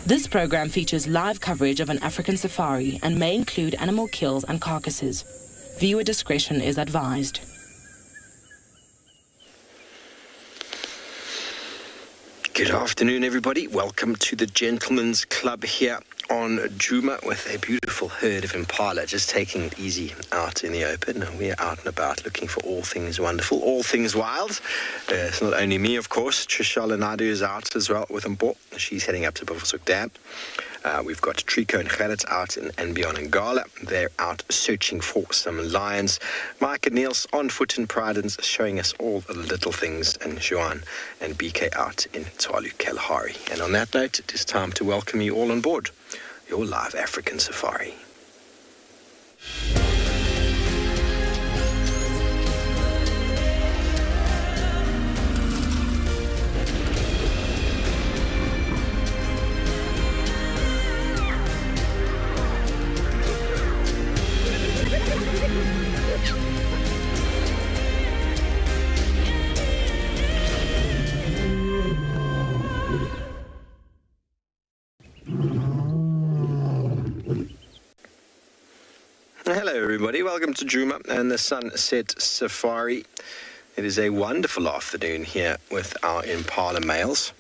This program features live coverage of an African safari and may include animal kills and carcasses. Viewer discretion is advised. Good afternoon, everybody. Welcome to the Gentleman's Club here on Djuma with a beautiful herd of impala just taking it easy out in the open. We're out and about looking for all things wonderful, all things wild. It's not only me, of course. Trishala Naidu is out as well with Mpo. She's heading up to Buffelshoek Dam. We've got Trico and Gerrit out in andBeyond and Ngala. They're out searching for some lions. Mike and Niels on foot in Prrivate showing us all the little things, and Johan and BK out in Tswalu Kalahari. And on that note, it is time to welcome you all on board your live African safari. Hello everybody, welcome to Djuma and the Sunset Safari. It is a wonderful afternoon here with our impala males.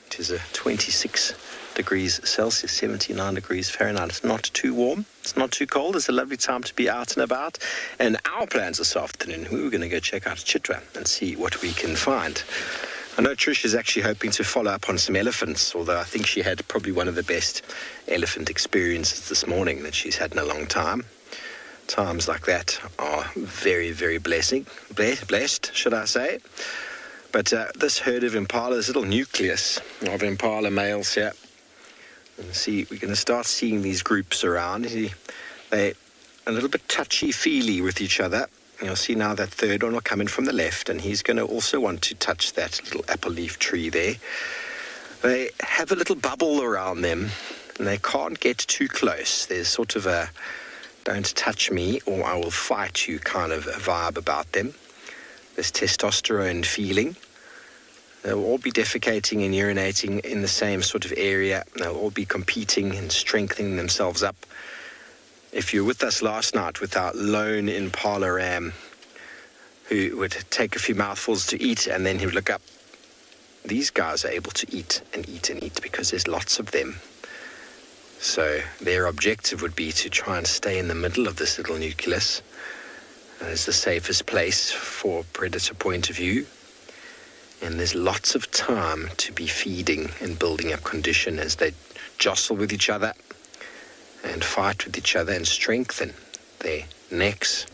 It is 26 degrees Celsius, 79 degrees Fahrenheit. It's not too warm, it's not too cold. It's a lovely time to be out and about. And our plans this afternoon, we were going to go check out Chitwa and see what we can find. I know Trish is actually hoping to follow up on some elephants, although I think she had probably one of the best elephant experiences this morning that she's had in a long time. Times like that are very, very blessed, should I say. But this herd of impala, this little nucleus of impala males here, and see, we're going to start seeing these groups around. They're a little bit touchy-feely with each other. You'll see now that third one will come in from the left, and he's going to also want to touch that little apple leaf tree there. They have a little bubble around them, and they can't get too close. There's sort of a don't touch me or I will fight you kind of a vibe about them. This testosterone feeling. They'll all be defecating and urinating in the same sort of area. They'll all be competing and strengthening themselves up. If you were with us last night with our lone impala ram who would take a few mouthfuls to eat and then he would look up, these guys are able to eat and eat and eat because there's lots of them. So their objective would be to try and stay in the middle of this little nucleus as the safest place for a predator point of view. And there's lots of time to be feeding and building up condition as they jostle with each other and fight with each other and strengthen their necks,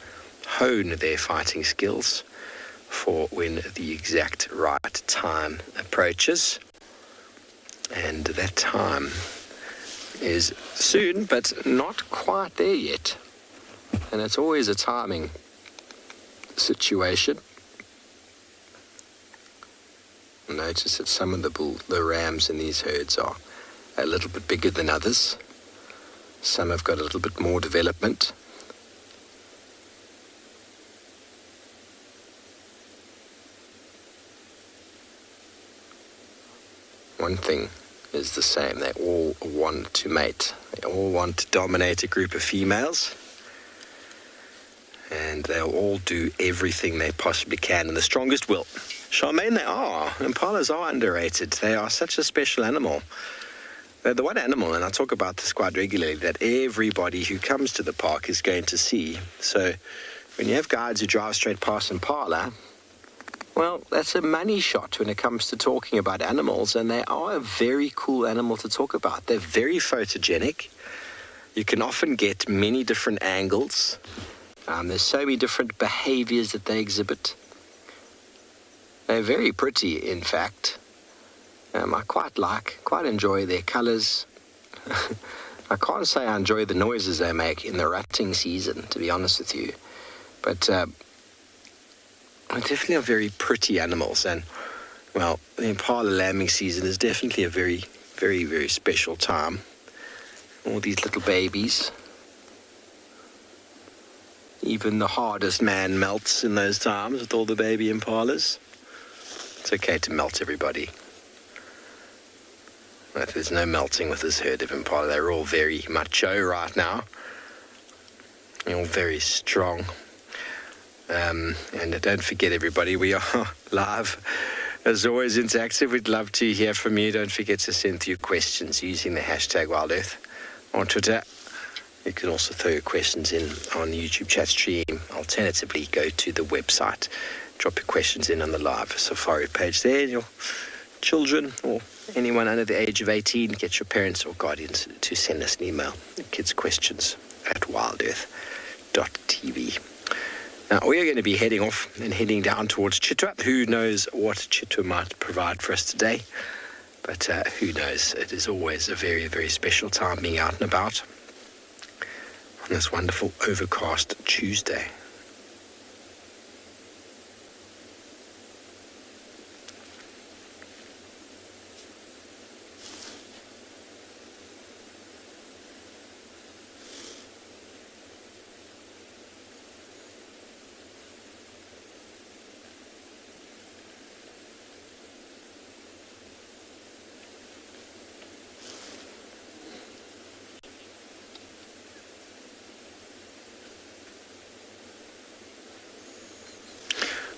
hone their fighting skills for when the exact right time approaches. And that time is soon, but not quite there yet. And it's always a timing situation. Notice that some of the rams in these herds are a little bit bigger than others. Some have got a little bit more development. One thing is the same. They all want to mate. They all want to dominate a group of females. And they'll all do everything they possibly can in the strongest will. Charmaine, they are. Impalas are underrated. They are such a special animal. They're the one animal, and I talk about this quite regularly, that everybody who comes to the park is going to see. So when you have guides who drive straight past impala, well, that's a money shot when it comes to talking about animals, and they are a very cool animal to talk about. They're very photogenic. You can often get many different angles. There's so many different behaviors that they exhibit. They're very pretty, in fact. I quite enjoy their colours. I can't say I enjoy the noises they make in the rutting season, to be honest with you. But they definitely are very pretty animals. And, well, the impala lambing season is definitely a very, very, very special time. All these little babies. Even the hardest man melts in those times with all the baby impalas. It's okay to melt everybody. But there's no melting with this herd of impala. They're all very macho right now. They're all very strong. And don't forget, everybody, we are live. As always, interactive. We'd love to hear from you. Don't forget to send through questions using the hashtag WildEarth on Twitter. You can also throw your questions in on the YouTube chat stream. Alternatively, go to the website. Drop your questions in on the live Safari page there. Your children or anyone under the age of 18, get your parents or guardians to send us an email. kidsquestions@wildearth.tv. Now, we are going to be heading off and heading down towards Chitwa. Who knows what Chitwa might provide for us today? But who knows? It is always a very, very special time being out and about on this wonderful overcast Tuesday.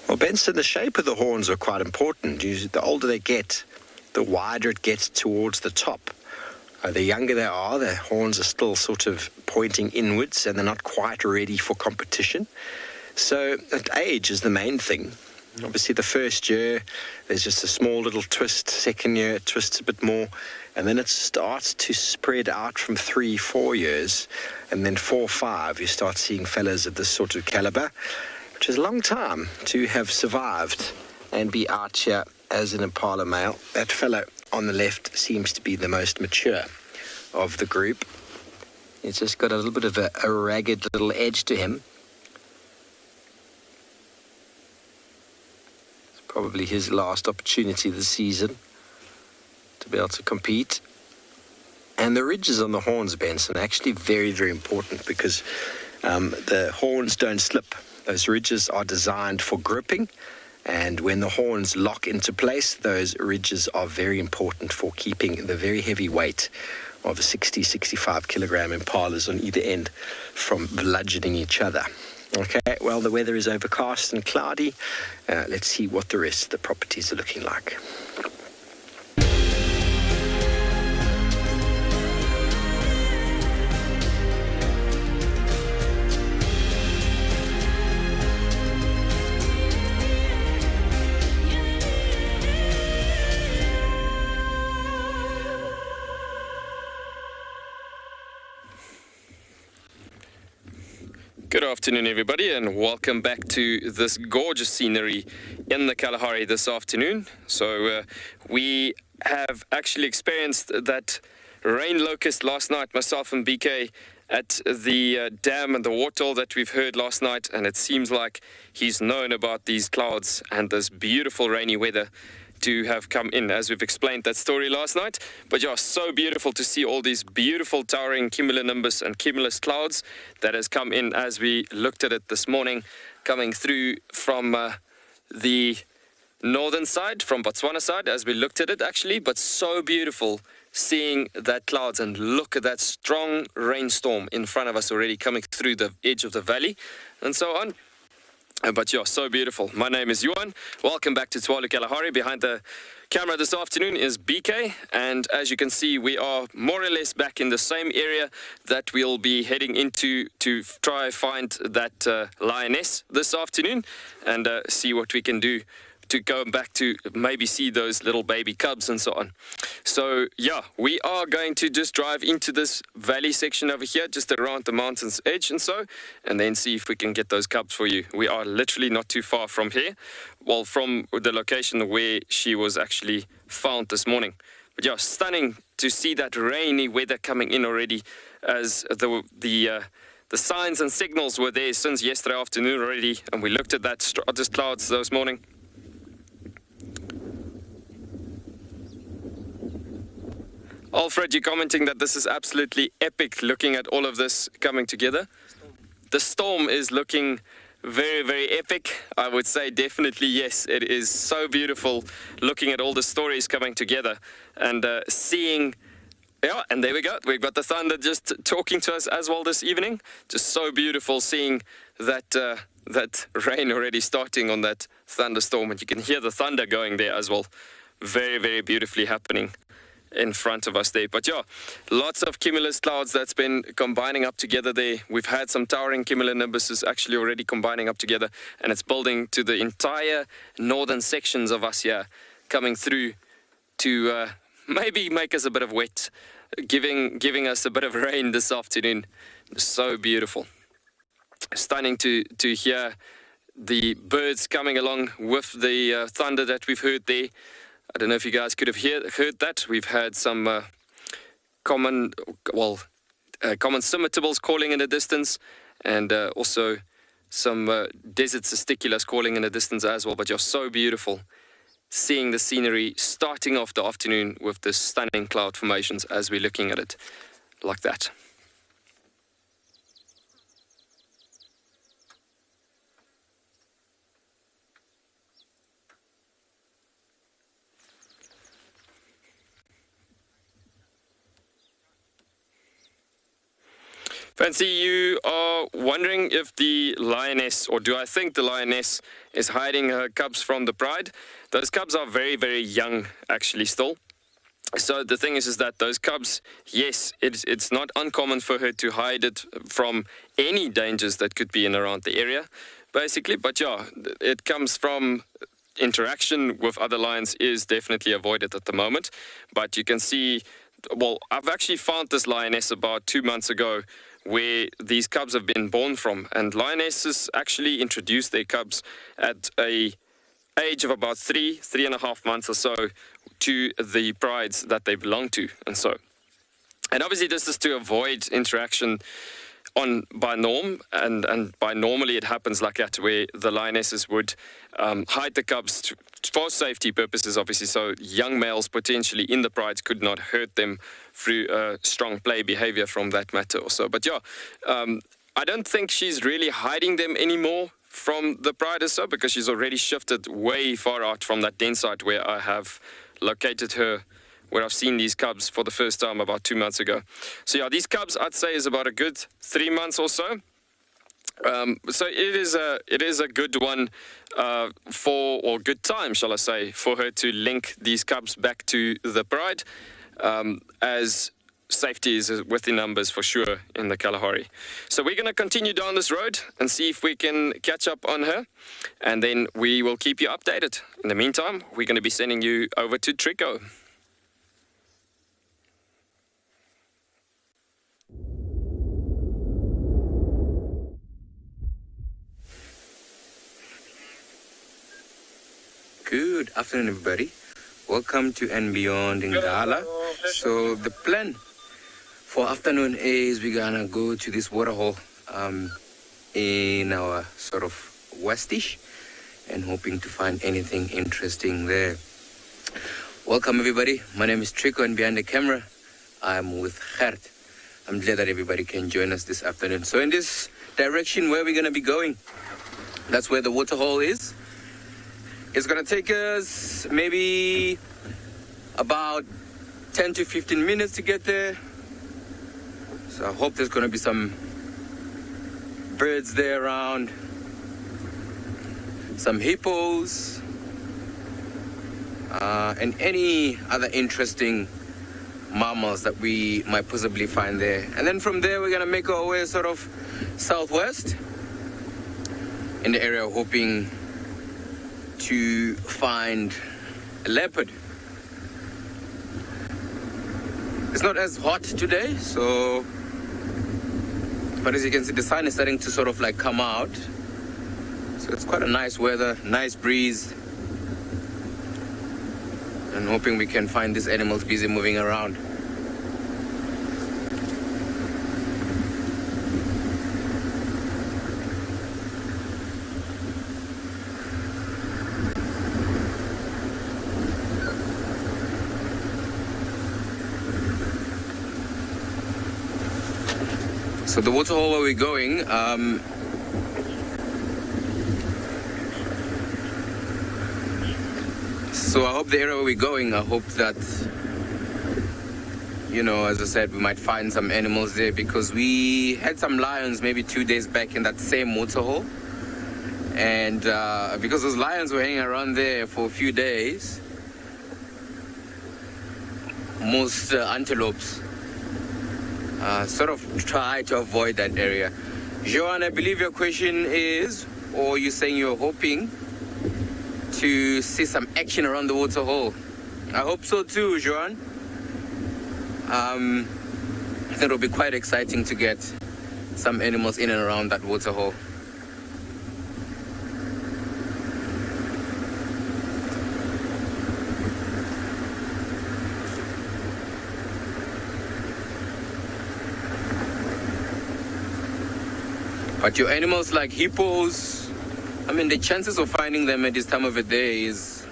Well, Benson, the shape of the horns are quite important. The older they get, the wider it gets towards the top. The younger they are, the horns are still sort of pointing inwards and they're not quite ready for competition. So age is the main thing. Obviously, the first year, there's just a small little twist. Second year, it twists a bit more. And then it starts to spread out from 3-4 years. And then 4-5, you start seeing fellas of this sort of caliber, which is a long time to have survived and be out here as an impala male. That fellow on the left seems to be the most mature of the group. He's just got a little bit of a ragged little edge to him. It's probably his last opportunity this season to be able to compete. And the ridges on the horns, Benson, are actually very, very important because the horns don't slip. Those ridges are designed for gripping, and when the horns lock into place, those ridges are very important for keeping the very heavy weight of 60-65 kilogram impalas on either end from bludgeoning each other. Okay, well, the weather is overcast and cloudy. Let's see what the rest of the properties are looking like. Good afternoon, everybody, and welcome back to this gorgeous scenery in the Kalahari this afternoon. So we have actually experienced that rain locust last night, myself and BK, at the dam and the waterhole that we've heard last night, and it seems like he's known about these clouds and this beautiful rainy weather to have come in, as we've explained that story last night. But yeah, so beautiful to see all these beautiful towering cumulonimbus and cumulus clouds that has come in as we looked at it this morning, coming through from the northern side, from Botswana side, as we looked at it actually. But so beautiful seeing that clouds, and look at that strong rainstorm in front of us already coming through the edge of the valley and so on. But yeah, so beautiful. My name is Johan. Welcome back to Tswalu Kalahari. Behind the camera this afternoon is BK. And as you can see, we are more or less back in the same area that we'll be heading into to try find that lioness this afternoon and see what we can do to go back to maybe see those little baby cubs and so on. So yeah, we are going to just drive into this valley section over here, just around the mountain's edge and then see if we can get those cubs for you. We are literally not too far from here, well, from the location where she was actually found this morning. But yeah, stunning to see that rainy weather coming in already, as the signs and signals were there since yesterday afternoon already, and we looked at that stratus clouds this morning. Alfred, you're commenting that this is absolutely epic, looking at all of this coming together. The storm is looking very, very epic. I would say definitely yes. It is so beautiful looking at all the stories coming together and seeing. Yeah, and there we go. We've got the thunder just talking to us as well this evening. Just so beautiful seeing that that rain already starting on that thunderstorm, and you can hear the thunder going there as well. Very, very beautifully happening in front of us there. But yeah, lots of cumulus clouds that's been combining up together there. We've had some towering cumulonimbuses actually already combining up together, and it's building to the entire northern sections of us here, coming through to maybe make us a bit of wet, giving us a bit of rain this afternoon. So beautiful. Stunning to hear the birds coming along with the thunder that we've heard there. I don't know if you guys could have heard that. We've had some common scimitables calling in the distance, and also some desert cisticulus calling in the distance as well. But you're so beautiful seeing the scenery starting off the afternoon with the stunning cloud formations as we're looking at it like that. Fancy, you are wondering if the lioness, or do I think the lioness is hiding her cubs from the pride? Those cubs are very, very young, actually, still. So the thing is that those cubs, yes, it's not uncommon for her to hide it from any dangers that could be in around the area, basically. But yeah, it comes from interaction with other lions is definitely avoided at the moment. But you can see, well, I've actually found this lioness about 2 months ago, where these cubs have been born from, and lionesses actually introduce their cubs at a age of about 3.5 months or so to the prides that they belong to. And obviously this is to avoid interaction by norm, and by normally it happens like that, where the lionesses would hide the cubs for safety purposes, obviously, so young males potentially in the prides could not hurt them through strong play behavior from that matter or so. But yeah, I don't think she's really hiding them anymore from the pride or so, because she's already shifted way far out from that den site where I have located her, where I've seen these cubs for the first time about 2 months ago. So yeah, these cubs I'd say is about a good 3 months or so. So it is a good one or good time, shall I say, for her to link these cubs back to the pride, as safety is within numbers for sure in the Kalahari. So we're going to continue down this road and see if we can catch up on her, and then we will keep you updated. In the meantime, we're going to be sending you over to Trico. Good afternoon, everybody. Welcome to andBeyond in Ngala. So the plan for afternoon is we're gonna go to this waterhole in our sort of westish, and hoping to find anything interesting there. Welcome, everybody. My name is Trico, and behind the camera I'm with Gert. I'm glad that everybody can join us this afternoon. So in this direction where we're gonna be going, that's where the waterhole is. It's going to take us maybe about 10 to 15 minutes to get there. So I hope there's going to be some birds there around, some hippos, and any other interesting mammals that we might possibly find there. And then from there, we're going to make our way sort of southwest in the area, hoping to find a leopard. It's not as hot today, but as you can see, the sun is starting to sort of like come out. So it's quite a nice weather, nice breeze. And hoping we can find these animals busy moving around. So the waterhole where we're going, so I hope the area where we're going, I hope that, you know, as I said, we might find some animals there, because we had some lions maybe 2 days back in that same waterhole. And because those lions were hanging around there for a few days, most antelopes sort of try to avoid that area. Joanne, I believe your question is, or you're saying you're hoping to see some action around the waterhole. I hope so too, Joanne. I think it'll be quite exciting to get some animals in and around that waterhole. But your animals like hippos, I mean, the chances of finding them at this time of the day is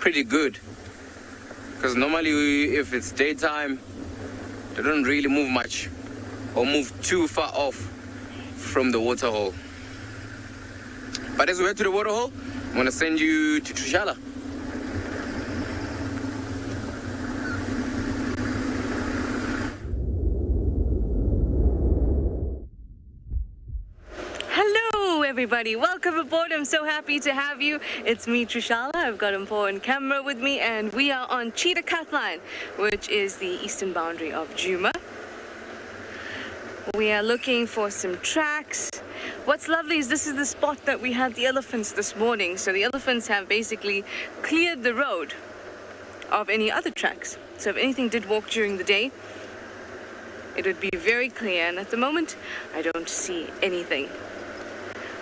pretty good. Because normally if it's daytime, they don't really move much or move too far off from the waterhole. But as we head to the waterhole, I'm going to send you to Tswalu. Everybody, welcome aboard. I'm so happy to have you. It's me, Tswalu. I've got Mpo on camera with me, and we are on Cheetah Cut Line, which is the eastern boundary of Djuma. We are looking for some tracks. What's lovely is this is the spot that we had the elephants this morning. So the elephants have basically cleared the road of any other tracks. So if anything did walk during the day, it would be very clear. And at the moment, I don't see anything.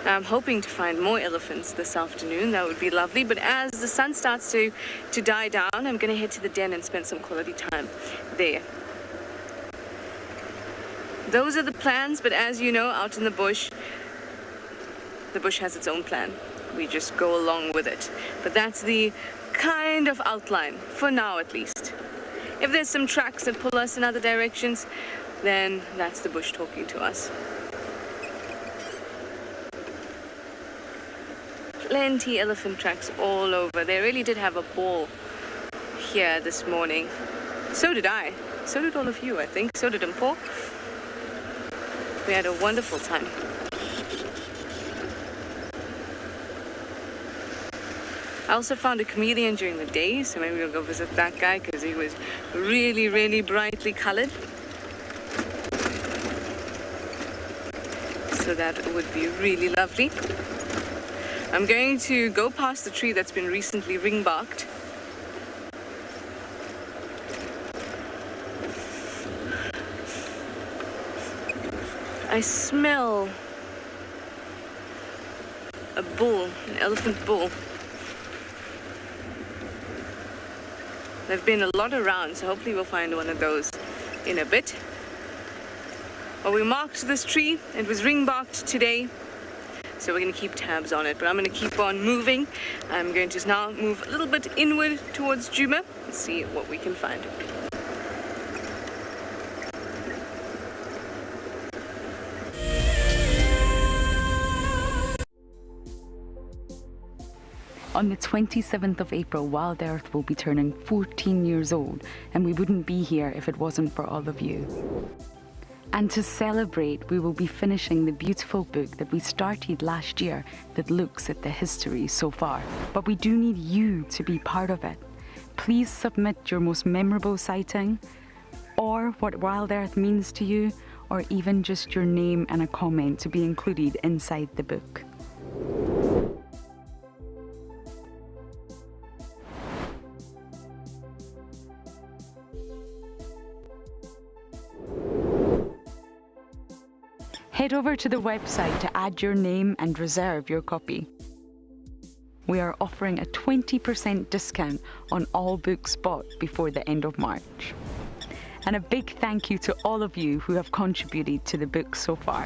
I'm hoping to find more elephants this afternoon. That would be lovely. But as the sun starts to die down, I'm going to head to the den and spend some quality time there. Those are the plans, but as you know, out in the bush has its own plan. We just go along with it. But that's the kind of outline, for now at least. If there's some tracks that pull us in other directions, then that's the bush talking to us. Plenty elephant tracks all over. They really did have a ball here this morning. So did I. So did all of you, I think. So did Mpo. We had a wonderful time. I also found a chameleon during the day, so maybe we'll go visit that guy because he was really, really brightly colored. So that would be really lovely. I'm going to go past the tree that's been recently ring-barked. I smell a bull, an elephant bull. There've been a lot around, so hopefully we'll find one of those in a bit. Well, we marked this tree. It was ring-barked today. So we're going to keep tabs on it, but I'm going to keep on moving. I'm going to now move a little bit inward towards Djuma and see what we can find. On the 27th of April, WildEarth will be turning 14 years old, and we wouldn't be here if it wasn't for all of you. And to celebrate, we will be finishing the beautiful book that we started last year that looks at the history so far. But we do need you to be part of it. Please submit your most memorable sighting, or what WildEarth means to you, or even just your name and a comment to be included inside the book. Head over to the website to add your name and reserve your copy. We are offering a 20% discount on all books bought before the end of March. And a big thank you to all of you who have contributed to the book so far.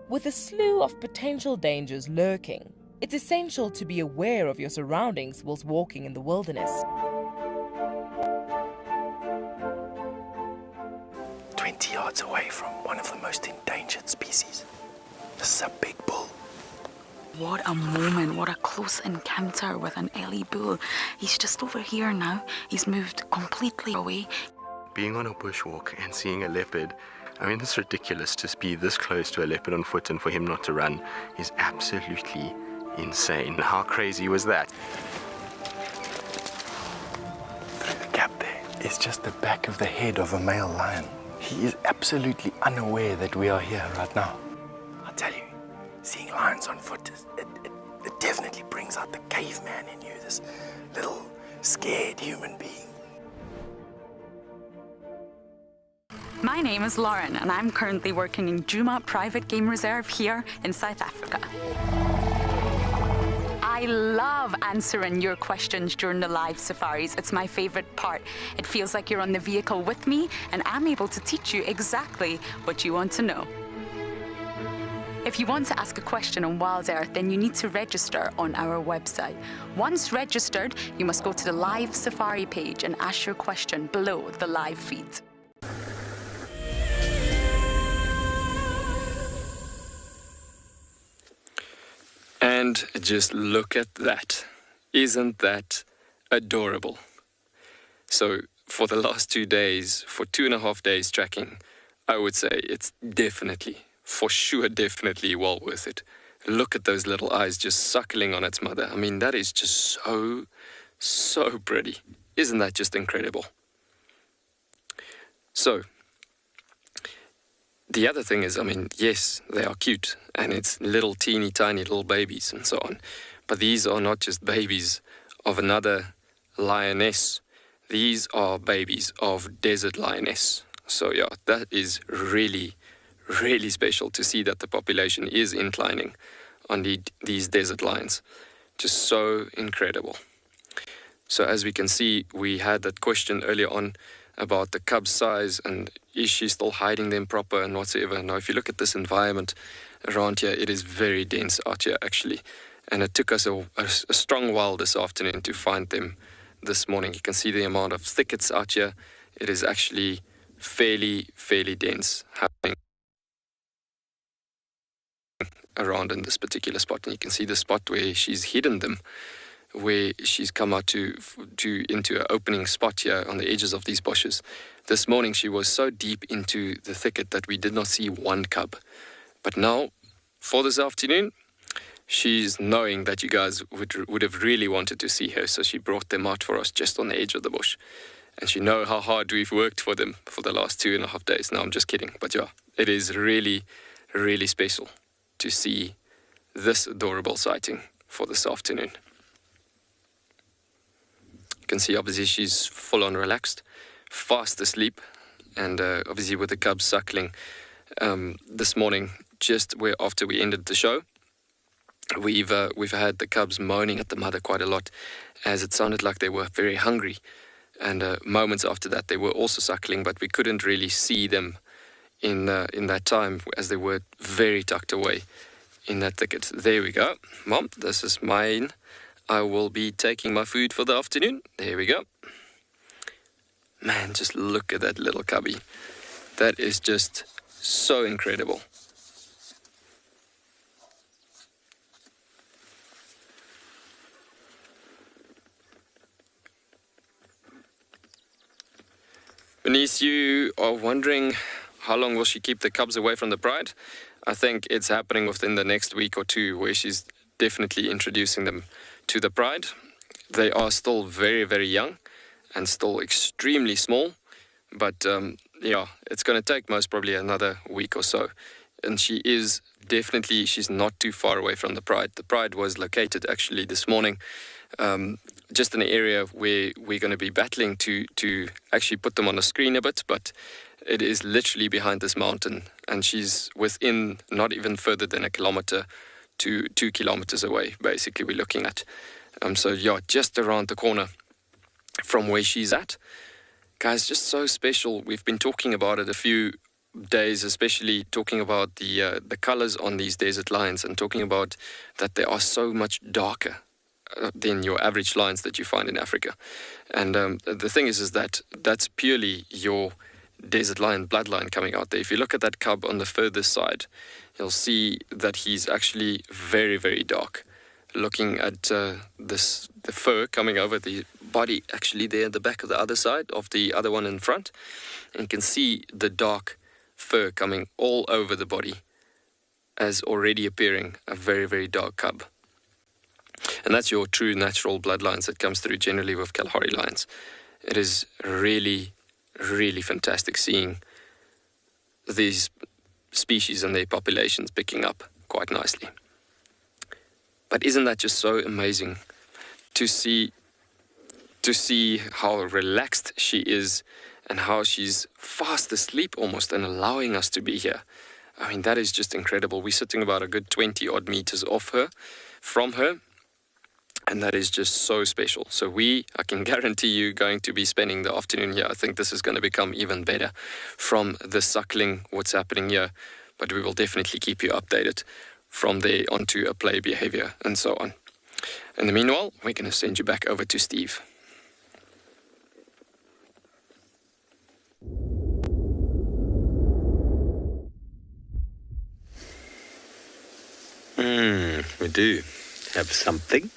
With a slew of potential dangers lurking, it's essential to be aware of your surroundings whilst walking in the wilderness. 20 yards away from one of the most endangered species. This is a big bull. What a moment, what a close encounter with an Ellie bull. He's just over here now. He's moved completely away. Being on a bushwalk and seeing a leopard, I mean, it's ridiculous to be this close to a leopard on foot and for him not to run is absolutely insane. How crazy was that? Through the gap there is just the back of the head of a male lion. He is absolutely unaware that we are here right now. I'll tell you, seeing lions on foot, it definitely brings out the caveman in you, this little scared human being. My name is Lauren, and I'm currently working in Djuma Private Game Reserve here in South Africa. I love answering your questions during the live safaris. It's my favorite part. It feels like you're on the vehicle with me, and I'm able to teach you exactly what you want to know. If you want to ask a question on WildEarth, then you need to register on our website. Once registered, you must go to the live safari page and ask your question below the live feed. And just look at that. Isn't that adorable? So for the last 2 days, for 2.5 days tracking, I would say it's definitely, for sure, definitely well worth it. Look at those little eyes just suckling on its mother. I mean, that is just so pretty. Isn't that just incredible? So, the other thing is, I mean, yes, they are cute, and it's little teeny tiny little babies and so on. But these are not just babies of another lioness. These are babies of desert lioness. So yeah, that is really special to see that the population is inclining on these desert lions. Just so incredible. So as we can see, we had that question earlier on about the cub's size and is she still hiding them proper and whatsoever. Now, if you look at this environment around here, it is very dense out here actually. And it took us a strong while this afternoon to find them this morning. You can see the amount of thickets out here. It is actually fairly dense happening around in this particular spot. And you can see the spot where she's hidden them, where she's come out into an opening spot here on the edges of these bushes. This morning she was so deep into the thicket that we did not see one cub. But now, for this afternoon, she's knowing that you guys would have really wanted to see her, so she brought them out for us just on the edge of the bush. And she knows how hard we've worked for them for the last 2.5 days. No, I'm just kidding. But yeah, it is really special to see this adorable sighting for this afternoon. You can see obviously she's full on relaxed, fast asleep, and obviously with the cubs suckling this morning, just after we ended the show, we've had the cubs moaning at the mother quite a lot, as it sounded like they were very hungry. And moments after that, they were also suckling, but we couldn't really see them in that time, as they were very tucked away in that thicket. There we go. Mom, this is mine. I will be taking my food for the afternoon. There we go. Man, just look at that little cubby. That is just so incredible. Bernice, you are wondering how long will she keep the cubs away from the pride? I think it's happening within the next week or two, where she's definitely introducing them to the pride. They are still very young and still extremely small, but yeah, it's going to take most probably another week or so. And she's not too far away from the pride. The pride was located actually this morning just an area where we're going to be battling to actually put them on a screen a bit, but it is literally behind this mountain, and she's within not even further than 1 kilometer to 2 kilometers away, basically, we're looking at. So yeah, just around the corner from where she's at. Guys, just so special. We've been talking about it a few days, especially talking about the colors on these desert lions, and talking about that they are so much darker than your average lions that you find in Africa. And the thing is that that's purely your desert lion bloodline coming out there. If you look at that cub on the furthest side, you'll see that he's actually very, very dark. Looking at the fur coming over the body, actually there at the back of the other side of the other one in front, and you can see the dark fur coming all over the body as already appearing a very, very dark cub. And that's your true natural bloodlines that comes through generally with Kalahari lions. It is really, really fantastic seeing these species and their populations picking up quite nicely. But isn't that just so amazing to see how relaxed she is and how she's fast asleep almost and allowing us to be here? I mean, that is just incredible. We're sitting about a good 20 odd meters from her, and that is just so special. So I can guarantee you, going to be spending the afternoon here. I think this is going to become even better from the suckling, what's happening here. But we will definitely keep you updated from there onto a play behavior and so on. In the meanwhile, we're going to send you back over to Steve. We do have something.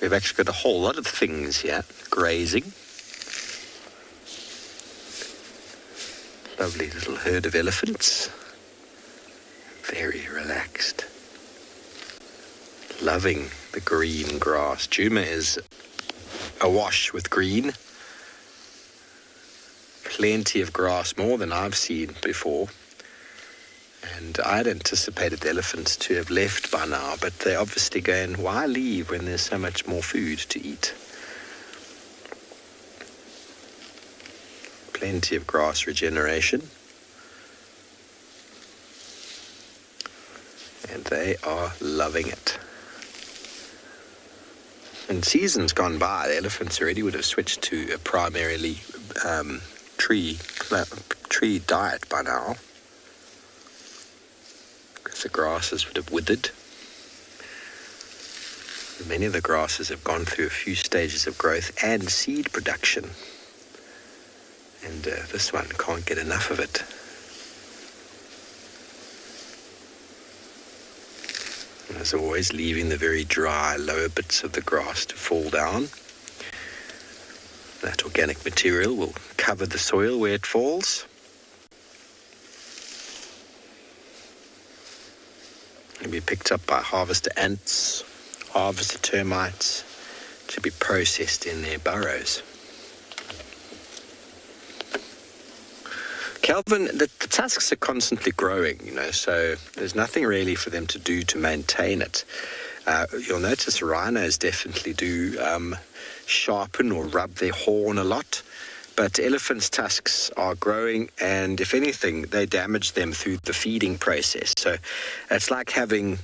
We've actually got a whole lot of things here. Grazing. Lovely little herd of elephants. Very relaxed. Loving the green grass. Djuma is awash with green. Plenty of grass, more than I've seen before. And I'd anticipated the elephants to have left by now, but they're obviously going, why leave when there's so much more food to eat? Plenty of grass regeneration. And they are loving it. In seasons gone by, the elephants already would have switched to a primarily tree diet by now, because the grasses would have withered. Many of the grasses have gone through a few stages of growth and seed production, and this one can't get enough of it. And as always, leaving the very dry lower bits of the grass to fall down. That organic material will cover the soil where it falls. It'll be picked up by harvester ants, harvester termites, to be processed in their burrows. Calvin, the tusks are constantly growing, so there's nothing really for them to do to maintain it. You'll notice rhinos definitely do sharpen or rub their horn a lot, but elephants' tusks are growing, and if anything, they damage them through the feeding process. So it's like having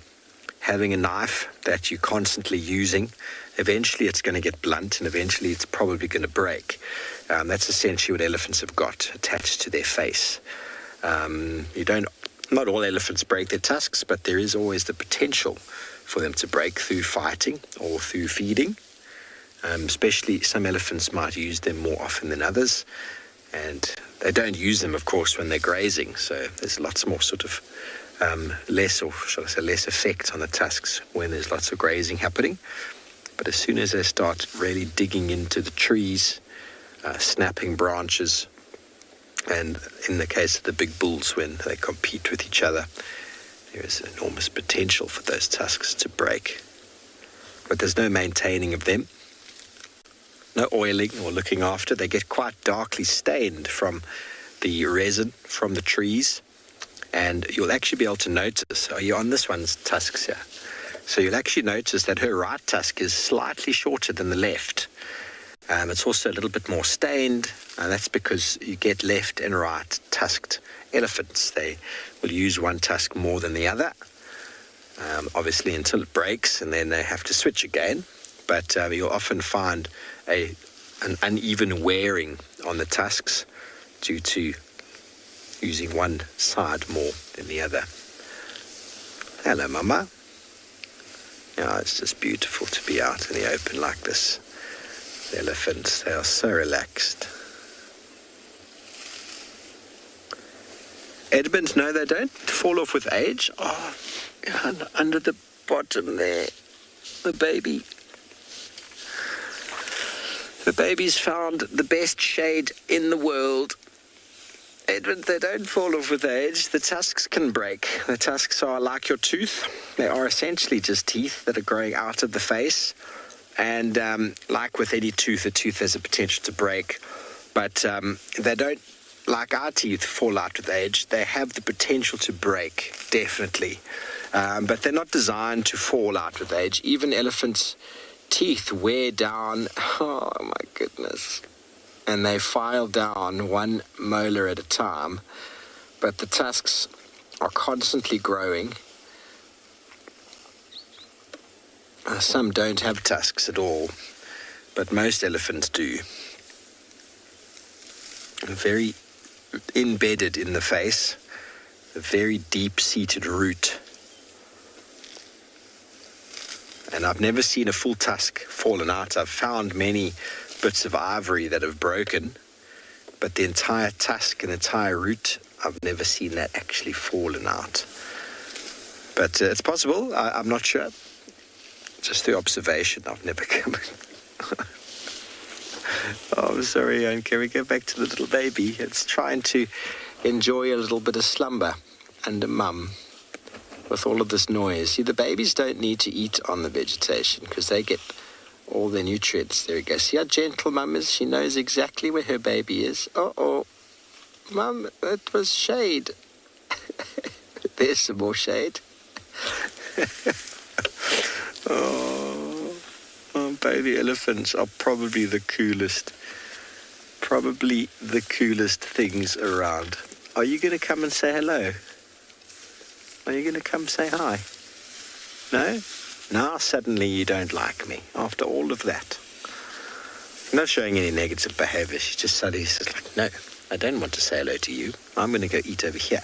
a knife that you're constantly using. Eventually it's going to get blunt, and eventually it's probably going to break. That's essentially what elephants have got attached to their face. Not all elephants break their tusks, but there is always the potential for them to break through fighting or through feeding. Especially some elephants might use them more often than others, and they don't use them, of course, when they're grazing. So there's lots more sort of less effect on the tusks when there's lots of grazing happening. But as soon as they start really digging into the trees, snapping branches, and in the case of the big bulls, when they compete with each other, there is enormous potential for those tusks to break. But there's no maintaining of them, no oiling or looking after. They get quite darkly stained from the resin from the trees, and you'll actually be able to notice, on this one's tusks here, So you'll actually notice that her right tusk is slightly shorter than the left. It's also a little bit more stained, and that's because you get left and right tusked elephants. They will use one tusk more than the other, obviously until it breaks, and then they have to switch again. But you'll often find an uneven wearing on the tusks due to using one side more than the other. Hello, Mama. Yeah, it's just beautiful to be out in the open like this. The elephants, they are so relaxed. Edmund, no, they don't fall off with age. Oh, under the bottom there, the baby. The baby's found the best shade in the world. Edmund, they don't fall off with age. The tusks can break. The tusks are like your tooth. They are essentially just teeth that are growing out of the face. And like with any tooth, a tooth has a potential to break. But they don't, like our teeth, fall out with age. They have the potential to break, definitely. But they're not designed to fall out with age. Even elephants' teeth wear down. Oh, my goodness. And they file down one molar at a time, but the tusks are constantly growing. Some don't have tusks at all, but most elephants do. Very embedded in the face, a very deep-seated root. And I've never seen a full tusk fallen out. I've found many bits of ivory that have broken, but the entire tusk and entire root, I've never seen that actually fallen out. But it's possible. I'm not sure. Just through observation, I've never come. Oh, I'm sorry, Ian. Can we go back to the little baby? It's trying to enjoy a little bit of slumber under mum with all of this noise. See, the babies don't need to eat on the vegetation because they get all the nutrients. There we go. See how gentle Mum is? She knows exactly where her baby is. Uh-oh. Mum, that was shade. There's some more shade. Oh, baby elephants are probably the coolest things around. Are you going to come and say hello? Are you going to come say hi? No? Now suddenly you don't like me after all of that. I'm not showing any negative behavior. She just suddenly says, like, no, I don't want to say hello to you. I'm going to go eat over here.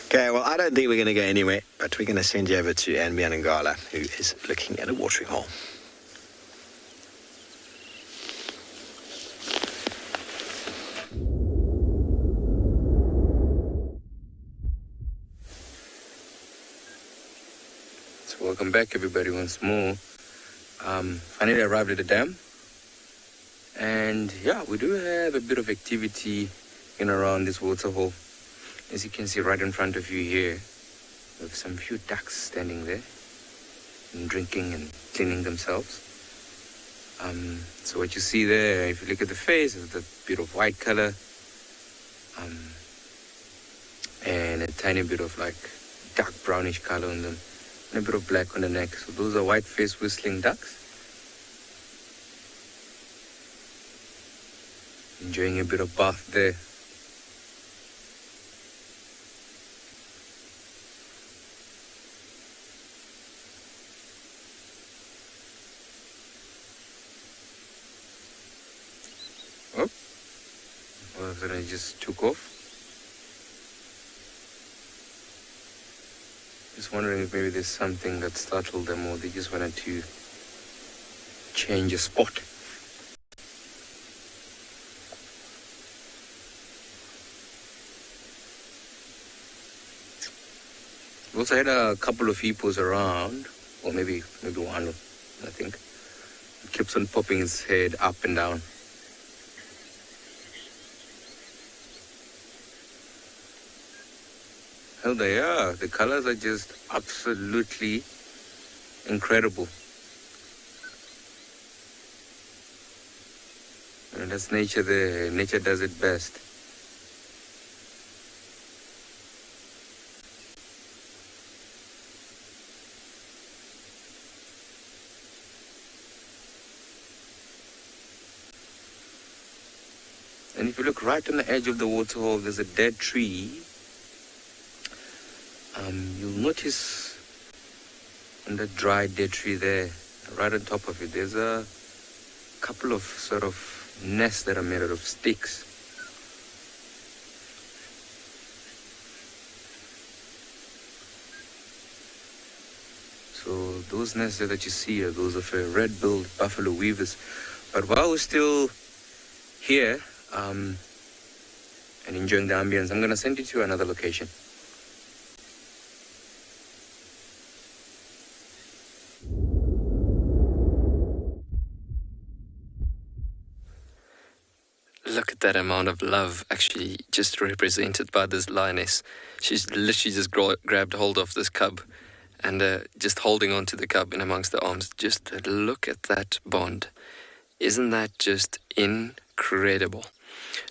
Okay, well, I don't think we're going to go anywhere, but we're going to send you over to andBeyond and Ngala, who is looking at a watering hole. Welcome back, everybody, once more. Finally arrived at the dam. And yeah, we do have a bit of activity in around this waterhole. As you can see right in front of you here, we have some few ducks standing there and drinking and cleaning themselves. So what you see there, if you look at the face, is a bit of white color and a tiny bit of like dark brownish color on them. And a bit of black on the neck. So those are white-faced whistling ducks. Enjoying a bit of bath there. Oh, well, then I just took off. Just wondering if maybe there's something that startled them or they just wanted to change a spot. We also had a couple of hippos around, or maybe one, I think. It keeps on popping its head up and down. Hell, they are. The colors are just absolutely incredible. And that's nature there. Nature does it best. if you look right on the edge of the waterhole, there's a dead tree. You'll notice on the dry dead tree there, right on top of it, there's a couple of sort of nests that are made out of sticks. So those nests there that you see are those of red-billed buffalo weavers. But while we're still here and enjoying the ambience, I'm going to send you to another location. Look at that amount of love actually just represented by this lioness. She's literally just grabbed hold of this cub and just holding on to the cub in amongst the arms. Just look at that bond. Isn't that just incredible?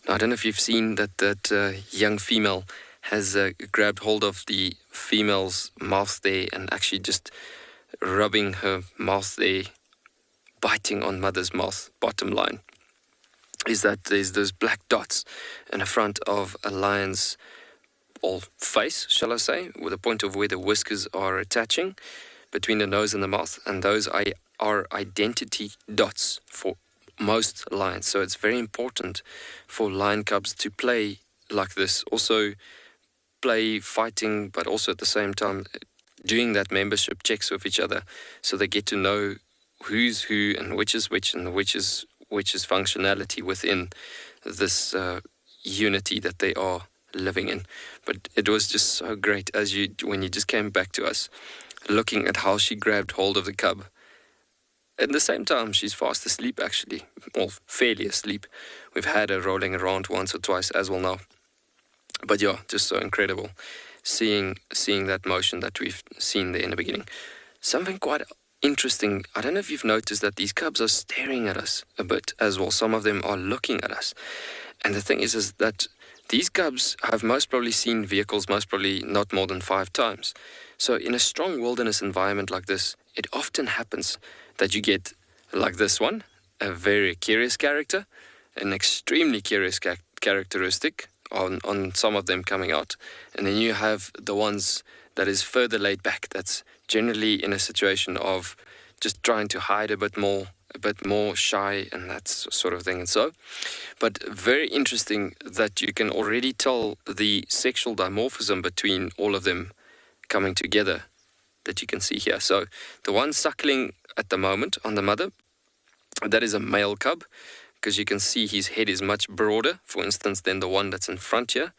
Now, I don't know if you've seen that young female has grabbed hold of the female's mouth there and actually just rubbing her mouth there, biting on mother's mouth, bottom line. Is that there's those black dots in the front of a lion's face, shall I say, with the point of where the whiskers are attaching between the nose and the mouth, and those are identity dots for most lions. So it's very important for lion cubs to play like this, also play fighting, but also at the same time doing that membership checks with each other, so they get to know who's who and which is which and which is functionality within this unity that they are living in. But it was just so great when you just came back to us, looking at how she grabbed hold of the cub. At the same time, she's fast asleep actually, or fairly asleep. We've had her rolling around once or twice as well now. But yeah, just so incredible seeing that motion that we've seen there in the beginning. Something quite interesting, I don't know if you've noticed that these cubs are staring at us a bit as well. Some of them are looking at us. And the thing is that these cubs have most probably seen vehicles, most probably not more than 5 times. So in a strong wilderness environment like this, it often happens that you get, like this one, a very curious character, an extremely curious characteristic on some of them coming out. And then you have the ones that is further laid back, that's generally in a situation of just trying to hide a bit more shy and that sort of thing. And so, but very interesting that you can already tell the sexual dimorphism between all of them coming together that you can see here. So the one suckling at the moment on the mother, that is a male cub, because you can see his head is much broader, for instance, than the one that's in front here,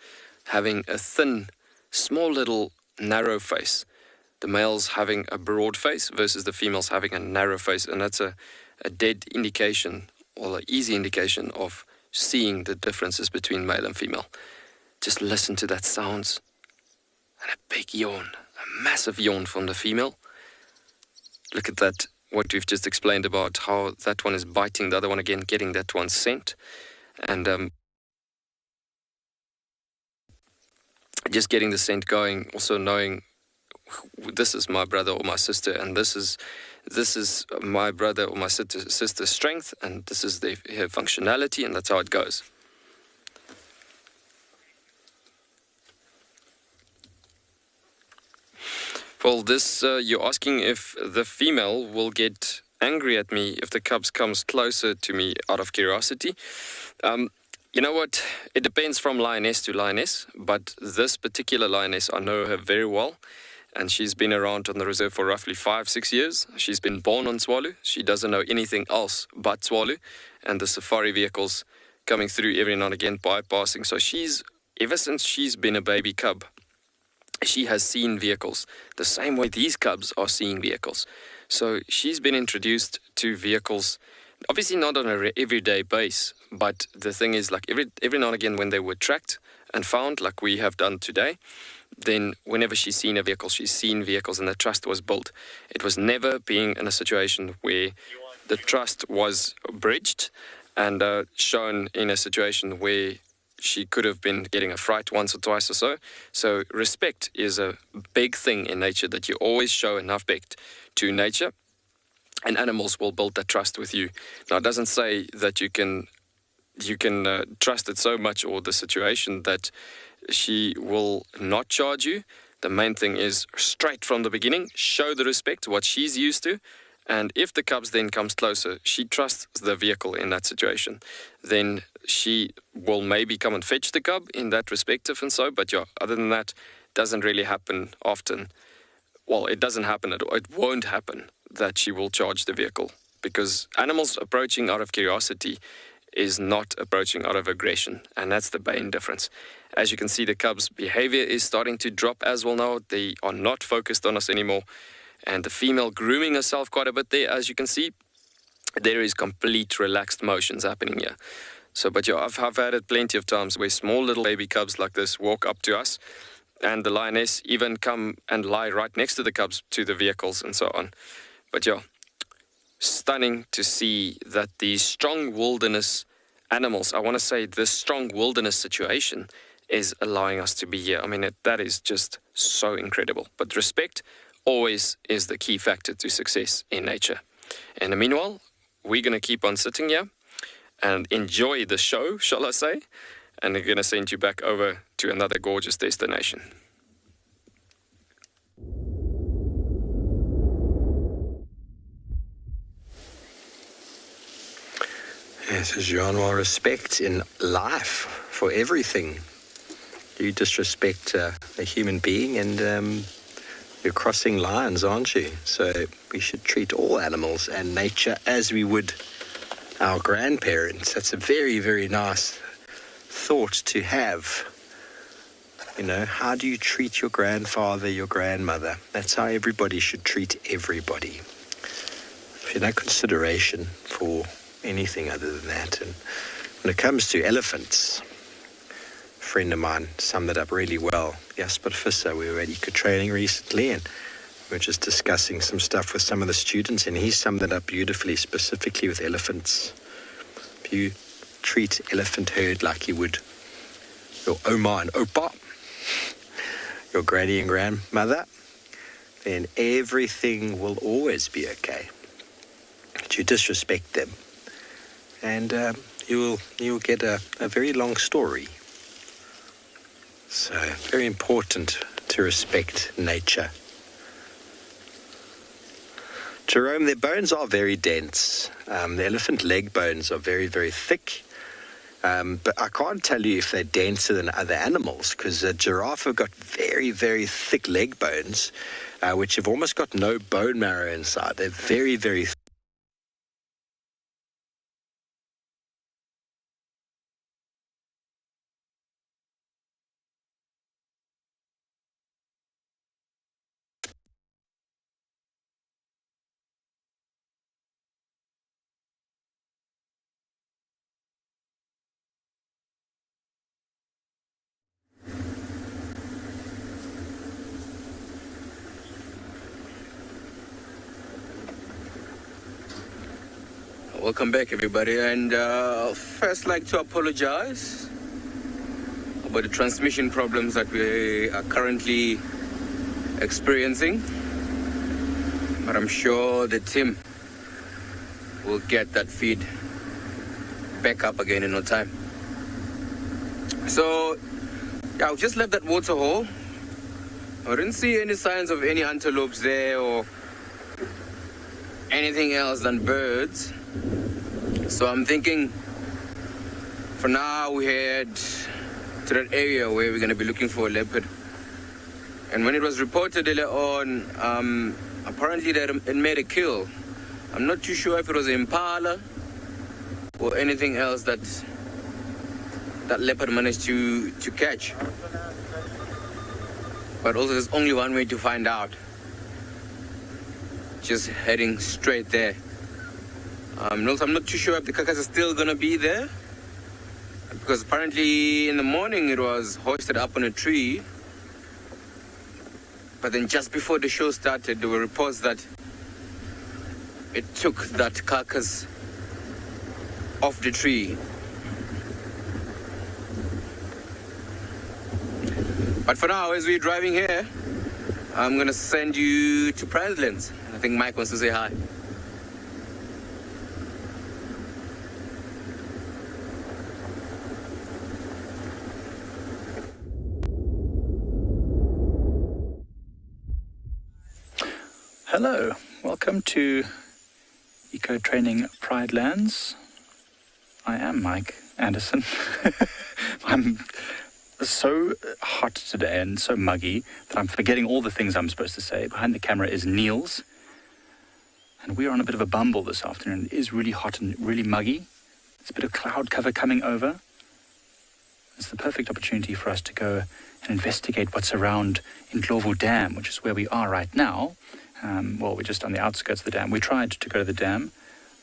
having a thin, small little narrow face. The male's having a broad face versus the female's having a narrow face, and that's a dead indication, or an easy indication of seeing the differences between male and female. Just listen to that sounds. And a big yawn, a massive yawn from the female. Look at that, what we've just explained about how that one is biting the other one again, getting that one scent. And just getting the scent going, also knowing this is my brother or my sister, and this is my brother or my sister's strength, and this is her functionality, and that's how it goes. Well, you're asking if the female will get angry at me if the cubs comes closer to me out of curiosity. You know what? It depends from lioness to lioness, but this particular lioness, I know her very well. And she's been around on the reserve for roughly 5-6 years. She's been born on Tswalu. She doesn't know anything else but Tswalu and the safari vehicles coming through every now and again bypassing. So ever since she's been a baby cub, she has seen vehicles the same way these cubs are seeing vehicles. So she's been introduced to vehicles, obviously not on an everyday base, but the thing is, like every now and again when they were tracked and found, like we have done today, then whenever she's seen a vehicle, she's seen vehicles and the trust was built. It was never being in a situation where the trust was bridged and shown in a situation where she could have been getting a fright once or twice or so. So respect is a big thing in nature, that you always show enough respect to nature, and animals will build that trust with you. Now, it doesn't say that you can you can trust it so much, or the situation, that she will not charge you. The main thing is straight from the beginning, show the respect, what she's used to. And if the cubs then comes closer, she trusts the vehicle in that situation. Then she will maybe come and fetch the cub in that respective and so. But yeah, other than that, doesn't really happen often. Well, it doesn't happen at all. It won't happen that she will charge the vehicle, because animals approaching out of curiosity is not approaching out of aggression. And that's the main difference. As you can see, the cubs' behavior is starting to drop as well now. They are not focused on us anymore. And the female grooming herself quite a bit there, as you can see. There is complete relaxed motions happening here. So, but yeah, I've had it plenty of times where small little baby cubs like this walk up to us, and the lioness even come and lie right next to the cubs, to the vehicles and so on. But yeah, stunning to see that these strong wilderness animals, I want to say this strong wilderness situation is allowing us to be here. I mean, that is just so incredible. But respect always is the key factor to success in nature. In the meanwhile, we're going to keep on sitting here and enjoy the show, shall I say, and we're going to send you back over to another gorgeous destination. Yes, as Jean, well, respect in life for everything. You disrespect a human being, and you're crossing lines, aren't you? So we should treat all animals and nature as we would our grandparents. That's a very, very nice thought to have. You know, how do you treat your grandfather, your grandmother? That's how everybody should treat everybody. If you no consideration for anything other than that. And when it comes to elephants, a friend of mine summed it up really well. Jasper Visser, we were at eco training recently, and we were just discussing some stuff with some of the students, and he summed it up beautifully, specifically with elephants. If you treat elephant herd like you would your Oma and Opa, your granny and grandmother, then everything will always be okay. But you disrespect them, and you will get a very long story. So, very important to respect nature. Jerome, their bones are very dense. The elephant leg bones are very, very thick. But I can't tell you if they're denser than other animals, because a giraffe have got very, very thick leg bones, which have almost got no bone marrow inside. They're very, very thick. Welcome back, everybody, and first like to apologize about the transmission problems that we are currently experiencing, but I'm sure the team will get that feed back up again in no time. So yeah, I've just left that water hole. I didn't see any signs of any antelopes there or anything else than birds. So I'm thinking, for now, we head to that area where we're going to be looking for a leopard. And when it was reported earlier on, apparently it made a kill. I'm not too sure if it was an impala or anything else that leopard managed to catch. But also, there's only one way to find out. Just heading straight there. Also, I'm not too sure if the carcass is still going to be there, because apparently in the morning it was hoisted up on a tree, but then just before the show started there were reports that it took that carcass off the tree. But for now, as we're driving here, I'm going to send you to Prrivate. I think Mike wants to say hi. Hello, welcome to Eco Training Pride Lands. I am Mike Anderson. I'm so hot today and so muggy that I'm forgetting all the things I'm supposed to say. Behind the camera is Niels, and we are on a bit of a bumble this afternoon. It is really hot and really muggy. There's a bit of cloud cover coming over. It's the perfect opportunity for us to go and investigate what's around Ndlovu Dam, which is where we are right now. We're just on the outskirts of the dam. We tried to go to the dam,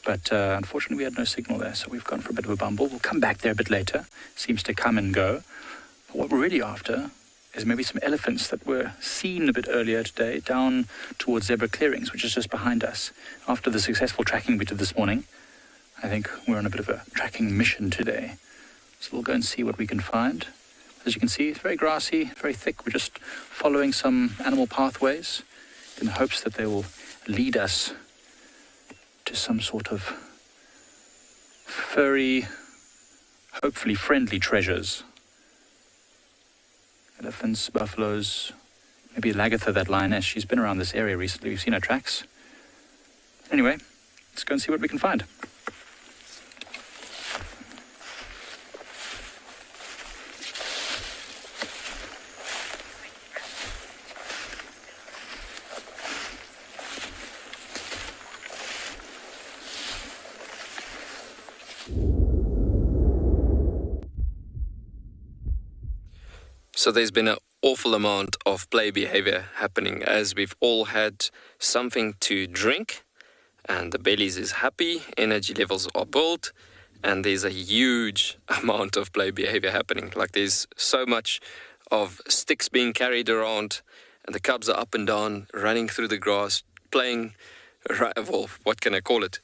but unfortunately we had no signal there, so we've gone for a bit of a bumble. We'll come back there a bit later. Seems to come and go. But what we're really after is maybe some elephants that were seen a bit earlier today down towards Zebra Clearings, which is just behind us. After the successful tracking we did this morning, I think we're on a bit of a tracking mission today. So we'll go and see what we can find. As you can see, it's very grassy, very thick. We're just following some animal pathways in the hopes that they will lead us to some sort of furry, hopefully friendly treasures. Elephants, buffaloes, maybe Lagatha, that lioness. She's been around this area recently. We've seen her tracks. Anyway, let's go and see what we can find. So there's been an awful amount of play behavior happening as we've all had something to drink and the bellies is happy, energy levels are built, and there's a huge amount of play behavior happening. Like there's so much of sticks being carried around and the cubs are up and down, running through the grass, playing, well, what can I call it?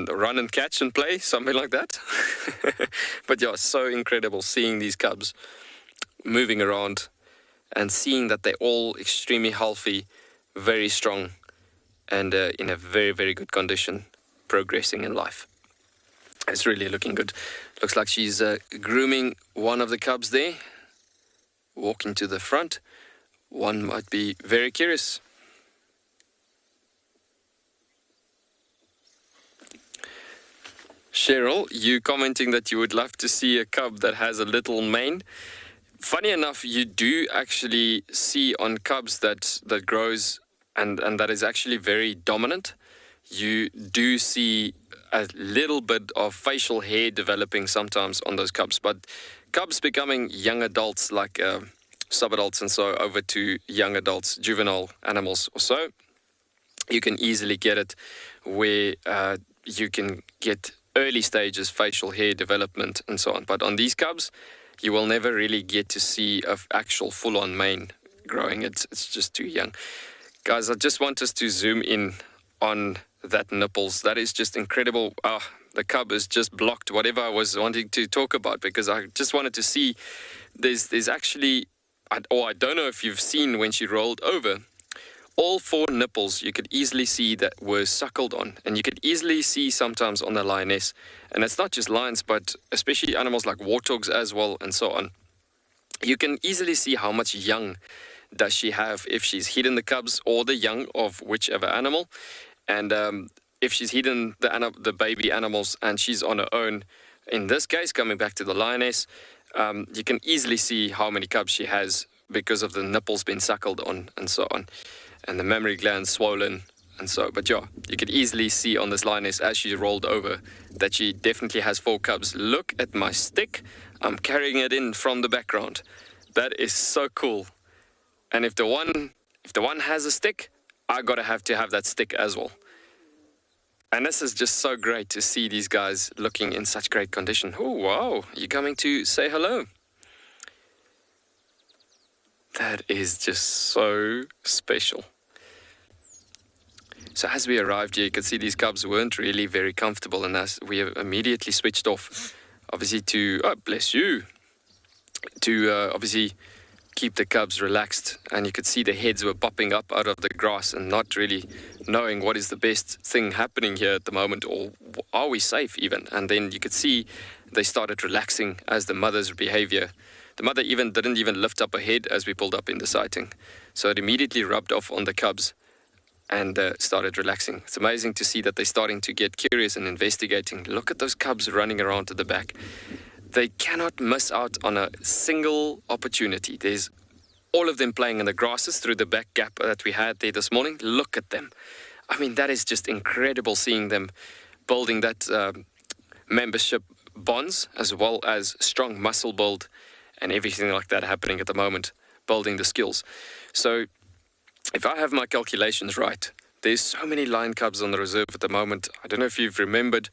Run and catch and play, something like that. But yeah, so incredible seeing these cubs moving around and seeing that they're all extremely healthy, very strong, and in a very, very good condition, progressing in life. It's really looking good. Looks like she's grooming one of the cubs there, walking to the front. One might be very curious. Cheryl, you commenting that you would love to see a cub that has a little mane. Funny enough, you do actually see on cubs that grows and that is actually very dominant. You do see a little bit of facial hair developing sometimes on those cubs, but cubs becoming young adults, like sub-adults and so over to young adults, juvenile animals or so, you can easily get it where you can get early stages facial hair development and so on. But on these cubs, you will never really get to see an actual full-on mane growing. It's just too young. Guys, I just want us to zoom in on that nipples. That is just incredible. The cub has just blocked whatever I was wanting to talk about, because I just wanted to see there's actually, I don't know if you've seen when she rolled over, all four nipples you could easily see that were suckled on, and you could easily see sometimes on the lioness. And it's not just lions, but especially animals like warthogs as well and so on. You can easily see how much young does she have if she's hidden the cubs or the young of whichever animal. And if she's hidden the baby animals and she's on her own, in this case, coming back to the lioness, you can easily see how many cubs she has because of the nipples being suckled on and so on. And the mammary glands swollen and so. But yeah, you could easily see on this lioness as she rolled over that she definitely has 4 cubs. Look at my stick. I'm carrying it in from the background. That is so cool. And if the one has a stick, I gotta have that stick as well. And this is just so great to see these guys looking in such great condition. Oh wow, you're coming to say hello. That is just so special. So as we arrived here, you could see these cubs weren't really very comfortable, and as we have immediately switched off, obviously to, obviously keep the cubs relaxed. And you could see the heads were popping up out of the grass and not really knowing what is the best thing happening here at the moment, or are we safe even? And then you could see they started relaxing as the mother's behavior. The mother didn't even lift up her head as we pulled up in the sighting. So it immediately rubbed off on the cubs. and started relaxing. It's amazing to see that they're starting to get curious and investigating. Look at those cubs running around to the back. They cannot miss out on a single opportunity. There's all of them playing in the grasses through the back gap that we had there this morning. Look at them. I mean, that is just incredible seeing them building that membership bonds, as well as strong muscle build and everything like that happening at the moment, building the skills. So if I have my calculations right, there's so many lion cubs on the reserve at the moment. I don't know if you've remembered.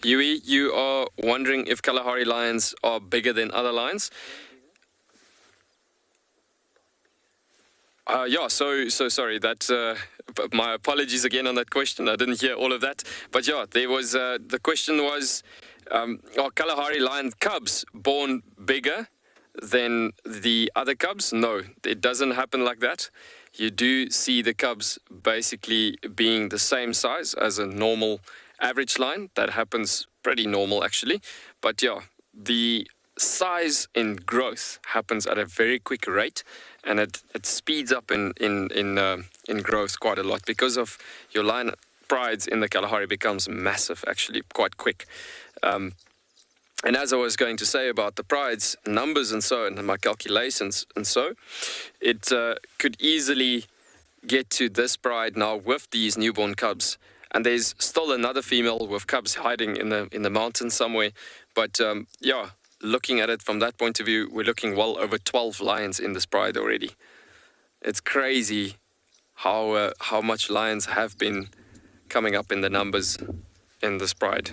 Yui, you are wondering if Kalahari lions are bigger than other lions? Yeah, so sorry. That my apologies again on that question. I didn't hear all of that. But yeah, there was the question was, are Kalahari lion cubs born bigger than the other cubs? No, it doesn't happen like that. You do see the cubs basically being the same size as a normal average lion. That happens pretty normal actually. But yeah, the size in growth happens at a very quick rate, and it speeds up in growth quite a lot because of your lion prides in the Kalahari becomes massive actually quite quick. And as I was going to say about the prides numbers and so, and my calculations and so, it could easily get to this pride now with these newborn cubs. And there's still another female with cubs hiding in the mountains somewhere. But yeah, looking at it from that point of view, we're looking well over 12 lions in this pride already. It's crazy how much lions have been coming up in the numbers in this pride.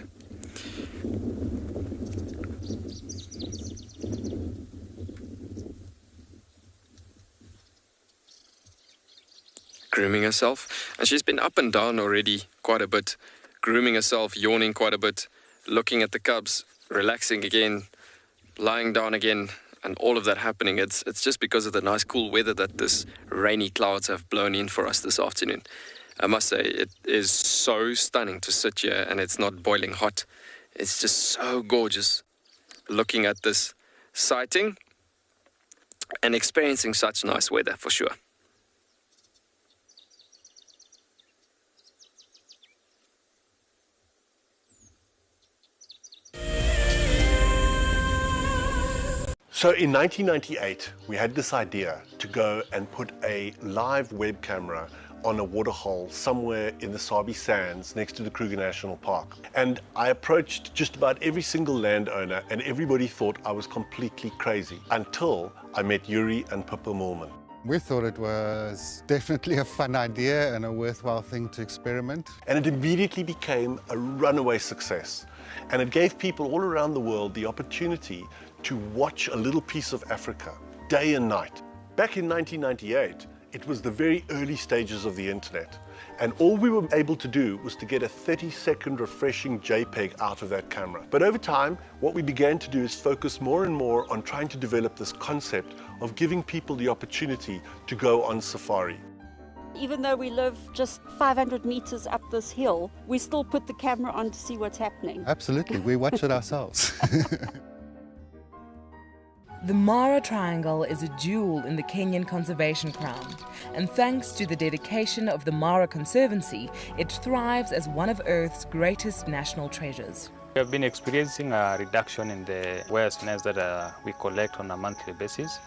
Grooming herself, and she's been up and down already quite a bit, grooming herself, yawning quite a bit, looking at the cubs, relaxing again, lying down again, and all of that happening. It's just because of the nice cool weather that this rainy clouds have blown in for us this afternoon. I must say, it is so stunning to sit here and it's not boiling hot. It's just so gorgeous looking at this sighting and experiencing such nice weather for sure. So in 1998, we had this idea to go and put a live web camera on a waterhole somewhere in the Sabi sands next to the Kruger National Park. And I approached just about every single landowner and everybody thought I was completely crazy until I met Yuri and Pippa Moorman. We thought it was definitely a fun idea and a worthwhile thing to experiment. And it immediately became a runaway success. And it gave people all around the world the opportunity to watch a little piece of Africa day and night. Back in 1998, it was the very early stages of the internet. And all we were able to do was to get a 30-second refreshing JPEG out of that camera. But over time, what we began to do is focus more and more on trying to develop this concept of giving people the opportunity to go on safari. Even though we live just 500 meters up this hill, we still put the camera on to see what's happening. Absolutely, we watch it ourselves. The Mara Triangle is a jewel in the Kenyan conservation crown, and thanks to the dedication of the Mara Conservancy, it thrives as one of Earth's greatest national treasures. We have been experiencing a reduction in the whale snails that we collect on a monthly basis,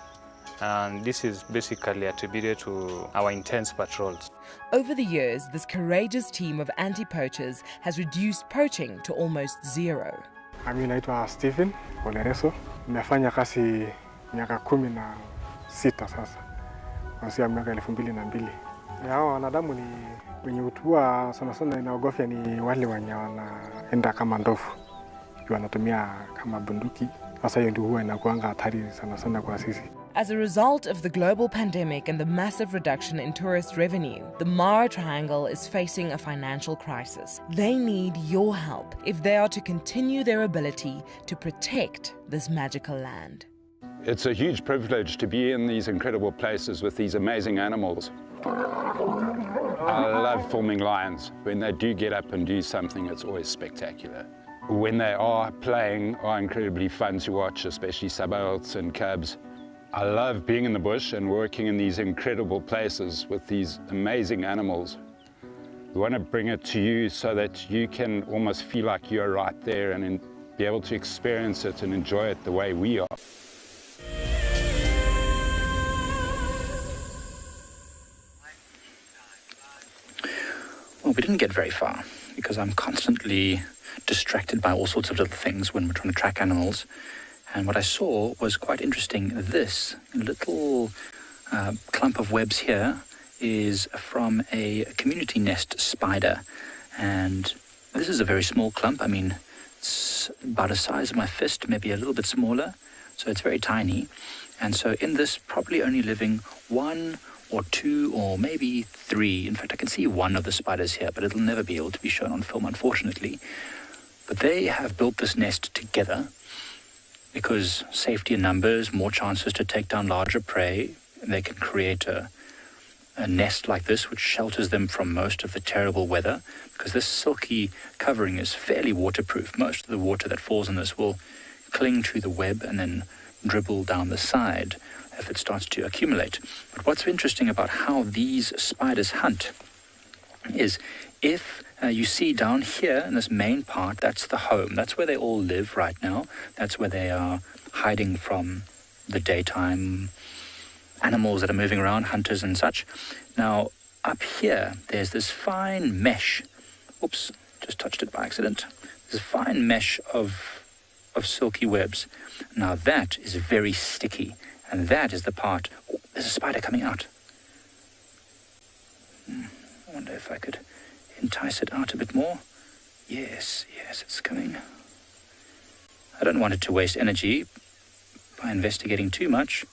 and this is basically attributed to our intense patrols. Over the years, this courageous team of anti-poachers has reduced poaching to almost zero. Mimi naitwa Stephen Olereso. Nimefanya kazi miaka 16 sasa. Kuanzia miaka 2002. Hao wanadamu ni wenye utua sana sana inaogofya ni wale wenye wanaenda kama ndovu. Wanatumia kama bunduki. Sasa hiyo ndio huwa inakuanga hatari sana sana kwa sisi. As a result of the global pandemic and the massive reduction in tourist revenue, the Mara Triangle is facing a financial crisis. They need your help if they are to continue their ability to protect this magical land. It's a huge privilege to be in these incredible places with these amazing animals. I love filming lions. When they do get up and do something, it's always spectacular. when they are playing, are incredibly fun to watch, especially sub-adults and cubs. I love being in the bush and working in these incredible places with these amazing animals. We want to bring it to you so that you can almost feel like you're right there and be able to experience it and enjoy it the way we are. Well, we didn't get very far because I'm constantly distracted by all sorts of little things when we're trying to track animals. And what I saw was quite interesting. This little clump of webs here is from a community nest spider. And this is a very small clump. I mean, it's about the size of my fist, maybe a little bit smaller. So it's very tiny. And so in this, probably only living 1 or 2 or maybe 3. In fact, I can see one of the spiders here, but it'll never be able to be shown on film, unfortunately. But they have built this nest together because safety in numbers, more chances to take down larger prey. And they can create a nest like this, which shelters them from most of the terrible weather, because this silky covering is fairly waterproof. Most of the water that falls on this will cling to the web and then dribble down the side if it starts to accumulate. But what's interesting about how these spiders hunt is if you see down here in this main part, that's the home. That's where they all live right now. That's where they are hiding from the daytime animals that are moving around, hunters and such. Now, up here, there's this fine mesh. Oops, just touched it by accident. There's a fine mesh of silky webs. Now, that is very sticky. And that is the part... Oh, there's a spider coming out. I wonder if I could entice it out a bit more. Yes, it's coming. I don't want it to waste energy by investigating too much.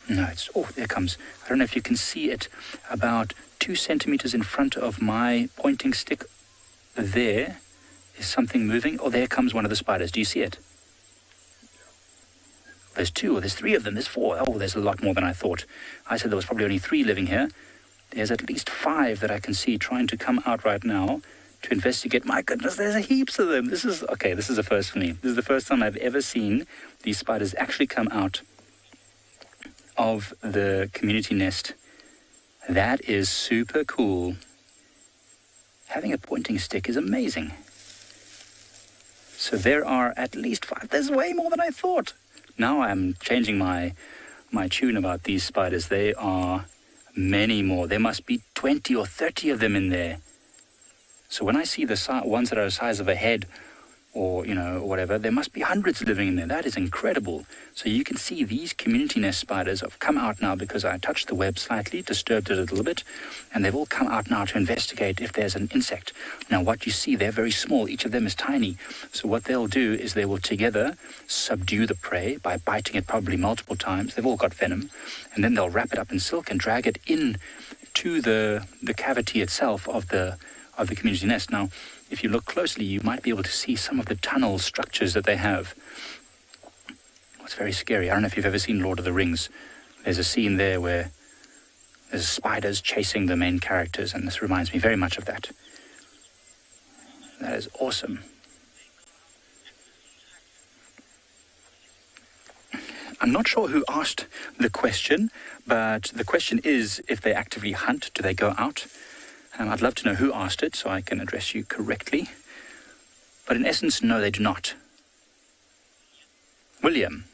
No, oh, there it comes. I don't know if you can see it about 2 centimeters in front of my pointing stick. There is something moving. Oh, there comes one of the spiders. Do you see it? There's 2, or there's 3 of them, there's 4. Oh, there's a lot more than I thought. I said there was probably only 3 living here. There's at least 5 that I can see trying to come out right now to investigate. My goodness, there's heaps of them. This is a first for me. This is the first time I've ever seen these spiders actually come out of the community nest. That is super cool. Having a pointing stick is amazing. So there are at least 5. There's way more than I thought. Now I'm changing my tune about these spiders. They are many more. There must be 20 or 30 of them in there. So when I see the ones that are the size of a head or, whatever, there must be hundreds living in there. That is incredible. So you can see these community nest spiders have come out now because I touched the web slightly, disturbed it a little bit, and they've all come out now to investigate if there's an insect. Now what you see, they're very small. Each of them is tiny. So what they'll do is they will together subdue the prey by biting it probably multiple times. They've all got venom. And then they'll wrap it up in silk and drag it in to the cavity itself of the community nest. Now, if you look closely, you might be able to see some of the tunnel structures that they have. It's very scary. I don't know if you've ever seen Lord of the Rings. There's a scene there where there's spiders chasing the main characters, and this reminds me very much of that. That is awesome. I'm not sure who asked the question, but the question is if they actively hunt, do they go out? I'd love to know who asked it so I can address you correctly. But in essence, no, they do not. William,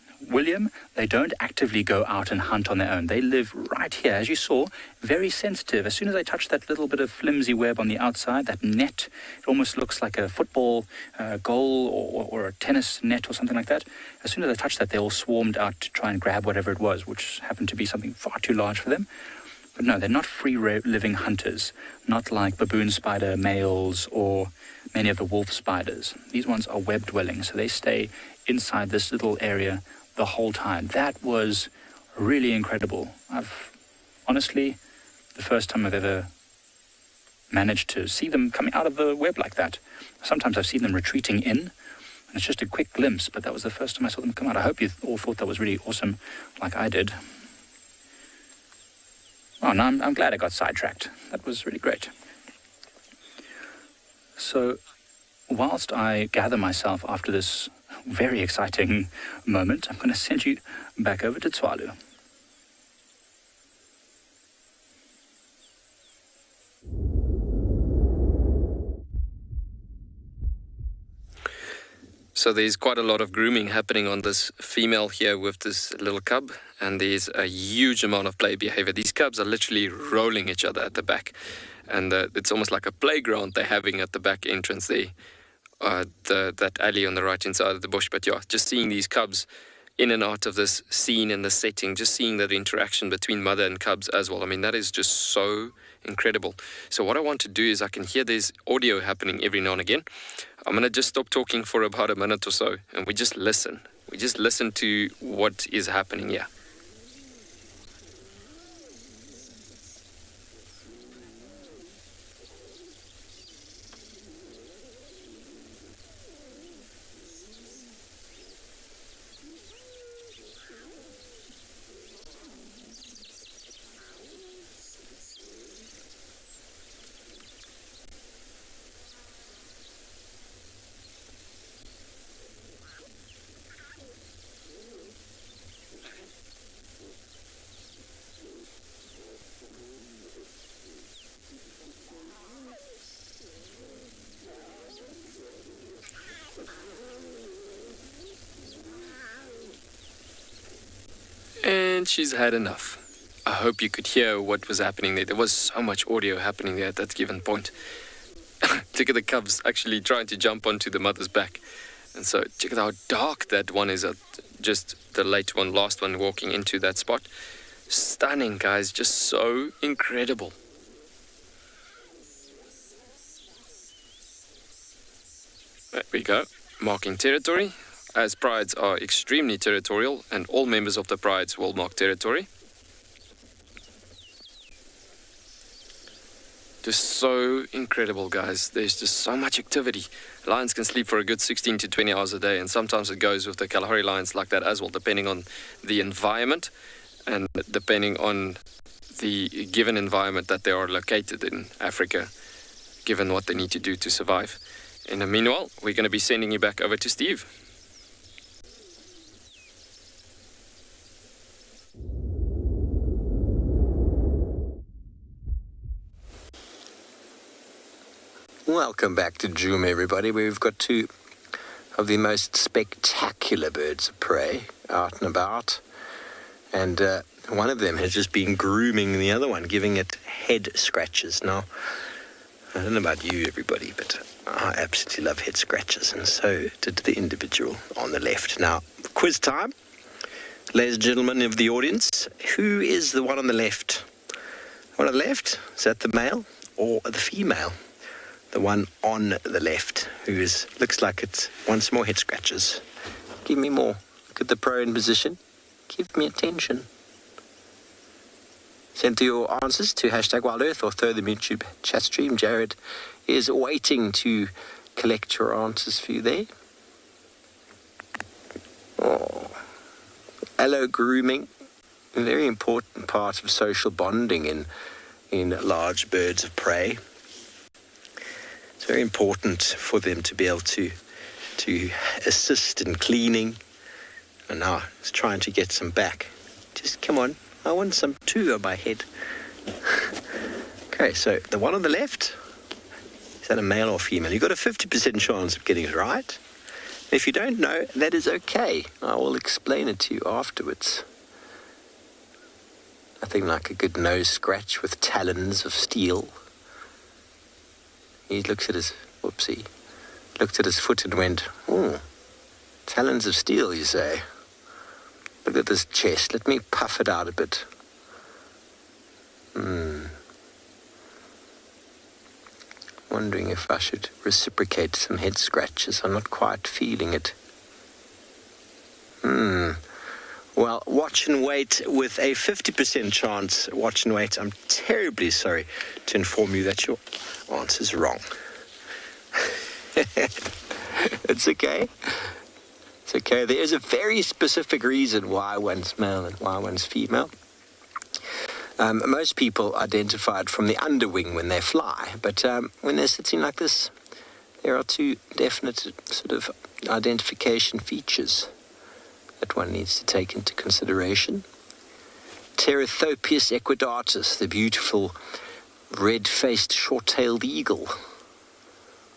they don't actively go out and hunt on their own. They live right here, as you saw, very sensitive. As soon as I touch that little bit of flimsy web on the outside, that net, it almost looks like a football goal or a tennis net or something like that. As soon as I touched that, they all swarmed out to try and grab whatever it was, which happened to be something far too large for them. But no, they're not free-living hunters, not like baboon spider males or many of the wolf spiders. These ones are web-dwelling, so they stay inside this little area the whole time. That was really incredible. Honestly, the first time I've ever managed to see them coming out of the web like that. Sometimes I've seen them retreating in, and it's just a quick glimpse, but that was the first time I saw them come out. I hope you all thought that was really awesome, like I did. Oh, no, I'm glad I got sidetracked. That was really great. So, whilst I gather myself after this very exciting moment, I'm going to send you back over to Tswalu. So there's quite a lot of grooming happening on this female here with this little cub, and there's a huge amount of play behavior. These cubs are literally rolling each other at the back, and it's almost like a playground they're having at the back entrance there, that alley on the right-hand side of the bush. But yeah, just seeing these cubs in and out of this scene and the setting, just seeing that interaction between mother and cubs as well. I mean, that is just so incredible. So what I want to do is I can hear there's audio happening every now and again. I'm going to just stop talking for about a minute or so, and we just listen. We just listen to what is happening here. And she's had enough. I hope you could hear what was happening there. There was so much audio happening there at that given point. Look at the cubs actually trying to jump onto the mother's back. And so check out how dark that one is, just the last one walking into that spot. Stunning, guys, just so incredible. There we go, marking territory. As prides are extremely territorial, and all members of the prides will mark territory. Just so incredible, guys. There's just so much activity. Lions can sleep for a good 16 to 20 hours a day, and sometimes it goes with the Kalahari lions like that as well, depending on the environment and depending on the given environment that they are located in Africa, given what they need to do to survive. In the meanwhile, we're going to be sending you back over to Steve. Welcome back to Djuma, everybody. We've got two of the most spectacular birds of prey out and about. And one of them has just been grooming the other one, giving it head scratches. Now, I don't know about you, everybody, but I absolutely love head scratches, and so did the individual on the left. Now, quiz time. Ladies and gentlemen of the audience, who is the one on the left? The one on the left, is that the male or the female? The one on the left, looks like it wants more head scratches. Give me more. Look at the pro in position. Give me attention. Send your answers to #WildEarth or throw them YouTube chat stream. Jared is waiting to collect your answers for you there. Oh. Allo grooming, a very important part of social bonding in large birds of prey. It's very important for them to be able to assist in cleaning. And now it's trying to get some back. Just come on, I want some too on my head. Okay, so the one on the left, is that a male or female? You've got a 50% chance of getting it right. If you don't know, that is okay. I will explain it to you afterwards. Nothing like a good nose scratch with talons of steel. He looked at his foot and went, oh, talons of steel, you say? Look at this chest. Let me puff it out a bit. Wondering if I should reciprocate some head scratches. I'm not quite feeling it. Well, watch and wait with a 50% chance. Watch and wait. I'm terribly sorry to inform you that your answer's wrong. It's okay. It's okay. There is a very specific reason why one's male and why one's female. Most people identify it from the underwing when they fly, but when they're sitting like this, there are two definite sort of identification features that one needs to take into consideration. Pterithopius equidatus, the beautiful red-faced short-tailed eagle,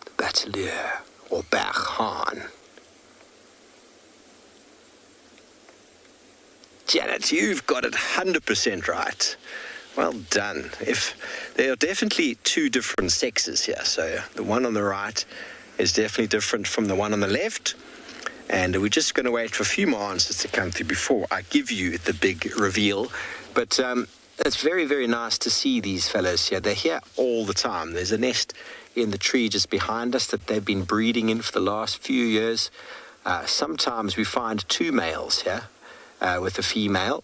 the Batelier or Berghaan. Janet, you've got it 100% right. Well done. There are definitely two different sexes here, so the one on the right is definitely different from the one on the left, and we're just going to wait for a few more answers to come through before I give you the big reveal. But it's very, very nice to see these fellows here. They're here all the time. There's a nest in the tree just behind us that they've been breeding in for the last few years. Sometimes we find two males here with a female.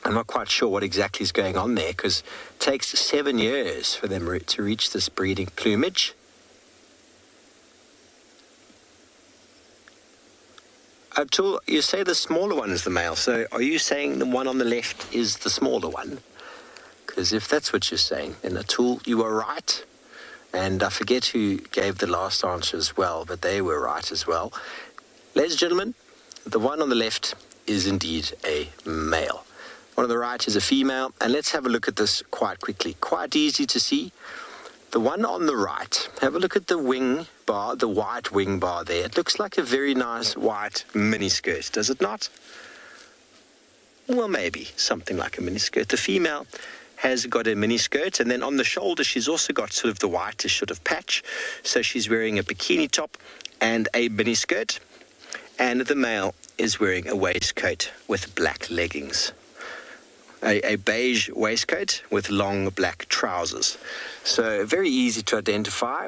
I'm not quite sure what exactly is going on there, because it takes 7 years for them to reach this breeding plumage. Atul, you say the smaller one is the male, so are you saying the one on the left is the smaller one? Because if that's what you're saying, then Atul, you are right. And I forget who gave the last answer as well, but they were right as well. Ladies and gentlemen, the one on the left is indeed a male. One on the right is a female, and let's have a look at this quite quickly. Quite easy to see. The one on the right, have a look at the wing bar, the white wing bar there. It looks like a very nice white miniskirt, does it not? Well, maybe something like a miniskirt. The female has got a miniskirt, and then on the shoulder she's also got sort of the whitish sort of patch. So she's wearing a bikini top and a miniskirt, and the male is wearing a waistcoat with black leggings. A beige waistcoat with long black trousers. So very easy to identify.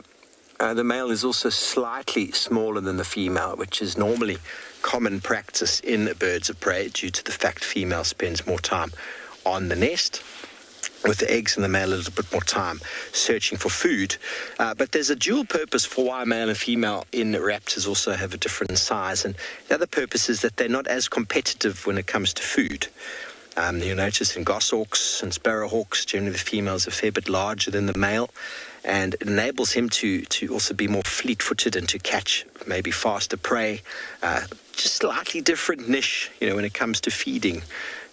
The male is also slightly smaller than the female, which is normally common practice in birds of prey due to the fact female spends more time on the nest with the eggs, and the male a little bit more time searching for food. But there's a dual purpose for why male and female in raptors also have a different size. And the other purpose is that they're not as competitive when it comes to food. You'll notice in goshawks and sparrowhawks, generally the female's a fair bit larger than the male, and it enables him to also be more fleet-footed and to catch maybe faster prey. Just slightly different niche, when it comes to feeding.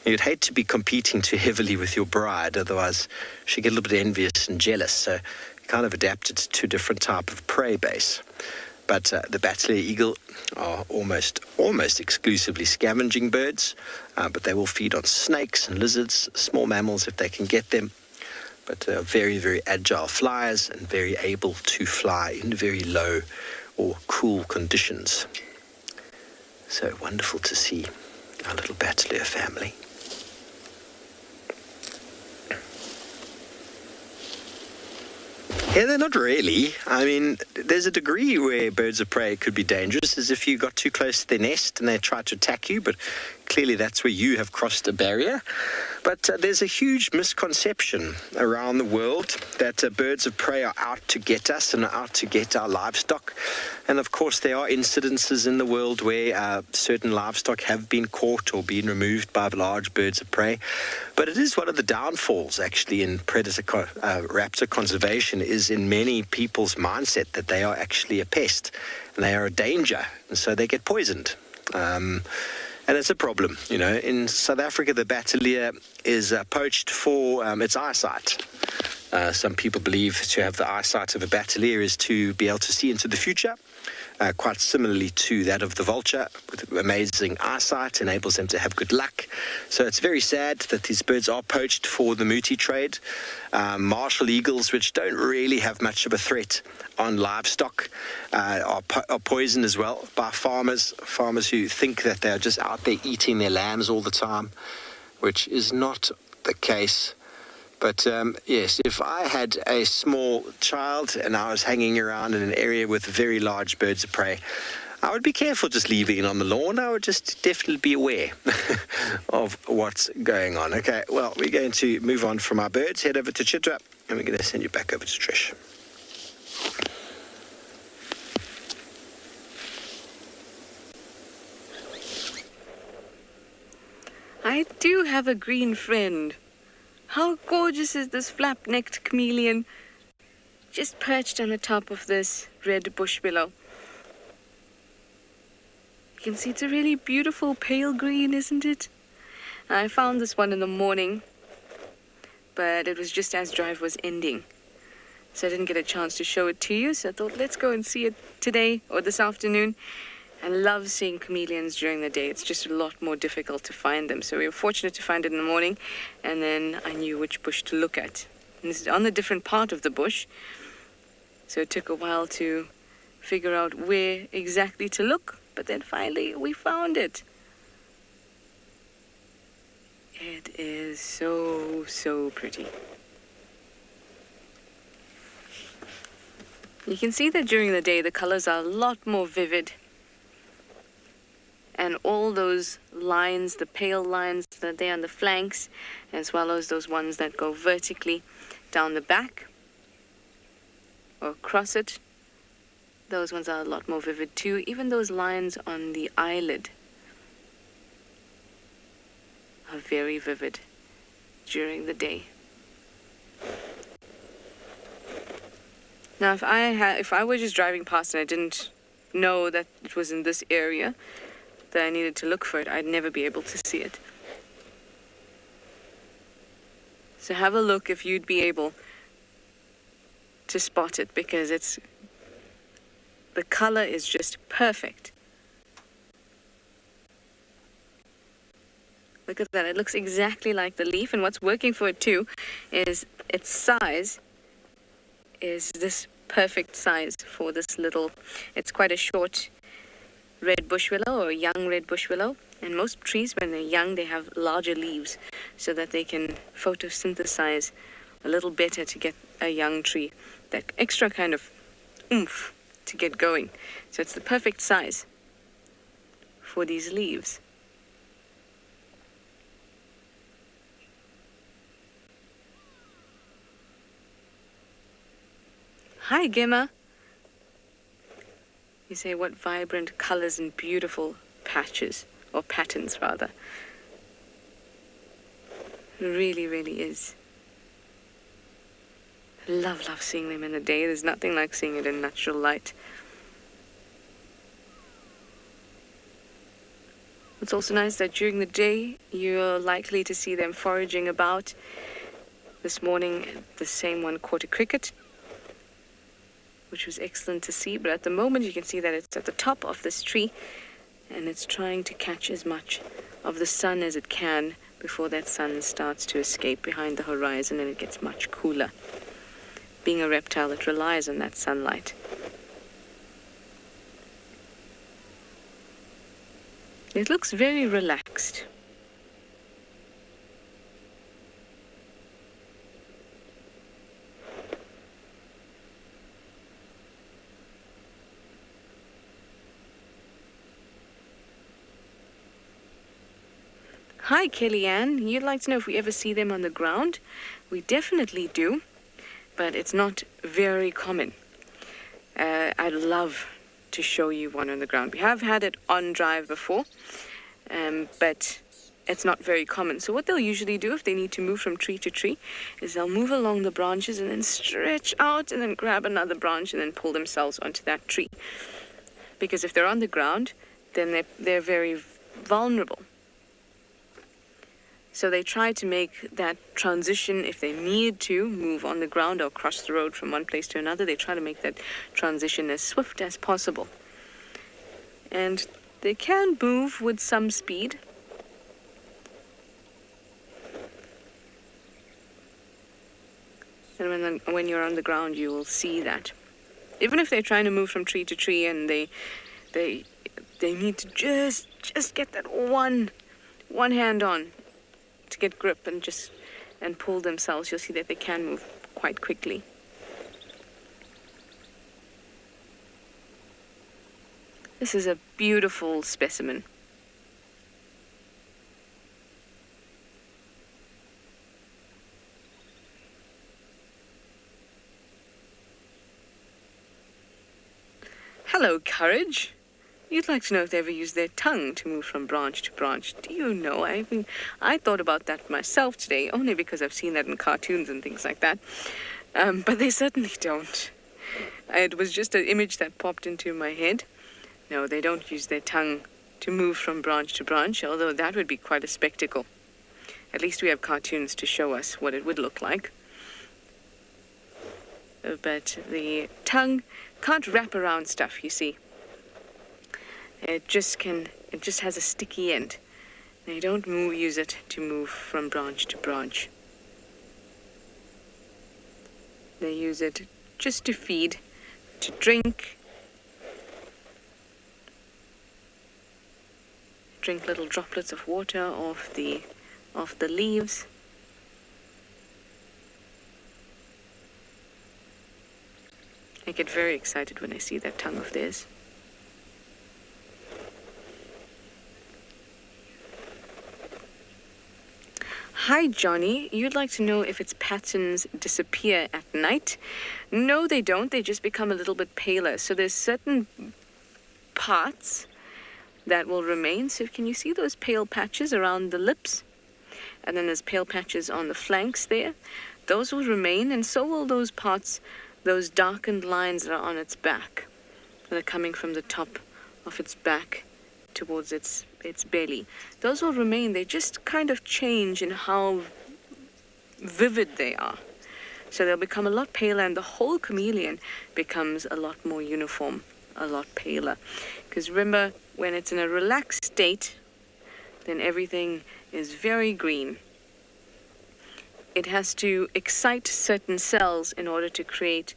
You'd hate to be competing too heavily with your bride, otherwise she'd get a little bit envious and jealous. So you kind of adapted to a different type of prey base. But the Batelier eagle are almost exclusively scavenging birds, but they will feed on snakes and lizards, small mammals if they can get them. But they are very, very agile flyers and very able to fly in very low or cool conditions. So wonderful to see our little Batelier family. Yeah, they're not really. I mean, there's a degree where birds of prey could be dangerous, as if you got too close to their nest and they try to attack you, but clearly that's where you have crossed a barrier. But there's a huge misconception around the world that birds of prey are out to get us and are out to get our livestock. And of course, there are incidences in the world where certain livestock have been caught or been removed by large birds of prey. But it is one of the downfalls, actually, in predator raptor conservation, is in many people's mindset that they are actually a pest and they are a danger, and so they get poisoned. And it's a problem. In South Africa, the Batelier is poached for its eyesight. Some people believe to have the eyesight of a Batelier is to be able to see into the future, quite similarly to that of the vulture, with amazing eyesight, enables them to have good luck. So it's very sad that these birds are poached for the muti trade. Martial eagles, which don't really have much of a threat on livestock, are poisoned as well by farmers who think that they're just out there eating their lambs all the time, which is not the case. But yes, if I had a small child and I was hanging around in an area with very large birds of prey, I would be careful just leaving it on the lawn. I would just definitely be aware of what's going on. Okay, well, we're going to move on from our birds, head over to Chitra, and we're going to send you back over to Trish. I do have a green friend. How gorgeous is this flap-necked chameleon? just perched on the top of this red bush willow. You can see it's a really beautiful pale green, isn't it? I found this one in the morning, but it was just as drive was ending. So I didn't get a chance to show it to you, so I thought let's go and see it today or this afternoon. I love seeing chameleons during the day. It's just a lot more difficult to find them. So we were fortunate to find it in the morning, and then I knew which bush to look at. And this is on a different part of the bush, so it took a while to figure out where exactly to look, but then finally we found it. It is so, so pretty. You can see that during the day the colors are a lot more vivid. And all those lines, the pale lines that are there on the flanks, as well as those ones that go vertically down the back or across it, those ones are a lot more vivid too. Even those lines on the eyelid are very vivid during the day. Now, if I were just driving past and I didn't know that it was in this area that I needed to look for it, I'd never be able to see it. So have a look if you'd be able to spot it, because the color is just perfect. Look at that, it looks exactly like the leaf, and what's working for it too is its size is this perfect size for this little, it's quite a short red bush willow or young red bush willow, and most trees when they're young they have larger leaves so that they can photosynthesize a little better to get a young tree, that extra kind of oomph to get going. So it's the perfect size for these leaves. Hi, Gemma. You say, what vibrant colors and beautiful patches, or patterns rather. It really, really is. I love seeing them in the day. There's nothing like seeing it in natural light. It's also nice that during the day you're likely to see them foraging about. This morning, the same one caught a cricket, which was excellent to see, but at the moment you can see that it's at the top of this tree and it's trying to catch as much of the sun as it can before that sun starts to escape behind the horizon and it gets much cooler. Being a reptile, it relies on that sunlight. It looks very relaxed. Hi, Kellyanne. You'd like to know if we ever see them on the ground? We definitely do, but it's not very common. I'd love to show you one on the ground. We have had it on drive before, but it's not very common. So what they'll usually do if they need to move from tree to tree is they'll move along the branches and then stretch out and then grab another branch and then pull themselves onto that tree. Because if they're on the ground, then they're very vulnerable. So they try to make that transition, if they need to move on the ground or cross the road from one place to another, they try to make that transition as swift as possible. And they can move with some speed. And when you're on the ground, you will see that. Even if they're trying to move from tree to tree and they need to just get that one hand on to get grip and pull themselves, you'll see that they can move quite quickly. This is a beautiful specimen. Hello, Courage. You'd like to know if they ever use their tongue to move from branch to branch. Do you know? I mean, I thought about that myself today, only because I've seen that in cartoons and things like that. But they certainly don't. It was just an image that popped into my head. No, they don't use their tongue to move from branch to branch, although that would be quite a spectacle. At least we have cartoons to show us what it would look like. But the tongue can't wrap around stuff, you see. It just has a sticky end. They don't use it to move from branch to branch. They use it just to feed, to drink little droplets of water off the leaves. I get very excited when I see that tongue of theirs. Hi, Johnny. You'd like to know if its patterns disappear at night? No, they don't. They just become a little bit paler. So there's certain parts that will remain. So can you see those pale patches around the lips? And then there's pale patches on the flanks there. Those will remain, and so will those parts, those darkened lines that are on its back. They're coming from the top of its back towards its belly. Those will remain. They just kind of change in how vivid they are. So they'll become a lot paler, and the whole chameleon becomes a lot more uniform, a lot paler. Because remember, when it's in a relaxed state, then everything is very green. It has to excite certain cells in order to create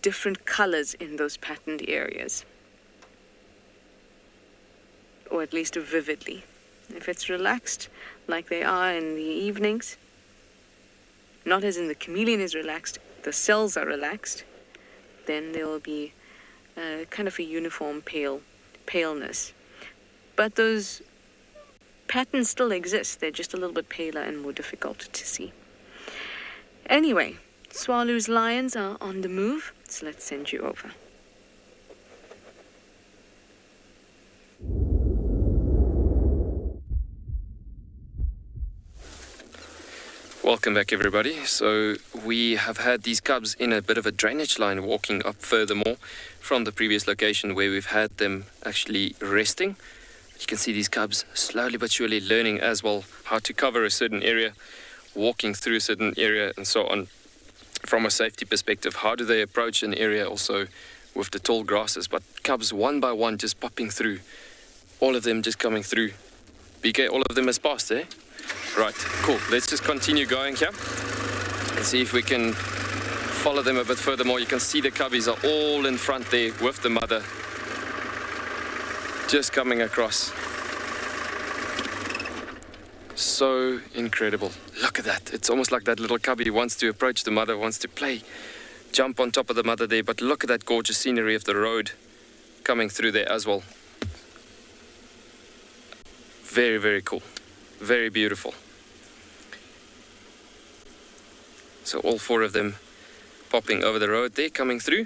different colors in those patterned areas. Or at least vividly. If it's relaxed, like they are in the evenings, not as in the chameleon is relaxed, the cells are relaxed, then there will be kind of a uniform paleness. But those patterns still exist. They're just a little bit paler and more difficult to see. Anyway, Tswalu's lions are on the move, so let's send you over. Welcome back, everybody. So we have had these cubs in a bit of a drainage line walking up furthermore from the previous location where we've had them actually resting. You can see these cubs slowly but surely learning as well how to cover a certain area, walking through a certain area and so on. From a safety perspective, how do they approach an area also with the tall grasses? But cubs one by one just popping through, all of them just coming through. BK, all of them has passed, eh? Right, cool. Let's just continue going here and see if we can follow them a bit furthermore. You can see the cubbies are all in front there with the mother just coming across. So incredible. Look at that. It's almost like that little cubby wants to approach the mother, wants to play, jump on top of the mother there. But look at that gorgeous scenery of the road coming through there as well. Very, very cool. Very beautiful. So all four of them popping over the road there, coming through.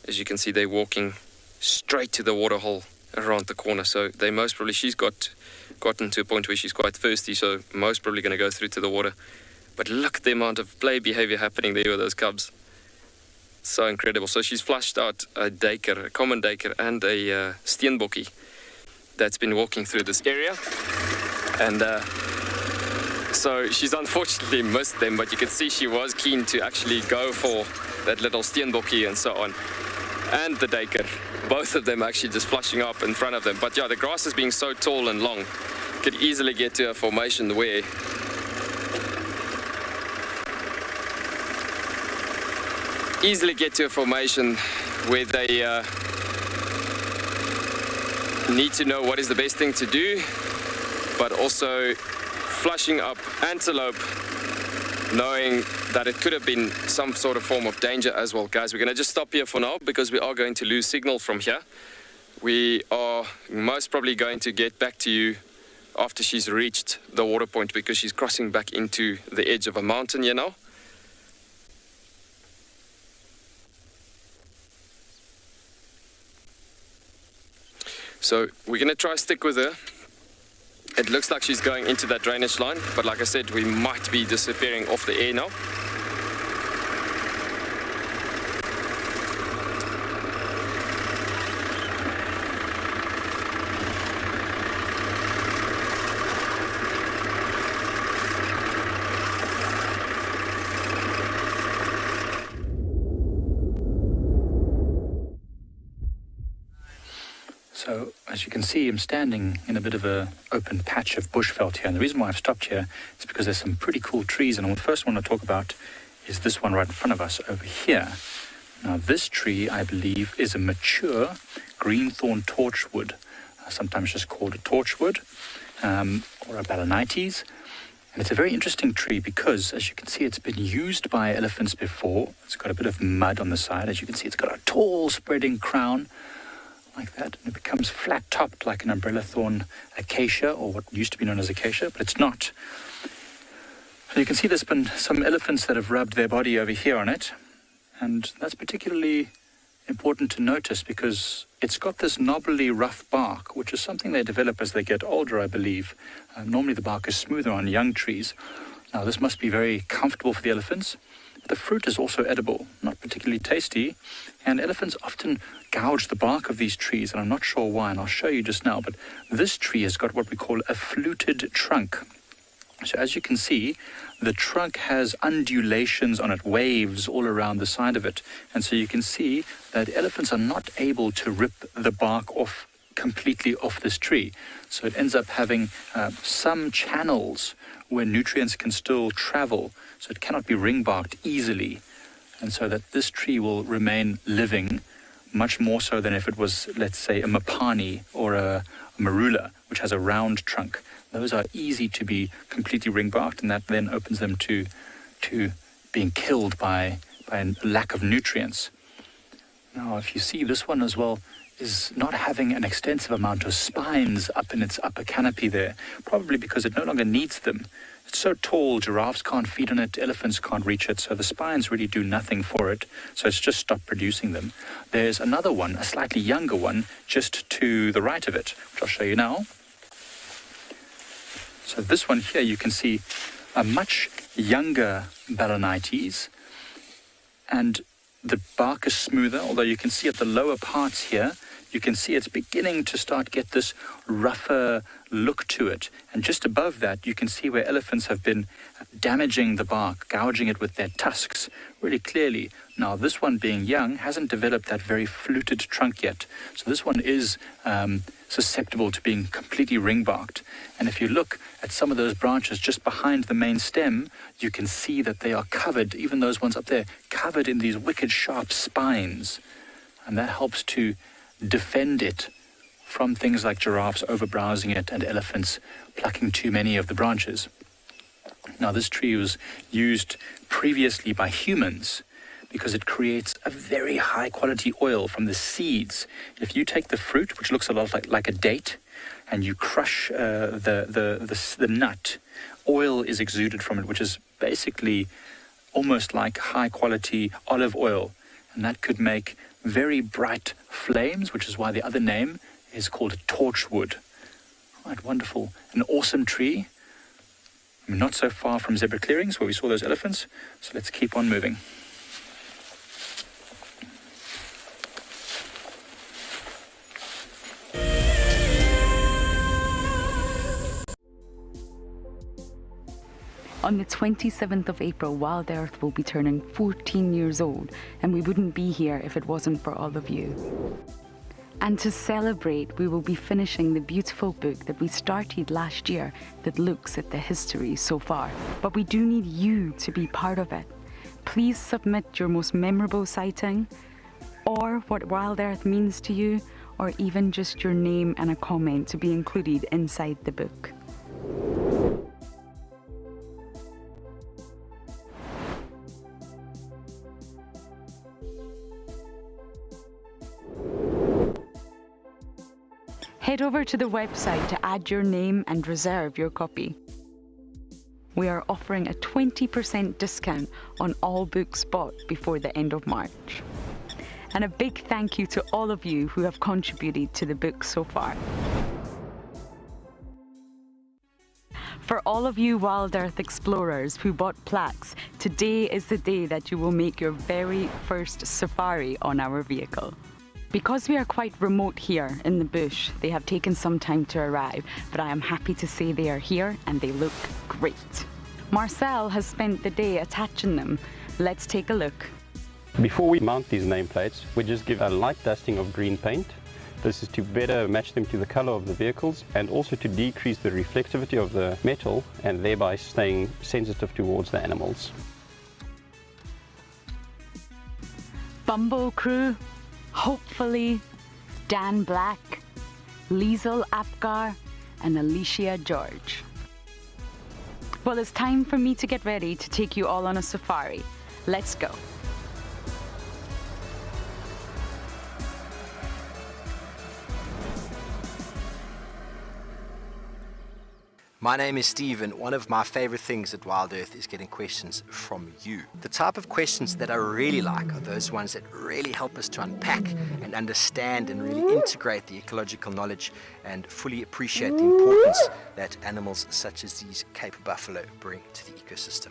As you can see, they're walking straight to the waterhole around the corner. So they most probably, she's gotten to a point where she's quite thirsty, so most probably going to go through to the water. But look at the amount of play behavior happening there with those cubs. So incredible. So she's flushed out a duiker, a common duiker, and a steenbokkie that's been walking through this area. And so she's unfortunately missed them, but you can see she was keen to actually go for that little steenbokkie and so on. And the duiker, both of them actually just flushing up in front of them. But yeah, the grass is being so tall and long, could easily get to a formation where they need to know what is the best thing to do, but also flushing up antelope, knowing that it could have been some sort of form of danger as well. Guys, we're going to just stop here for now because we are going to lose signal from here. We are most probably going to get back to you after she's reached the water point because she's crossing back into the edge of a mountain here now. So we're going to try stick with her. It looks like she's going into that drainage line, but like I said, we might be disappearing off the air now. So, as you can see, I'm standing in a bit of an open patch of bushveld here. And the reason why I've stopped here is because there's some pretty cool trees. And the first one I want to talk about is this one right in front of us over here. Now, this tree, I believe, is a mature greenthorn torchwood, sometimes just called a torchwood, or a balanites. And it's a very interesting tree because, as you can see, it's been used by elephants before. It's got a bit of mud on the side. As you can see, it's got a tall spreading crown like that. And it becomes flat-topped like an umbrella thorn acacia, or what used to be known as acacia, but it's not. So you can see there's been some elephants that have rubbed their body over here on it. And that's particularly important to notice because it's got this knobbly, rough bark, which is something they develop as they get older, I believe. Normally the bark is smoother on young trees. Now, this must be very comfortable for the elephants. But the fruit is also edible, not particularly tasty. And elephants often gouge the bark of these trees, and I'm not sure why, and I'll show you just now. But this tree has got what we call a fluted trunk. So as you can see, the trunk has undulations on it, waves all around the side of it. And so you can see that elephants are not able to rip the bark off completely off this tree. So it ends up having some channels where nutrients can still travel. So it cannot be ring-barked easily. And so that this tree will remain living much more so than if it was, let's say, a mapani or a marula, which has a round trunk. Those are easy to be completely ring-barked, and that then opens them to being killed by a lack of nutrients. Now, if you see, this one as well is not having an extensive amount of spines up in its upper canopy there, probably because it no longer needs them. It's so tall, giraffes can't feed on it, elephants can't reach it, so the spines really do nothing for it, so it's just stopped producing them. There's another one, a slightly younger one, just to the right of it, which I'll show you now. So this one here, you can see a much younger balanites, and the bark is smoother, although you can see at the lower parts here, you can see it's beginning to start get this rougher look to it. And just above that, you can see where elephants have been damaging the bark, gouging it with their tusks really clearly. Now, this one being young hasn't developed that very fluted trunk yet. So this one is susceptible to being completely ring-barked. And if you look at some of those branches just behind the main stem, you can see that they are covered, even those ones up there, covered in these wicked sharp spines. And that helps to defend it from things like giraffes overbrowsing it and elephants plucking too many of the branches. Now, this tree was used previously by humans because it creates a very high quality oil from the seeds. If you take the fruit, which looks a lot like a date, and you crush the nut, oil is exuded from it, which is basically almost like high quality olive oil. And that could make very bright flames, which is why the other name is called a torchwood. Right, wonderful. An awesome tree. I mean, not so far from zebra clearings where we saw those elephants. So let's keep on moving. On the 27th of April, WildEarth will be turning 14 years old, and we wouldn't be here if it wasn't for all of you. And to celebrate, we will be finishing the beautiful book that we started last year that looks at the history so far. But we do need you to be part of it. Please submit your most memorable sighting, or what WildEarth means to you, or even just your name and a comment to be included inside the book. Head over to the website to add your name and reserve your copy. We are offering a 20% discount on all books bought before the end of March. And a big thank you to all of you who have contributed to the book so far. For all of you WildEarth explorers who bought plaques, today is the day that you will make your very first safari on our vehicle. Because we are quite remote here in the bush, they have taken some time to arrive, but I am happy to say they are here and they look great. Marcel has spent the day attaching them. Let's take a look. Before we mount these nameplates, we just give a light dusting of green paint. This is to better match them to the color of the vehicles and also to decrease the reflectivity of the metal and thereby staying sensitive towards the animals. Bumbo crew, hopefully, Dan Black, Liesel Apgar, and Alicia George. Well, it's time for me to get ready to take you all on a safari. Let's go. My name is Steve, and one of my favorite things at WildEarth is getting questions from you. The type of questions that I really like are those ones that really help us to unpack and understand and really integrate the ecological knowledge and fully appreciate the importance that animals such as these Cape buffalo bring to the ecosystem.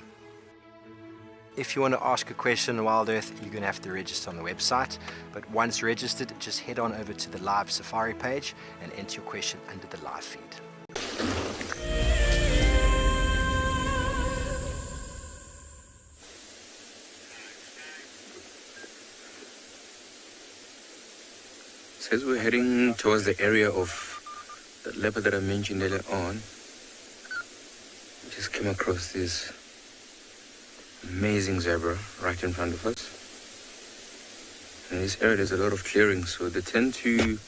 If you want to ask a question on WildEarth, you're going to have to register on the website. But once registered, just head on over to the live safari page and enter your question under the live feed. So as we're heading towards the area of the leopard that I mentioned earlier on, we just came across this amazing zebra right in front of us. In this area there's a lot of clearing, so they tend to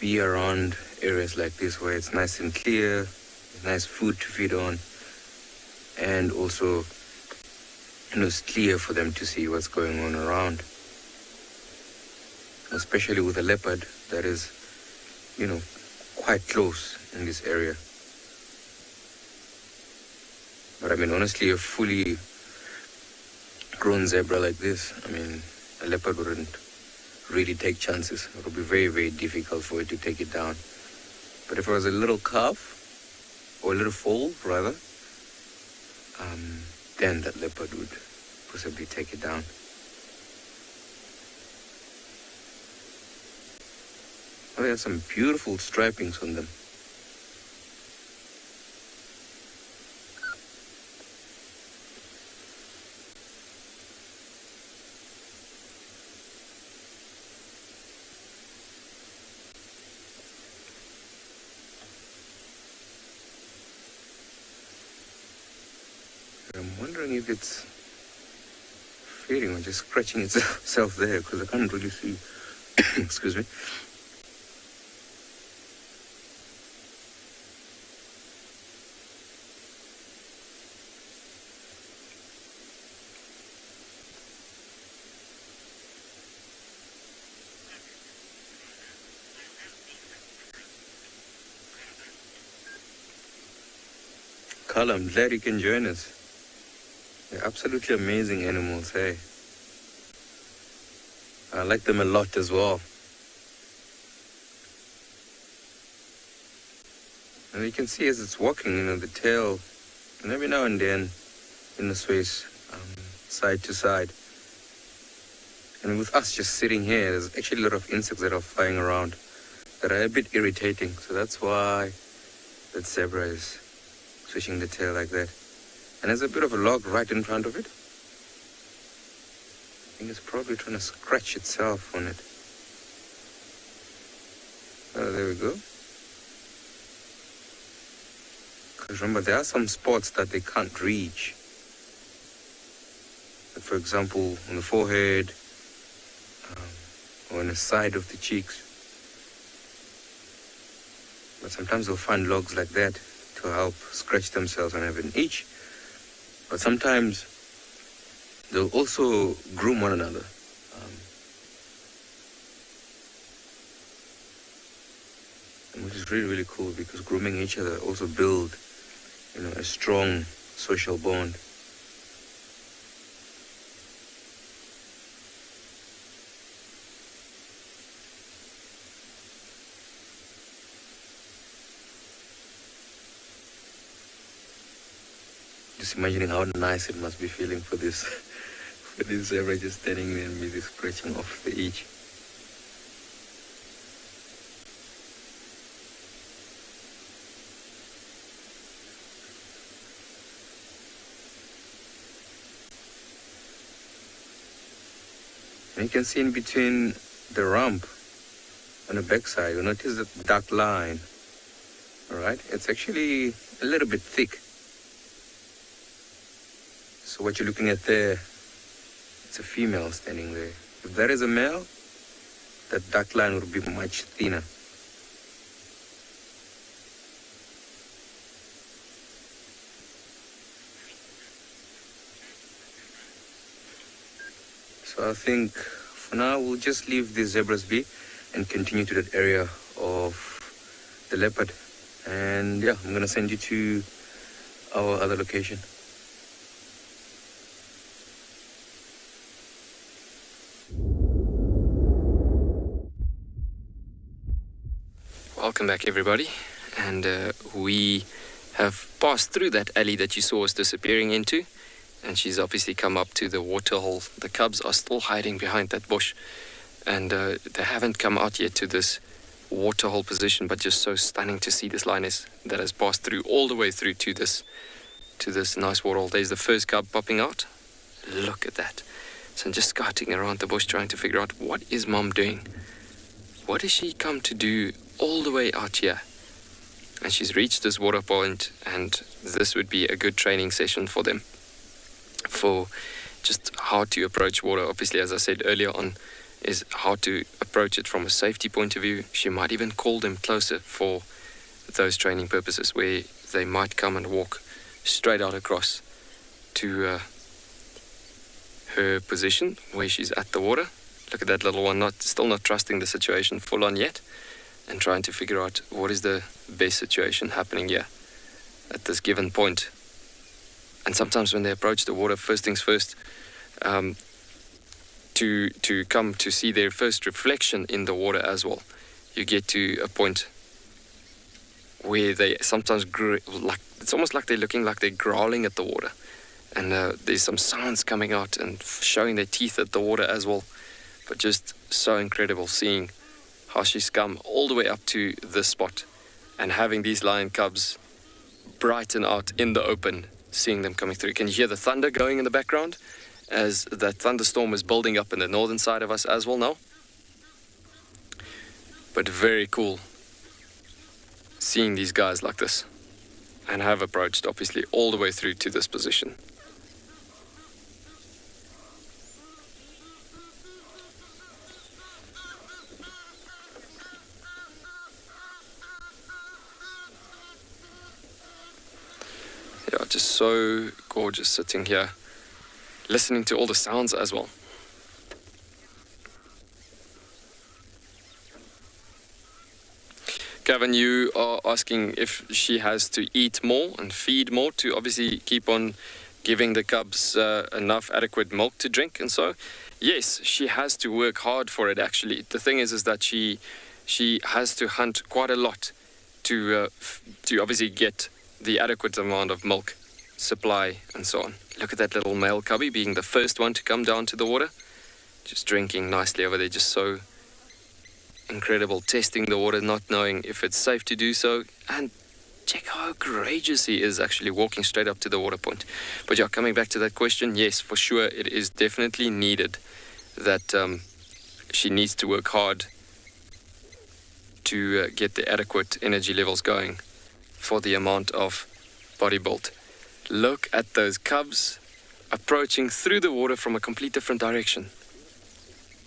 be around areas like this where it's nice and clear, there's nice food to feed on, and also, it's clear for them to see what's going on around. Especially with a leopard that is, quite close in this area. But I mean, honestly, a fully grown zebra like this, a leopard wouldn't really take chances. It would be very, very difficult for it to take it down. But if it was a little calf, or a little foal, rather, then that leopard would possibly take it down. Oh, they have some beautiful stripings on them. I'm wondering if it's feeding or just scratching itself there, because I can't really see. Excuse me. Carl, I'm glad you can join us. They're absolutely amazing animals, hey? I like them a lot as well. And you can see as it's walking, the tail, and every now and then, sways side to side. And with us just sitting here, there's actually a lot of insects that are flying around that are a bit irritating. So that's why that zebra is swishing the tail like that. And there's a bit of a log right in front of it. I think it's probably trying to scratch itself on it. Oh, there we go. Because remember, there are some spots that they can't reach. Like for example, on the forehead, or on the side of the cheeks. But sometimes they'll find logs like that to help scratch themselves and have an itch. But sometimes they'll also groom one another. And which is really, really cool, because grooming each other also build, a strong social bond. Just imagining how nice it must be feeling for this zebra just standing there and maybe scratching off the edge. And you can see in between the rump, on the backside, you'll notice that dark line. All right, it's actually a little bit thick. So what you're looking at there, it's a female standing there. If that is a male, that dark line would be much thinner. So I think for now we'll just leave the zebras be and continue to that area of the leopard. And yeah, I'm gonna send you to our other location. Welcome back, everybody, and we have passed through that alley that you saw us disappearing into, and she's obviously come up to the water hole. The cubs are still hiding behind that bush, and they haven't come out yet to this water hole position, but just so stunning to see this lioness that has passed through all the way through to this nice water hole. There's the first cub popping out. Look at that. So I'm just scouting around the bush trying to figure out, what is mom doing? What has she come to do all the way out here? And she's reached this water point, and this would be a good training session for them, for just how to approach water. Obviously, as I said earlier on, is how to approach it from a safety point of view. She might even call them closer for those training purposes, where they might come and walk straight out across to her position where she's at the water. Look at that little one, still not trusting the situation full on yet, and trying to figure out what is the best situation happening here at this given point. And sometimes when they approach the water, first things first, to come to see their first reflection in the water as well, you get to a point where they sometimes it's almost like they're looking like they're growling at the water, and there's some sounds coming out and showing their teeth at the water as well. But just so incredible seeing how she's come all the way up to this spot and having these lion cubs brighten out in the open, seeing them coming through. Can you hear the thunder going in the background as that thunderstorm is building up in the northern side of us as well now? But very cool seeing these guys like this, and have approached obviously all the way through to this position. Yeah, just so gorgeous sitting here, listening to all the sounds as well. Gavin, you are asking if she has to eat more and feed more to obviously keep on giving the cubs enough adequate milk to drink, and so yes, she has to work hard for it. Actually, the thing is that she has to hunt quite a lot to obviously get the adequate amount of milk supply and so on. Look at that little male cubby being the first one to come down to the water, just drinking nicely over there, just so incredible, testing the water, not knowing if it's safe to do so, and check how courageous he is actually walking straight up to the water point. But yeah, coming back to that question, yes, for sure it is definitely needed that she needs to work hard to get the adequate energy levels going for the amount of body build. Look at those cubs approaching through the water from a complete different direction.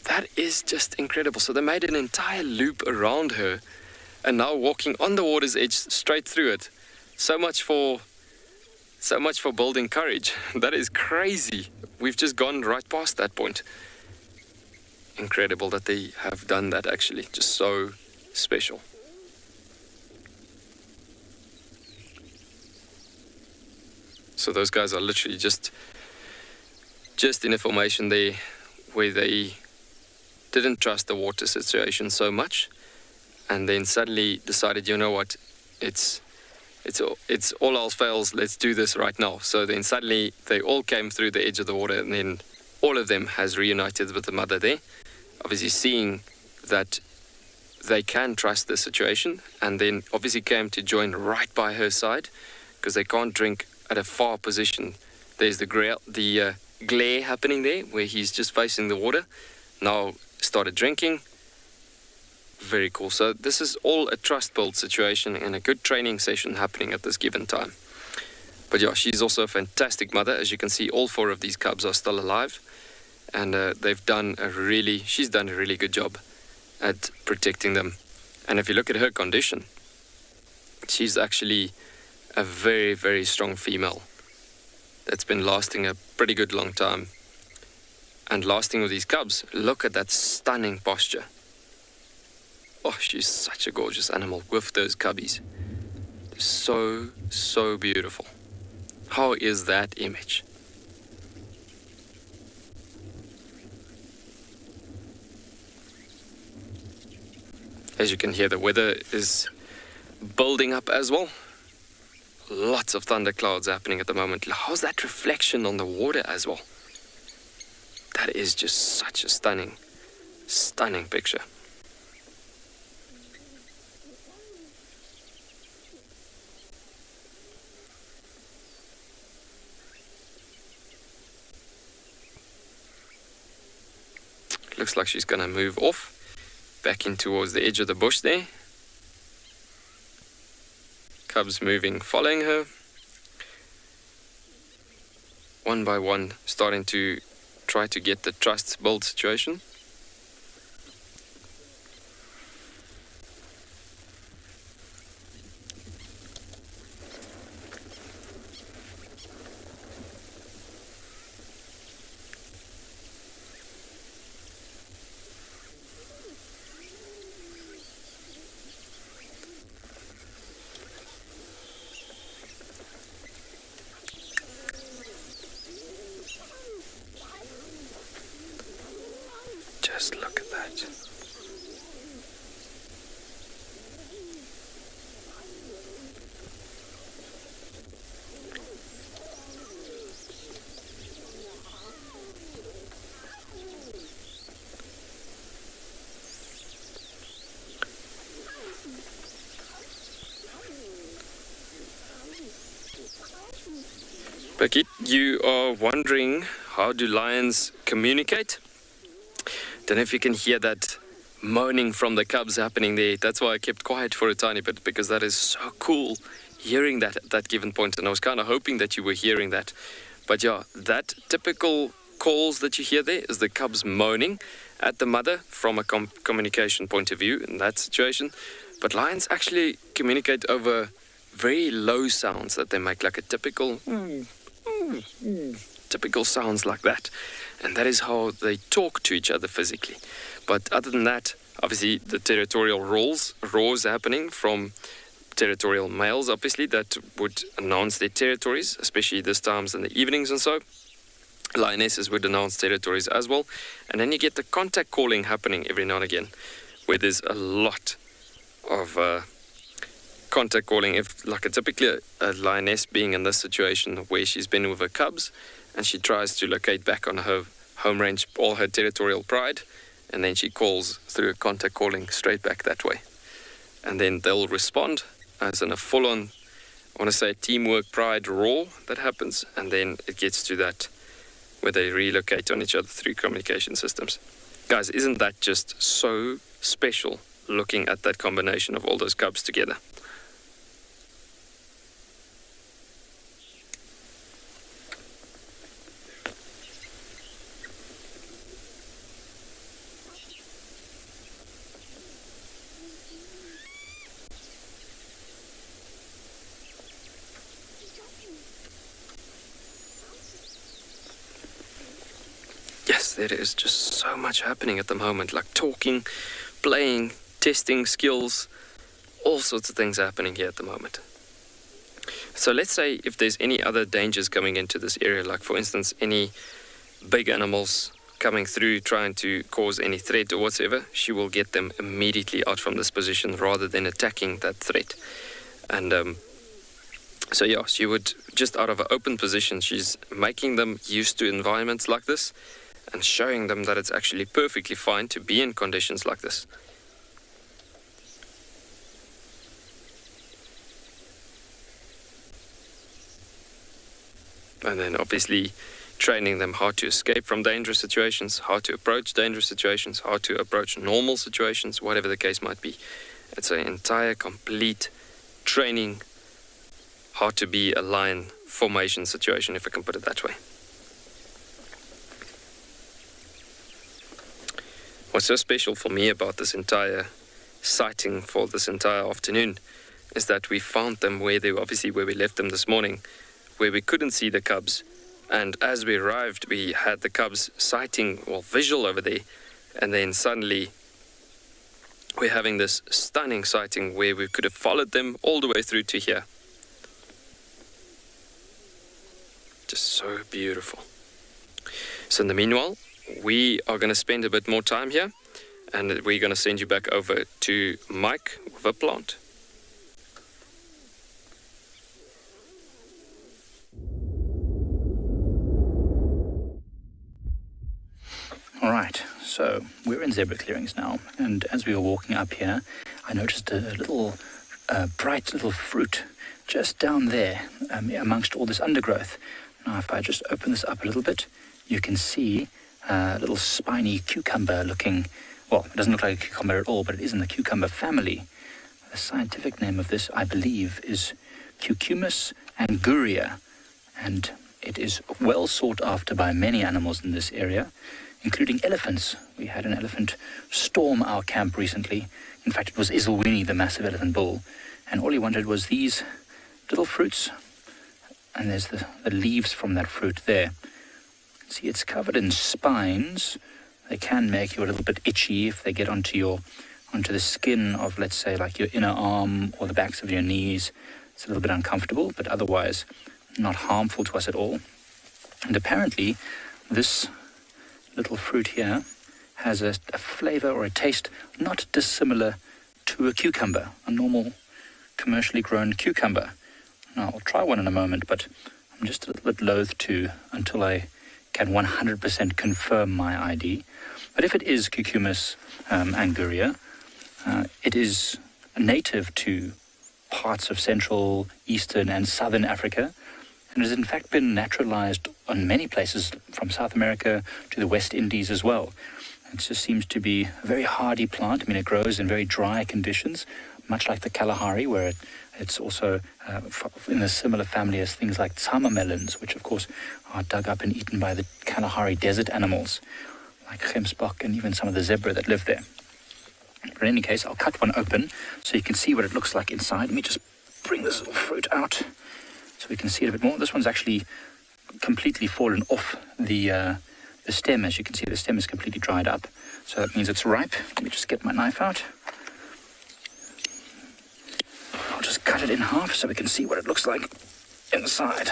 That is just incredible. So they made an entire loop around her and now walking on the water's edge straight through it. So much for building courage. That is crazy. We've just gone right past that point. Incredible that they have done that actually. Just so special. So those guys are literally just in a formation there where they didn't trust the water situation so much, and then suddenly decided, you know what, it's all else fails, let's do this right now. So then suddenly they all came through the edge of the water, and then all of them has reunited with the mother there, obviously seeing that they can trust the situation, and then obviously came to join right by her side, because they can't drink at a far position. There's the glare happening there where he's just facing the water. Now started drinking very cool. So this is all a trust build situation and a good training session happening at this given time. But yeah, she's also a fantastic mother. As you can see, all 4 of these cubs are still alive, and she's done a really good job at protecting them. And if you look at her condition, she's actually a very, very strong female that's been lasting a pretty good long time. And lasting with these cubs, look at that stunning posture. Oh, she's such a gorgeous animal with those cubbies. So, so beautiful. How is that image? As you can hear, the weather is building up as well. Lots of thunderclouds happening at the moment. How's that reflection on the water as well? That is just such a stunning, stunning picture. Looks like she's going to move off, back in towards the edge of the bush there. Cubs moving, following her. One by one, starting to try to get the trust build situation. Just look at that. Becky, you are wondering, how do lions communicate? Don't know if you can hear that moaning from the cubs happening there. That's why I kept quiet for a tiny bit, because that is so cool, hearing that at that given point. And I was kind of hoping that you were hearing that. But yeah, that typical calls that you hear there is the cubs moaning at the mother from a communication point of view in that situation. But lions actually communicate over very low sounds that they make, like a typical typical sounds like that. And that is how they talk to each other physically. But other than that, obviously the territorial roars happening from territorial males, obviously, that would announce their territories, especially this times in the evenings and so. Lionesses would announce territories as well. And then you get the contact calling happening every now and again, where there's a lot of contact calling. If, like, typically a lioness being in this situation where she's been with her cubs, and she tries to locate back on her home range all her territorial pride, and then she calls through a contact calling straight back that way. And then they'll respond as in a full-on, I want to say, teamwork pride roar that happens, and then it gets to that where they relocate on each other through communication systems. Guys, isn't that just so special, looking at that combination of all those cubs together? There is just so much happening at the moment, like talking, playing, testing skills, all sorts of things happening here at the moment. So let's say if there's any other dangers coming into this area, like for instance any big animals coming through trying to cause any threat or whatsoever, she will get them immediately out from this position rather than attacking that threat. And so yeah, she would, just out of an open position, she's making them used to environments like this, and showing them that it's actually perfectly fine to be in conditions like this. And then obviously training them how to escape from dangerous situations, how to approach dangerous situations, how to approach normal situations, whatever the case might be. It's an entire, complete training how to be a lion formation situation, if I can put it that way. What's so special for me about this entire sighting for this entire afternoon is that we found them where we left them this morning, where we couldn't see the cubs. And as we arrived, we had the cubs sighting, or visual over there. And then suddenly, we're having this stunning sighting where we could have followed them all the way through to here. Just so beautiful. So in the meanwhile, we are going to spend a bit more time here. And we're going to send you back over to Mike with a plant. All right, so we're in zebra clearings now, and as we were walking up here, I noticed a little bright little fruit just down there amongst all this undergrowth. Now, if I just open this up a little bit, you can see a little spiny cucumber looking, well, it doesn't look like a cucumber at all, but it is in the cucumber family. The scientific name of this, I believe, is Cucumis anguria, and it is well sought after by many animals in this area, including elephants. We had an elephant storm our camp recently. In fact, it was Izulwini, the massive elephant bull, and all he wanted was these little fruits, and there's the leaves from that fruit there. See, it's covered in spines. They can make you a little bit itchy if they get onto the skin of, let's say, like your inner arm or the backs of your knees. It's a little bit uncomfortable, but otherwise not harmful to us at all. And apparently, this little fruit here has a flavor or a taste not dissimilar to a cucumber, a normal commercially grown cucumber. Now, I'll try one in a moment, but I'm just a little bit loath to until I can 100% confirm my ID. But if it is Cucumis anguria, it is native to parts of Central, Eastern and Southern Africa, and has in fact been naturalized on many places from South America to the West Indies as well. It just seems to be a very hardy plant. I mean, it grows in very dry conditions, much like the Kalahari, where it's also in a similar family as things like tsama melons, which of course are dug up and eaten by the Kalahari desert animals, like gemsbok and even some of the zebra that live there. But in any case, I'll cut one open so you can see what it looks like inside. Let me just bring this little fruit out so we can see it a bit more. This one's actually completely fallen off the stem. As you can see, the stem is completely dried up. So that means it's ripe. Let me just get my knife out. I'll just cut it in half so we can see what it looks like inside.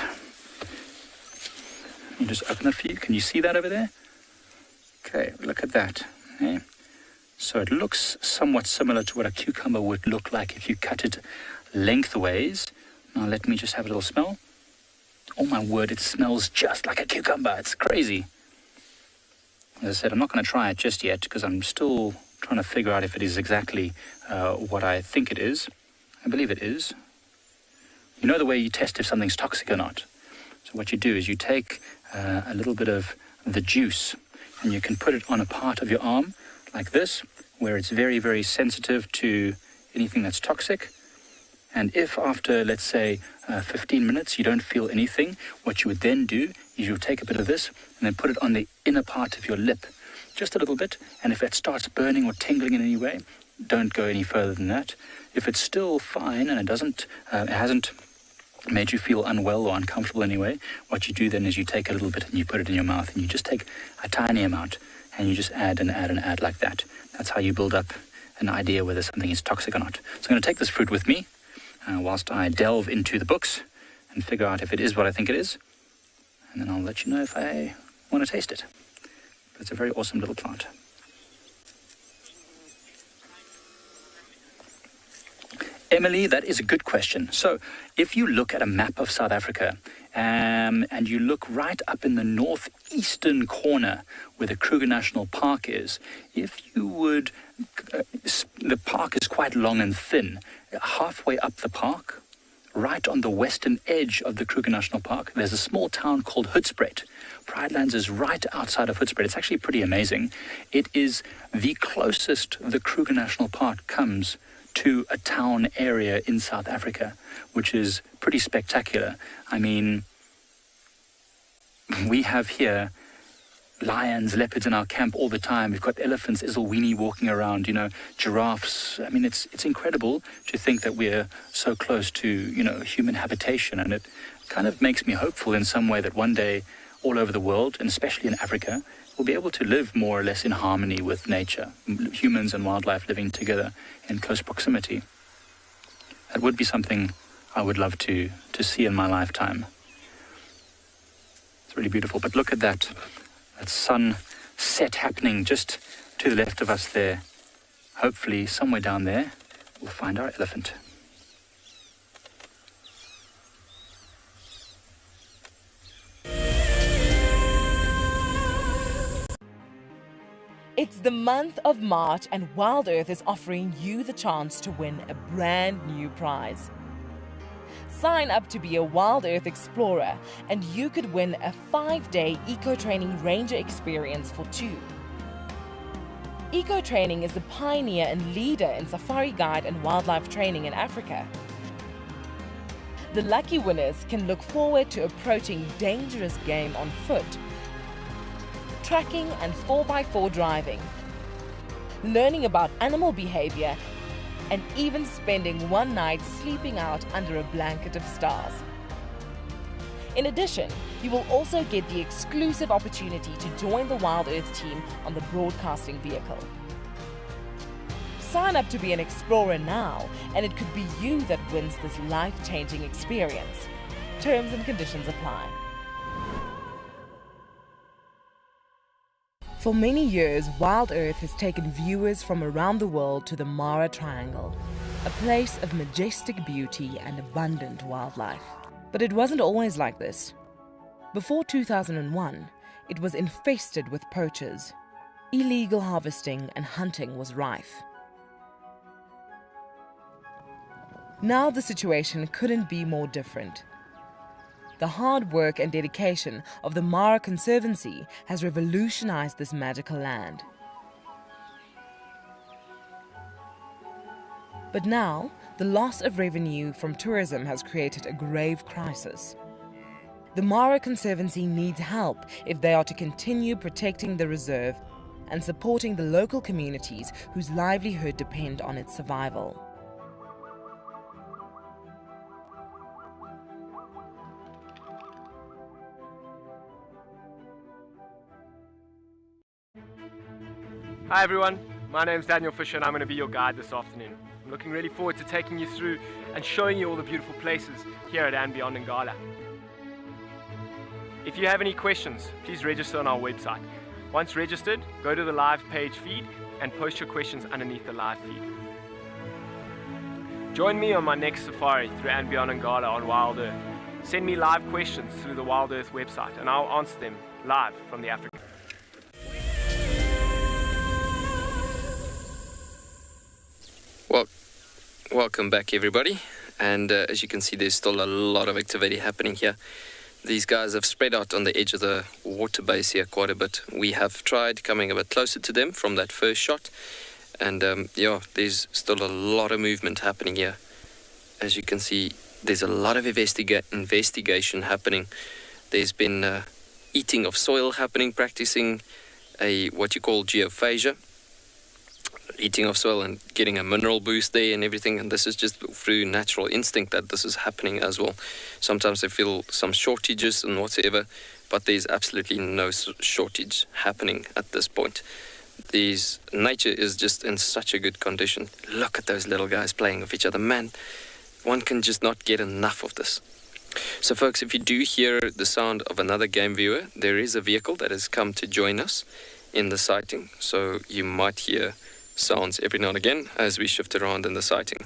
Let me just open it for you. Can you see that over there? Okay, look at that. Okay. So it looks somewhat similar to what a cucumber would look like if you cut it lengthways. Now let me just have a little smell. Oh my word, it smells just like a cucumber. It's crazy. As I said, I'm not going to try it just yet because I'm still trying to figure out if it is exactly what I think it is. I believe it is. You know the way you test if something's toxic or not. So what you do is you take a little bit of the juice and you can put it on a part of your arm like this, where it's very, very sensitive to anything that's toxic. And if after, let's say, 15 minutes you don't feel anything, what you would then do is you'll take a bit of this and then put it on the inner part of your lip, just a little bit. And if it starts burning or tingling in any way, don't go any further than that. If it's still fine and it hasn't made you feel unwell or uncomfortable anyway, what you do then is you take a little bit and you put it in your mouth and you just take a tiny amount and you just add and add and add like that. That's how you build up an idea whether something is toxic or not. So I'm going to take this fruit with me whilst I delve into the books and figure out if it is what I think it is. And then I'll let you know if I want to taste it. But it's a very awesome little plant. Emily, that is a good question. So if you look at a map of South Africa and you look right up in the northeastern corner where the Kruger National Park is, if you would, the park is quite long and thin. Halfway up the park, right on the western edge of the Kruger National Park, there's a small town called Hoedspruit. Pride Lands is right outside of Hoedspruit. It's actually pretty amazing. It is the closest the Kruger National Park comes to a town area in South Africa, which is pretty spectacular. I mean, we have here lions, leopards in our camp all the time. We've got elephants, Isolwini walking around, giraffes. I mean, it's incredible to think that we're so close to, human habitation, and it kind of makes me hopeful in some way that one day all over the world, and especially in Africa, we'll be able to live more or less in harmony with nature, humans and wildlife living together in close proximity. That would be something I would love to see in my lifetime. It's really beautiful. But look at that sunset happening just to the left of us there. Hopefully, somewhere down there, we'll find our elephant. It's the month of March, and WildEarth is offering you the chance to win a brand new prize. Sign up to be a WildEarth Explorer, and you could win a 5-day eco-training ranger experience for 2. Eco-training is the pioneer and leader in safari guide and wildlife training in Africa. The lucky winners can look forward to approaching dangerous game on foot, tracking and 4x4 driving, learning about animal behavior, and even spending one night sleeping out under a blanket of stars. In addition, you will also get the exclusive opportunity to join the WildEarth team on the broadcasting vehicle. Sign up to be an explorer now, and it could be you that wins this life-changing experience. Terms and conditions apply. For many years, WildEarth has taken viewers from around the world to the Mara Triangle, a place of majestic beauty and abundant wildlife. But it wasn't always like this. Before 2001, it was infested with poachers. Illegal harvesting and hunting was rife. Now the situation couldn't be more different. The hard work and dedication of the Mara Conservancy has revolutionized this magical land. But now, the loss of revenue from tourism has created a grave crisis. The Mara Conservancy needs help if they are to continue protecting the reserve and supporting the local communities whose livelihood depend on its survival. Hi everyone, my name's Daniel Fisher and I'm going to be your guide this afternoon. I'm looking really forward to taking you through and showing you all the beautiful places here at andBeyond in Ngala. If you have any questions, please register on our website. Once registered, go to the live page feed and post your questions underneath the live feed. Join me on my next safari through andBeyond in Ngala on WildEarth. Send me live questions through the WildEarth website and I'll answer them live from the Africa. Well, welcome back everybody, and as you can see there's still a lot of activity happening here. These guys have spread out on the edge of the water base here quite a bit. We have tried coming a bit closer to them from that first shot, and yeah, there's still a lot of movement happening here. As you can see, there's a lot of investigation happening. There's been eating of soil happening, practicing what you call geophagia, eating of soil and getting a mineral boost there and everything, and this is just through natural instinct that this is happening as well. Sometimes they feel some shortages and whatsoever, but there's absolutely no shortage happening at this point. Nature is just in such a good condition. Look at those little guys playing with each other. Man, one can just not get enough of this. So folks, if you do hear the sound of another game viewer, there is a vehicle that has come to join us in the sighting, so you might hear sounds every now and again as we shift around in the sighting.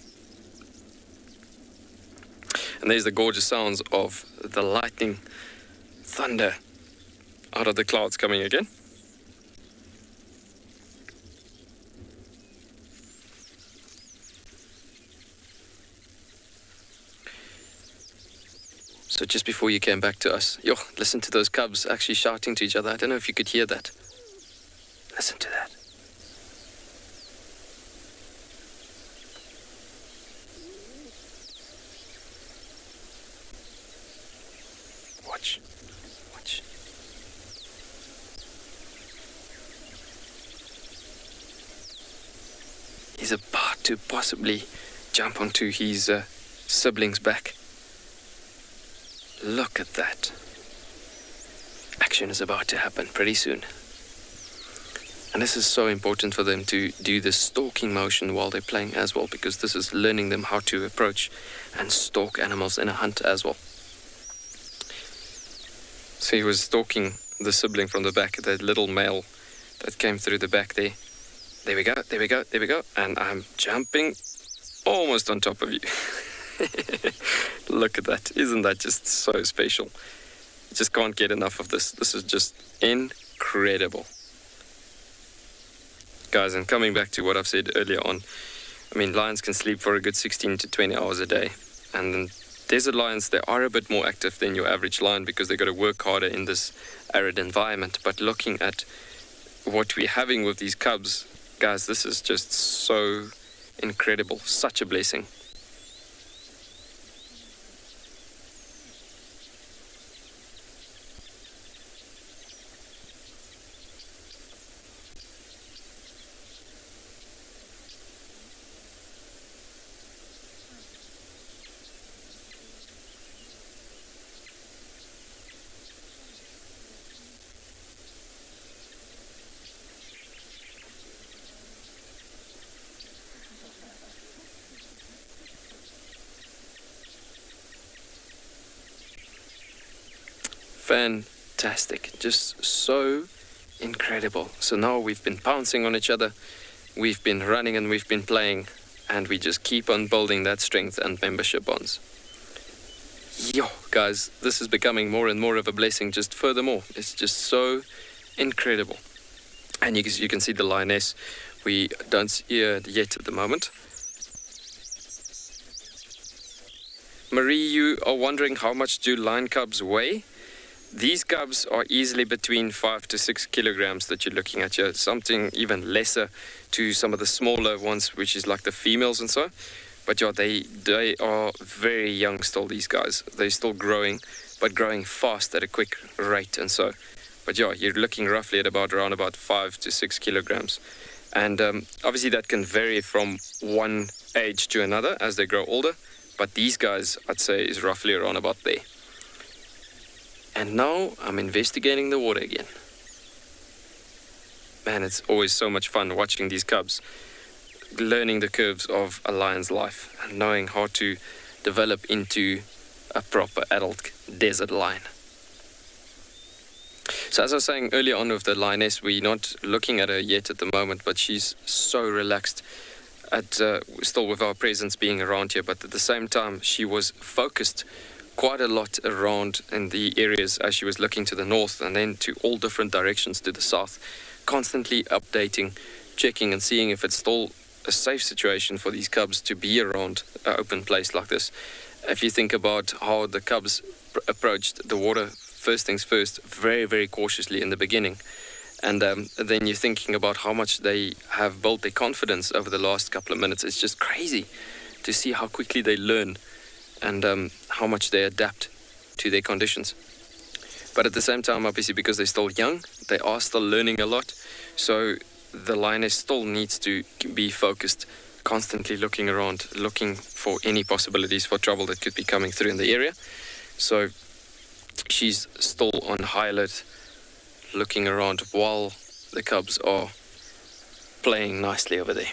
And there's the gorgeous sounds of the lightning, thunder out of the clouds coming again. So just before you came back to us, yo, listen to those cubs actually shouting to each other. I don't know if you could hear that. Listen to that. Watch. Watch. He's about to possibly jump onto his sibling's back. Look at that. Action is about to happen pretty soon. And this is so important for them to do the stalking motion while they're playing as well, because this is learning them how to approach and stalk animals in a hunt as well. So he was stalking the sibling from the back, that little male that came through the back there. There we go, there we go, there we go. And I'm jumping almost on top of you. Look at that. Isn't that just so special? I just can't get enough of this. This is just incredible. Guys, and coming back to what I've said earlier on, I mean, lions can sleep for a good 16 to 20 hours a day. And then desert lions, they are a bit more active than your average lion because they've got to work harder in this arid environment. But looking at what we're having with these cubs, guys, this is just so incredible. Such a blessing. Fantastic, just so incredible. So now we've been pouncing on each other, we've been running and we've been playing, and we just keep on building that strength and membership bonds. Yo, guys, this is becoming more and more of a blessing just furthermore. It's just so incredible. And you can see the lioness. We don't see her yet at the moment. Marie, you are wondering how much do lion cubs weigh? These cubs are easily between 5 to 6 kilograms that you're looking at here. Something even lesser to some of the smaller ones, which is like the females and so. But yeah, they are very young still, these guys. They're still growing, but growing fast at a quick rate and so. But yeah, you're looking roughly at around about 5 to 6 kilograms. And obviously that can vary from one age to another as they grow older. But these guys, I'd say, is roughly around about there. And now I'm investigating the water again. Man, it's always so much fun watching these cubs, learning the curves of a lion's life and knowing how to develop into a proper adult desert lion. So as I was saying earlier on with the lioness, we're not looking at her yet at the moment, but she's so relaxed at still with our presence being around here. But at the same time, she was focused quite a lot around in the areas as she was looking to the north and then to all different directions to the south, constantly updating, checking and seeing if it's still a safe situation for these cubs to be around an open place like this. If you think about how the cubs approached the water, first things first, very, very cautiously in the beginning. And then you're thinking about how much they have built their confidence over the last couple of minutes. It's just crazy to see how quickly they learn and how much they adapt to their conditions. But at the same time, obviously, because they're still young, they are still learning a lot. So the lioness still needs to be focused, constantly looking around, looking for any possibilities for trouble that could be coming through in the area. So she's still on high alert, looking around while the cubs are playing nicely over there.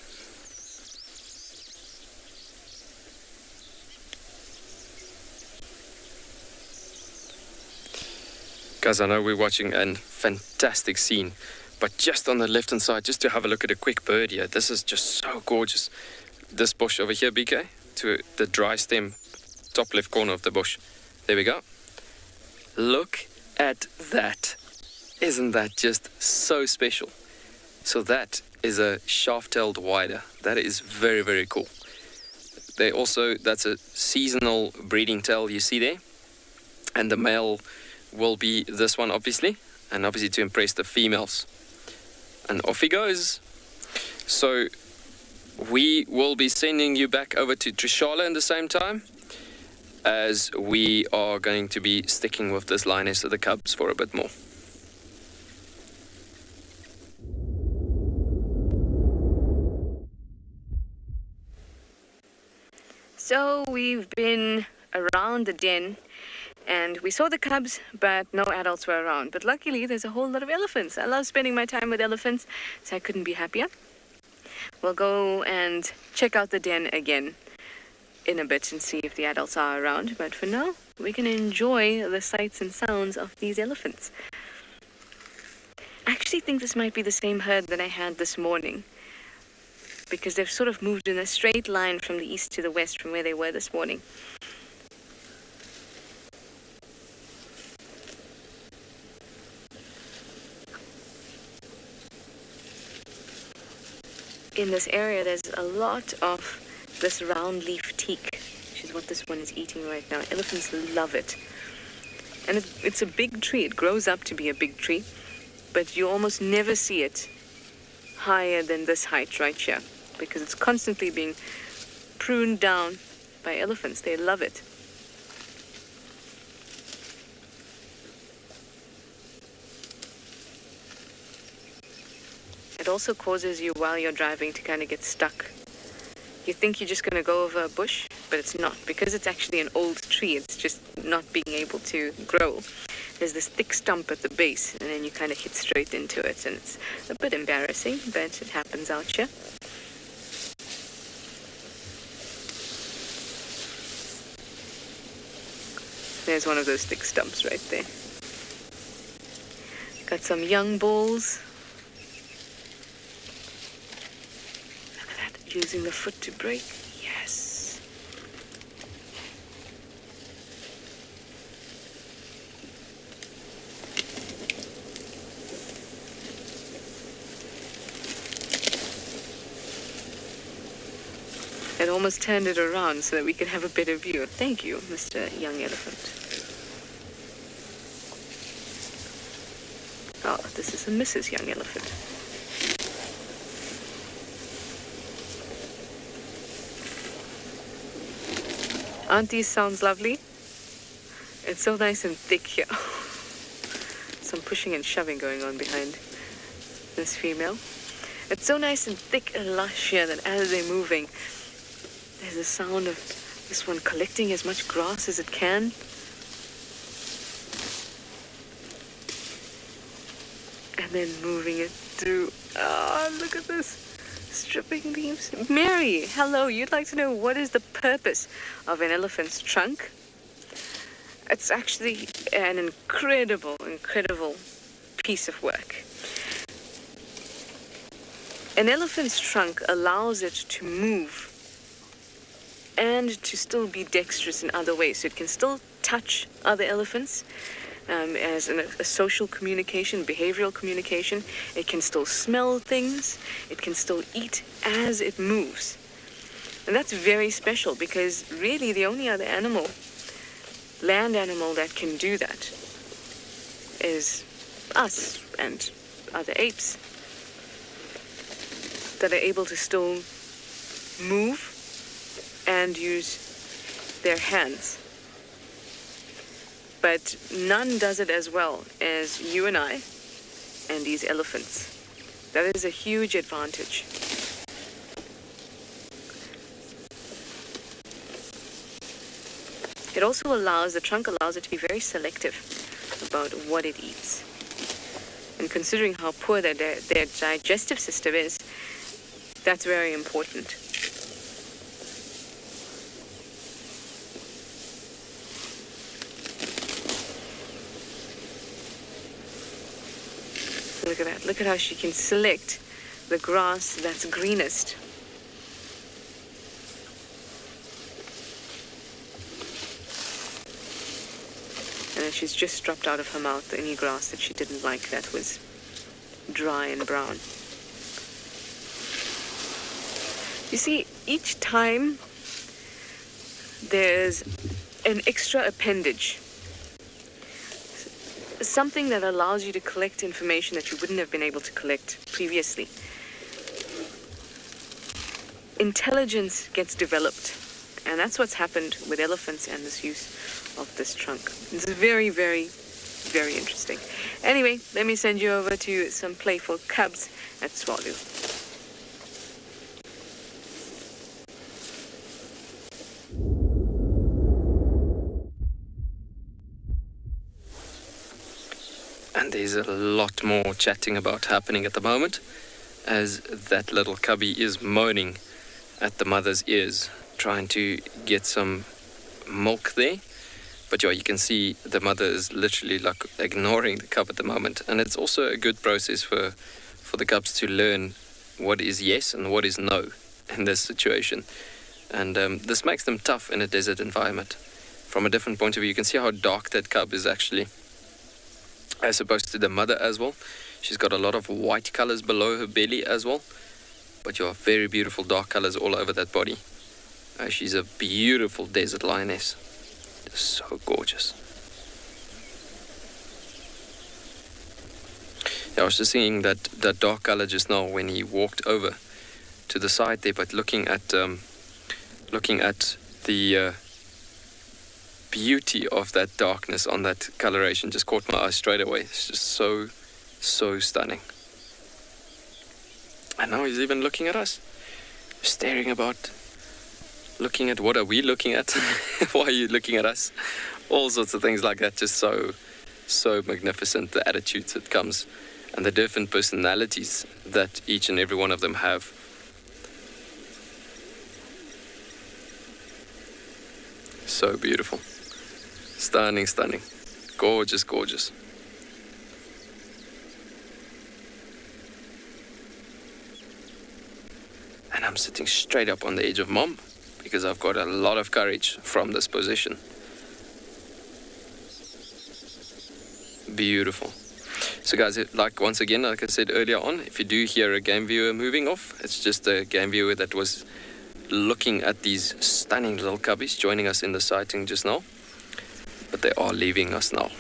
Guys, I know we're watching a fantastic scene, but just on the left-hand side, just to have a look at a quick bird here, this is just so gorgeous. This bush over here, BK, to the dry stem, top left corner of the bush. There we go. Look at that. Isn't that just so special? So that is a shaft-tailed wider. That is very, very cool. That's a seasonal breeding tail you see there. And the male will be this one, obviously, and obviously to impress the females. And off he goes. So we will be sending you back over to Trishala in the same time, as we are going to be sticking with this lioness of the cubs for a bit more. So we've been around the den and we saw the cubs, but no adults were around. But luckily there's a whole lot of elephants. I love spending my time with elephants, so I couldn't be happier. We'll go and check out the den again in a bit and see if the adults are around. But for now, we can enjoy the sights and sounds of these elephants. I actually think this might be the same herd that I had this morning, because they've sort of moved in a straight line from the east to the west from where they were this morning. In this area, there's a lot of this round leaf teak, which is what this one is eating right now. Elephants love it. And it's a big tree. It grows up to be a big tree, but you almost never see it higher than this height right here, because it's constantly being pruned down by elephants. They love it. It also causes you, while you're driving, to kind of get stuck. You think you're just going to go over a bush, but it's not. Because it's actually an old tree, it's just not being able to grow. There's this thick stump at the base, and then you kind of hit straight into it, and it's a bit embarrassing, but it happens out here. There's one of those thick stumps right there. Got some young bulls. Look at that, using the foot to break. Yes. It almost turned it around so that we could have a better view. Thank you, Mr. Young Elephant. Oh, this is a Mrs. Young Elephant. Aren't these sounds lovely? It's so nice and thick here. Some pushing and shoving going on behind this female. It's so nice and thick and lush here that as they're moving, there's a sound of this one collecting as much grass as it can. And then moving it through. Oh, look at this. Stripping leaves. Mary, hello. You'd like to know what is the purpose of an elephant's trunk? It's actually an incredible piece of work. An elephant's trunk allows it to move and to still be dexterous in other ways. So it can still touch other elephants as a social communication, behavioral communication. It can still smell things. It can still eat as it moves. And that's very special, because really the only other animal, land animal, that can do that is us and other apes that are able to still move and use their hands. But none does it as well as you and I and these elephants. That is a huge advantage. It also the trunk allows it to be very selective about what it eats. And considering how poor their digestive system is, that's very important. Look at that. Look at how she can select the grass that's greenest. And then she's just dropped out of her mouth any grass that she didn't like that was dry and brown. You see, each time there's an extra appendage something that allows you to collect information that you wouldn't have been able to collect previously. Intelligence gets developed, and that's what's happened with elephants and this use of this trunk. This is very, very, very interesting. Anyway, let me send you over to some playful cubs at Tswalu. And there's a lot more chatting about happening at the moment, as that little cubby is moaning at the mother's ears, trying to get some milk there. But yeah, you can see the mother is literally like ignoring the cub at the moment. And it's also a good process for the cubs to learn what is yes and what is no in this situation. And this makes them tough in a desert environment. From a different point of view, you can see how dark that cub is actually, as opposed to the mother as well. She's got a lot of white colors below her belly as well. But you have very beautiful dark colors all over that body. She's a beautiful desert lioness. So gorgeous. Yeah, I was just seeing that dark color just now when he walked over to the side there, but looking at the beauty of that darkness on that coloration just caught my eye straight away. It's just so stunning. And now he's even looking at us, staring about, looking at what are we looking at? Why are you looking at us? All sorts of things like that. Just so magnificent, the attitudes that comes and the different personalities that each and every one of them have. So beautiful. Stunning, stunning. Gorgeous, gorgeous. And I'm sitting straight up on the edge of Mom because I've got a lot of courage from this position. Beautiful. So guys, once again, like I said earlier on, if you do hear a game viewer moving off, it's just a game viewer that was looking at these stunning little cubbies joining us in the sighting just now. But they are leaving us now.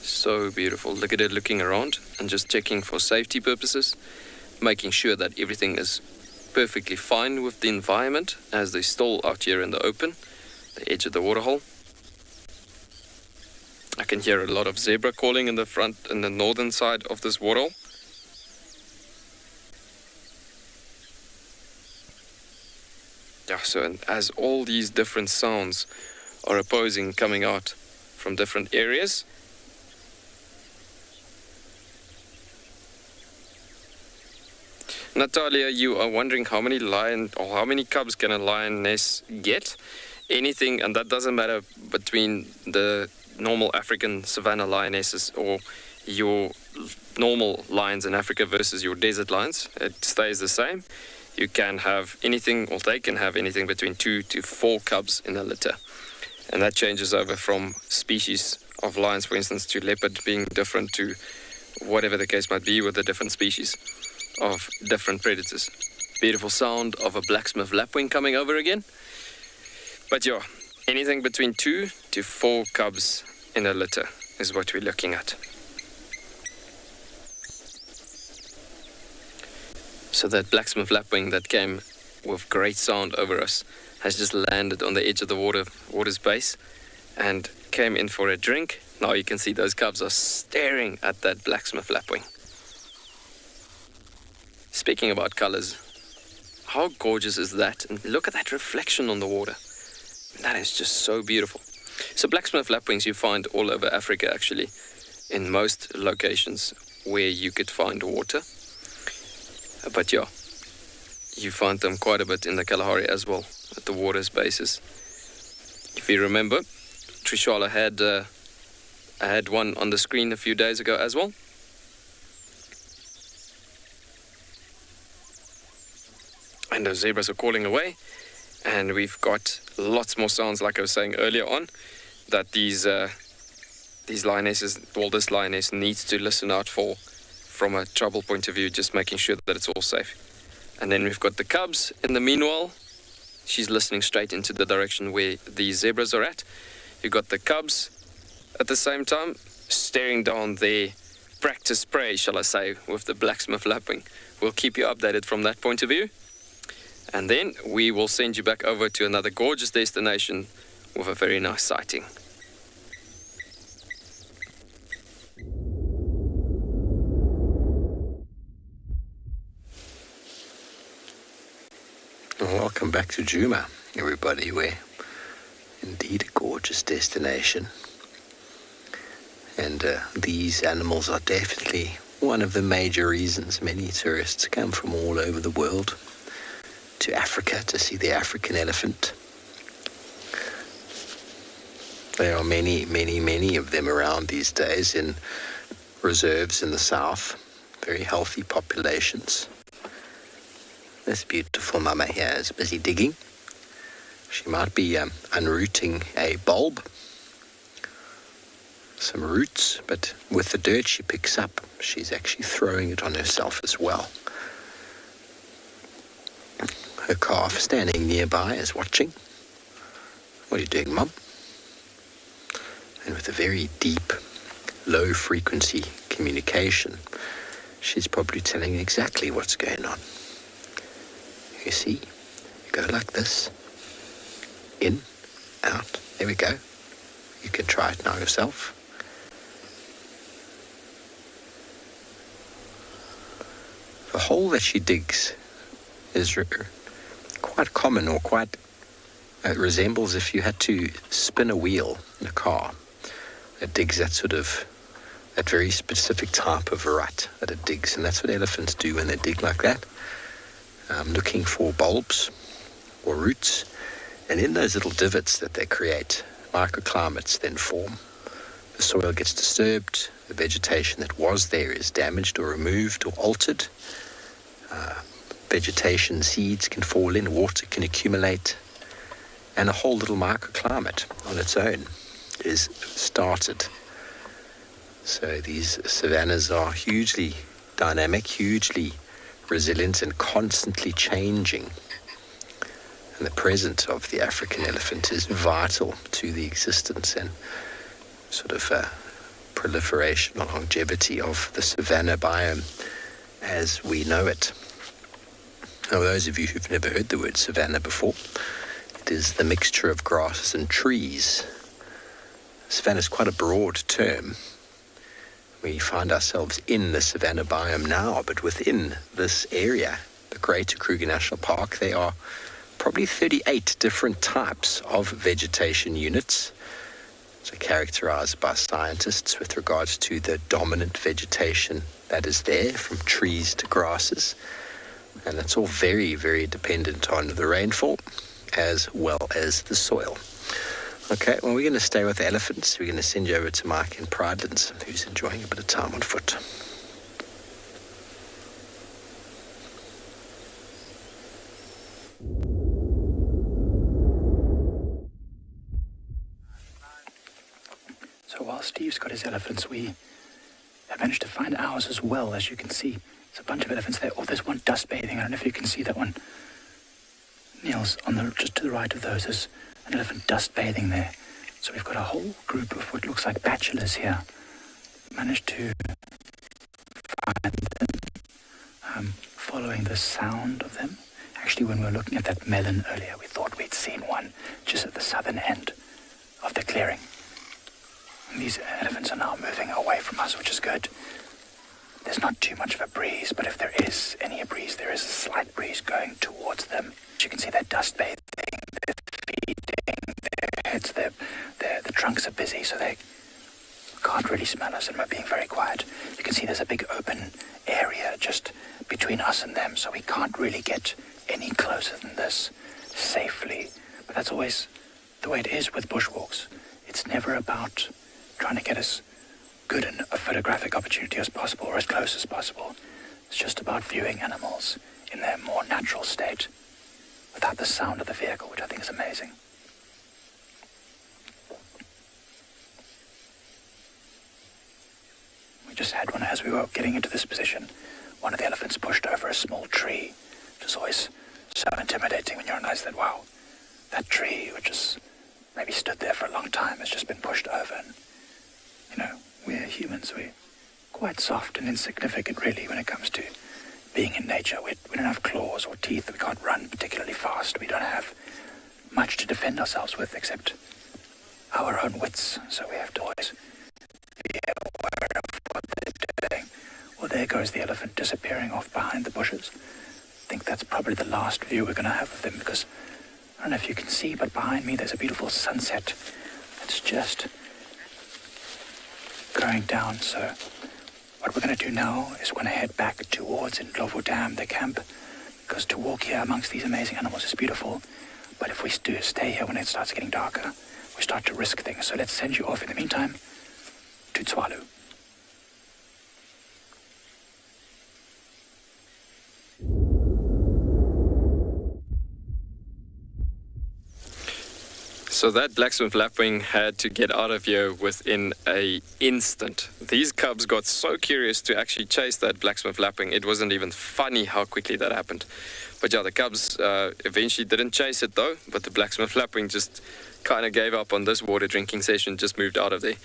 So beautiful. Look at it looking around and just checking for safety purposes, making sure that everything is perfectly fine with the environment as they stall out here in the open, the edge of the waterhole. I can hear a lot of zebra calling in the front and the northern side of this waterhole. Yeah, so and as all these different sounds are opposing coming out from different areas, Natalia, you are wondering how many cubs can a lioness get? Anything, and that doesn't matter between the normal African savanna lionesses or your normal lions in Africa versus your desert lions. It stays the same. You can have anything, or they can have anything between 2 to 4 cubs in a litter. And that changes over from species of lions, for instance, to leopard being different to whatever the case might be with the different species of different predators. Beautiful sound of a blacksmith lapwing coming over again. But yeah, anything between 2 to 4 cubs in a litter is what we're looking at. So that blacksmith lapwing that came with great sound over us has just landed on the edge of the water's base and came in for a drink. Now you can see those cubs are staring at that blacksmith lapwing. Speaking about colors, how gorgeous is that? And look at that reflection on the water. That is just so beautiful. So blacksmith lapwings you find all over Africa actually, in most locations where you could find water. But yeah, you find them quite a bit in the Kalahari as well, at the water's bases. If you remember, Trishala had one on the screen a few days ago as well. And those zebras are calling away. And we've got lots more sounds, like I was saying earlier on, that these lionesses, well, this lioness needs to listen out for from a trouble point of view, just making sure that it's all safe. And then we've got the cubs in the meanwhile, she's listening straight into the direction where the zebras are at. You've got the cubs at the same time staring down their practice prey, shall I say, with the blacksmith lapping. We'll keep you updated from that point of view. And then we will send you back over to another gorgeous destination with a very nice sighting. Welcome back to Djuma, everybody. We're indeed a gorgeous destination. And these animals are definitely one of the major reasons many tourists come from all over the world to Africa to see the African elephant. There are many, many, many of them around these days in reserves in the south. Very healthy populations. This beautiful mama here is busy digging. She might be unrooting a bulb, some roots, but with the dirt she picks up, she's actually throwing it on herself as well. Her calf standing nearby is watching. What are you doing, Mum? And with a very deep, low-frequency communication, she's probably telling exactly what's going on. You see, you go like this, in, out, there we go. You can try it now yourself. The hole that she digs is quite common, or quite, it resembles if you had to spin a wheel in a car. It digs that very specific type of rut that it digs, and that's what elephants do when they dig like that. Looking for bulbs or roots, and in those little divots that they create, microclimates then form. The soil gets disturbed, the vegetation that was there is damaged or removed or altered. Vegetation seeds can fall in, water can accumulate, and a whole little microclimate on its own is started. So these savannas are hugely dynamic, hugely resilient and constantly changing. And the presence of the African elephant is vital to the existence and sort of proliferation or longevity of the savanna biome as we know it. Now, those of you who've never heard the word savanna before, it is the mixture of grasses and trees. Savanna is quite a broad term. We find ourselves in the savanna biome now, but within this area, the Greater Kruger National Park, there are probably 38 different types of vegetation units. So characterized by scientists with regards to the dominant vegetation that is there, from trees to grasses. And it's all very, very dependent on the rainfall as well as the soil. Okay, well, we're going to stay with the elephants. We're going to send you over to Mike in Prrivelands, who's enjoying a bit of time on foot. So while Steve's got his elephants, we have managed to find ours as well. As you can see, there's a bunch of elephants there. Oh, there's one dust bathing. I don't know if you can see that one. Niels, just to the right of those, there's an elephant dust bathing there. So we've got a whole group of what looks like bachelors here. Managed to find them, following the sound of them. Actually, when we were looking at that melon earlier, we thought we'd seen one just at the southern end of the clearing. And these elephants are now moving away from us, which is good. There's not too much of a breeze, but if there is any breeze, there is a slight breeze going towards them. As you can see, they're dust bathing, they're feeding, their heads, the trunks are busy, so they can't really smell us, and we're being very quiet. You can see there's a big open area just between us and them, so we can't really get any closer than this safely. But that's always the way it is with bushwalks. It's never about trying to get as good a photographic opportunity as possible or as close as possible. It's just about viewing animals in their more natural state without the sound of the vehicle, which I think is amazing. We just had one as we were getting into this position. One of the elephants pushed over a small tree, which is always so intimidating when you realize that, wow, that tree, which has maybe stood there for a long time, has just been pushed over. And, we're humans, we're quite soft and insignificant, really, when it comes to being in nature. We don't have claws or teeth, we can't run particularly fast, we don't have much to defend ourselves with except our own wits, so we have to always be aware of what they're doing. Well, there goes the elephant disappearing off behind the bushes. I think that's probably the last view we're going to have of them, because I don't know if you can see, but behind me there's a beautiful sunset that's just going down. So what we're going to do now is we're going to head back towards Ndlovu Dam, the camp, because to walk here amongst these amazing animals is beautiful, but if we do stay here when it starts getting darker, we start to risk things. So let's send you off in the meantime to Tswalu. So that blacksmith lapwing had to get out of here within an instant. These cubs got so curious to actually chase that blacksmith lapwing, it wasn't even funny how quickly that happened. But yeah, the cubs eventually didn't chase it though, but the blacksmith lapwing just kind of gave up on this water drinking session, just moved out of there.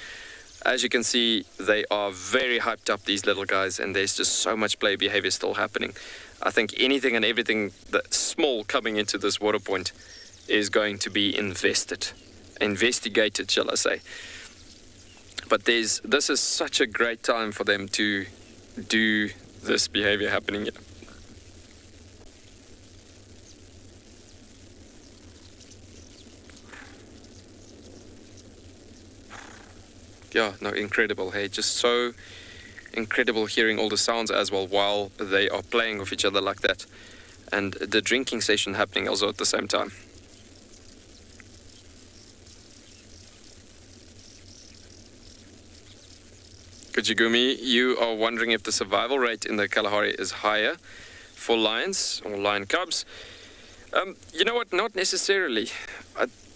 As you can see, they are very hyped up, these little guys, and there's just so much play behavior still happening. I think anything and everything that's small coming into this water point is going to be investigated, shall I say. But this is such a great time for them to do this behavior happening here. Yeah, no, incredible, hey, just so incredible hearing all the sounds as well while they are playing with each other like that. And the drinking session happening also at the same time. Kujigumi, you are wondering if the survival rate in the Kalahari is higher for lions or lion cubs. You know what, not necessarily.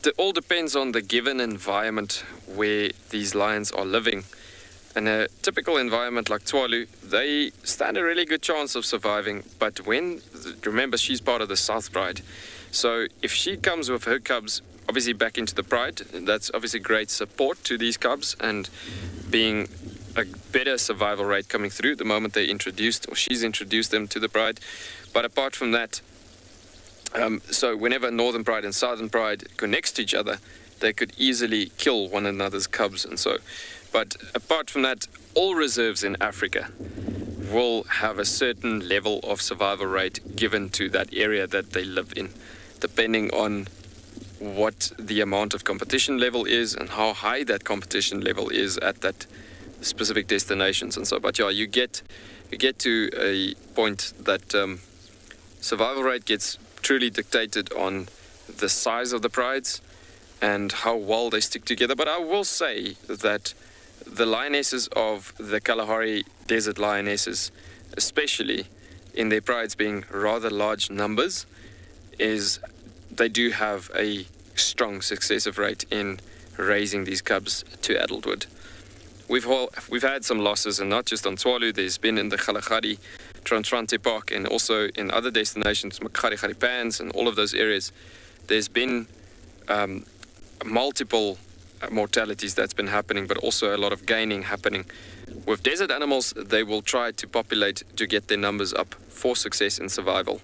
It all depends on the given environment where these lions are living. In a typical environment like Tswalu, they stand a really good chance of surviving. But remember, she's part of the South Pride. So if she comes with her cubs, obviously back into the Pride, that's obviously great support to these cubs and being a better survival rate coming through the moment they introduced, or she's introduced them to the Pride. But apart from that, so whenever Northern Pride and Southern Pride connects to each other, they could easily kill one another's cubs and so. But apart from that, all reserves in Africa will have a certain level of survival rate given to that area that they live in, depending on what the amount of competition level is and how high that competition level is at that specific destinations and so. But yeah, you get to a point that survival rate gets truly dictated on the size of the prides and how well they stick together. But I will say that the lionesses of the Kalahari desert lionesses, especially in their prides being rather large numbers, is they do have a strong successive rate in raising these cubs to adulthood. We've had some losses, and not just on Tswalu. There's been in the Kalahari, Transfrontier Park, and also in other destinations, Makgari Pans, and all of those areas. There's been multiple mortalities that's been happening, but also a lot of gaining happening. With desert animals, they will try to populate to get their numbers up for success in survival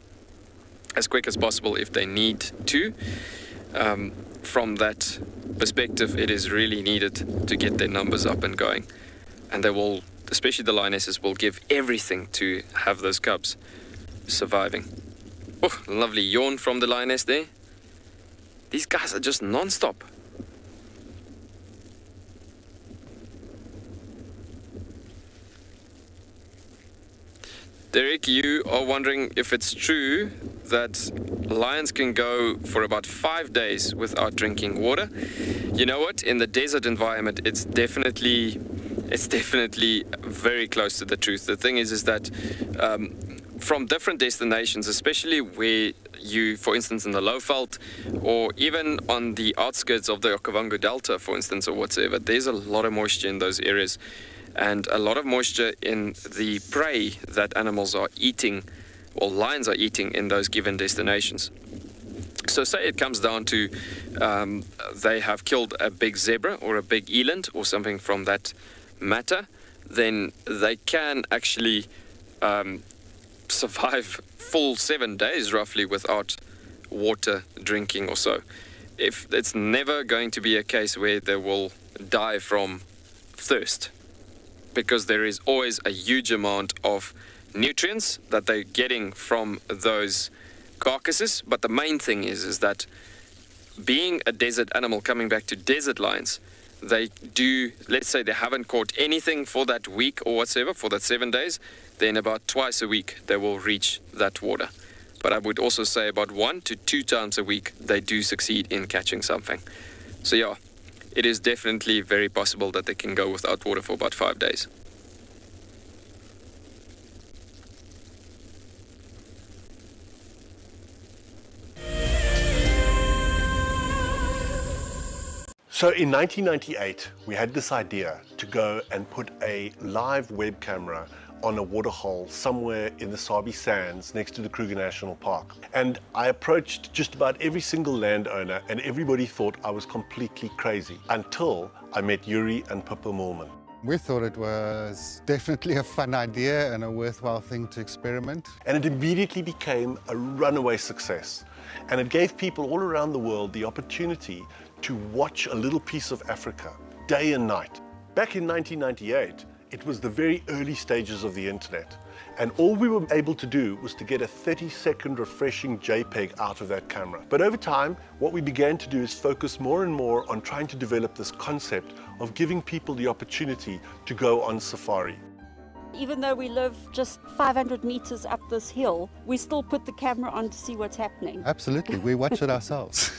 as quick as possible if they need to. From that perspective, it is really needed to get their numbers up and going. And they will, especially the lionesses, will give everything to have those cubs surviving. Oh, lovely yawn from the lioness there. These guys are just non-stop. Derek, you are wondering if it's true that lions can go for about 5 days without drinking water. You know what? In the desert environment, it's definitely very close to the truth. The thing is that from different destinations, especially where you, for instance, in the Lowveld, or even on the outskirts of the Okavango Delta, for instance, or whatsoever, there's a lot of moisture in those areas. And a lot of moisture in the prey that animals are eating, or lions are eating in those given destinations. So say it comes down to they have killed a big zebra or a big eland or something from that matter, then they can actually survive full 7 days roughly without water drinking or so. If it's never going to be a case where they will die from thirst, because there is always a huge amount of nutrients that they're getting from those carcasses. But the main thing is that being a desert animal, coming back to desert lions, they do, let's say they haven't caught anything for that week or whatsoever, for that 7 days, then about twice a week they will reach that water. But I would also say about 1 to 2 times a week they do succeed in catching something. So yeah, it is definitely very possible that they can go without water for about 5 days. So in 1998, we had this idea to go and put a live web camera on a waterhole somewhere in the Sabi sands next to the Kruger National Park. And I approached just about every single landowner and everybody thought I was completely crazy until I met Yuri and Pippa Moorman. We thought it was definitely a fun idea and a worthwhile thing to experiment. And it immediately became a runaway success. And it gave people all around the world the opportunity to watch a little piece of Africa day and night. Back in 1998, it was the very early stages of the internet. And all we were able to do was to get a 30-second refreshing JPEG out of that camera. But over time, what we began to do is focus more and more on trying to develop this concept of giving people the opportunity to go on safari. Even though we live just 500 meters up this hill, we still put the camera on to see what's happening. Absolutely, we watch it ourselves.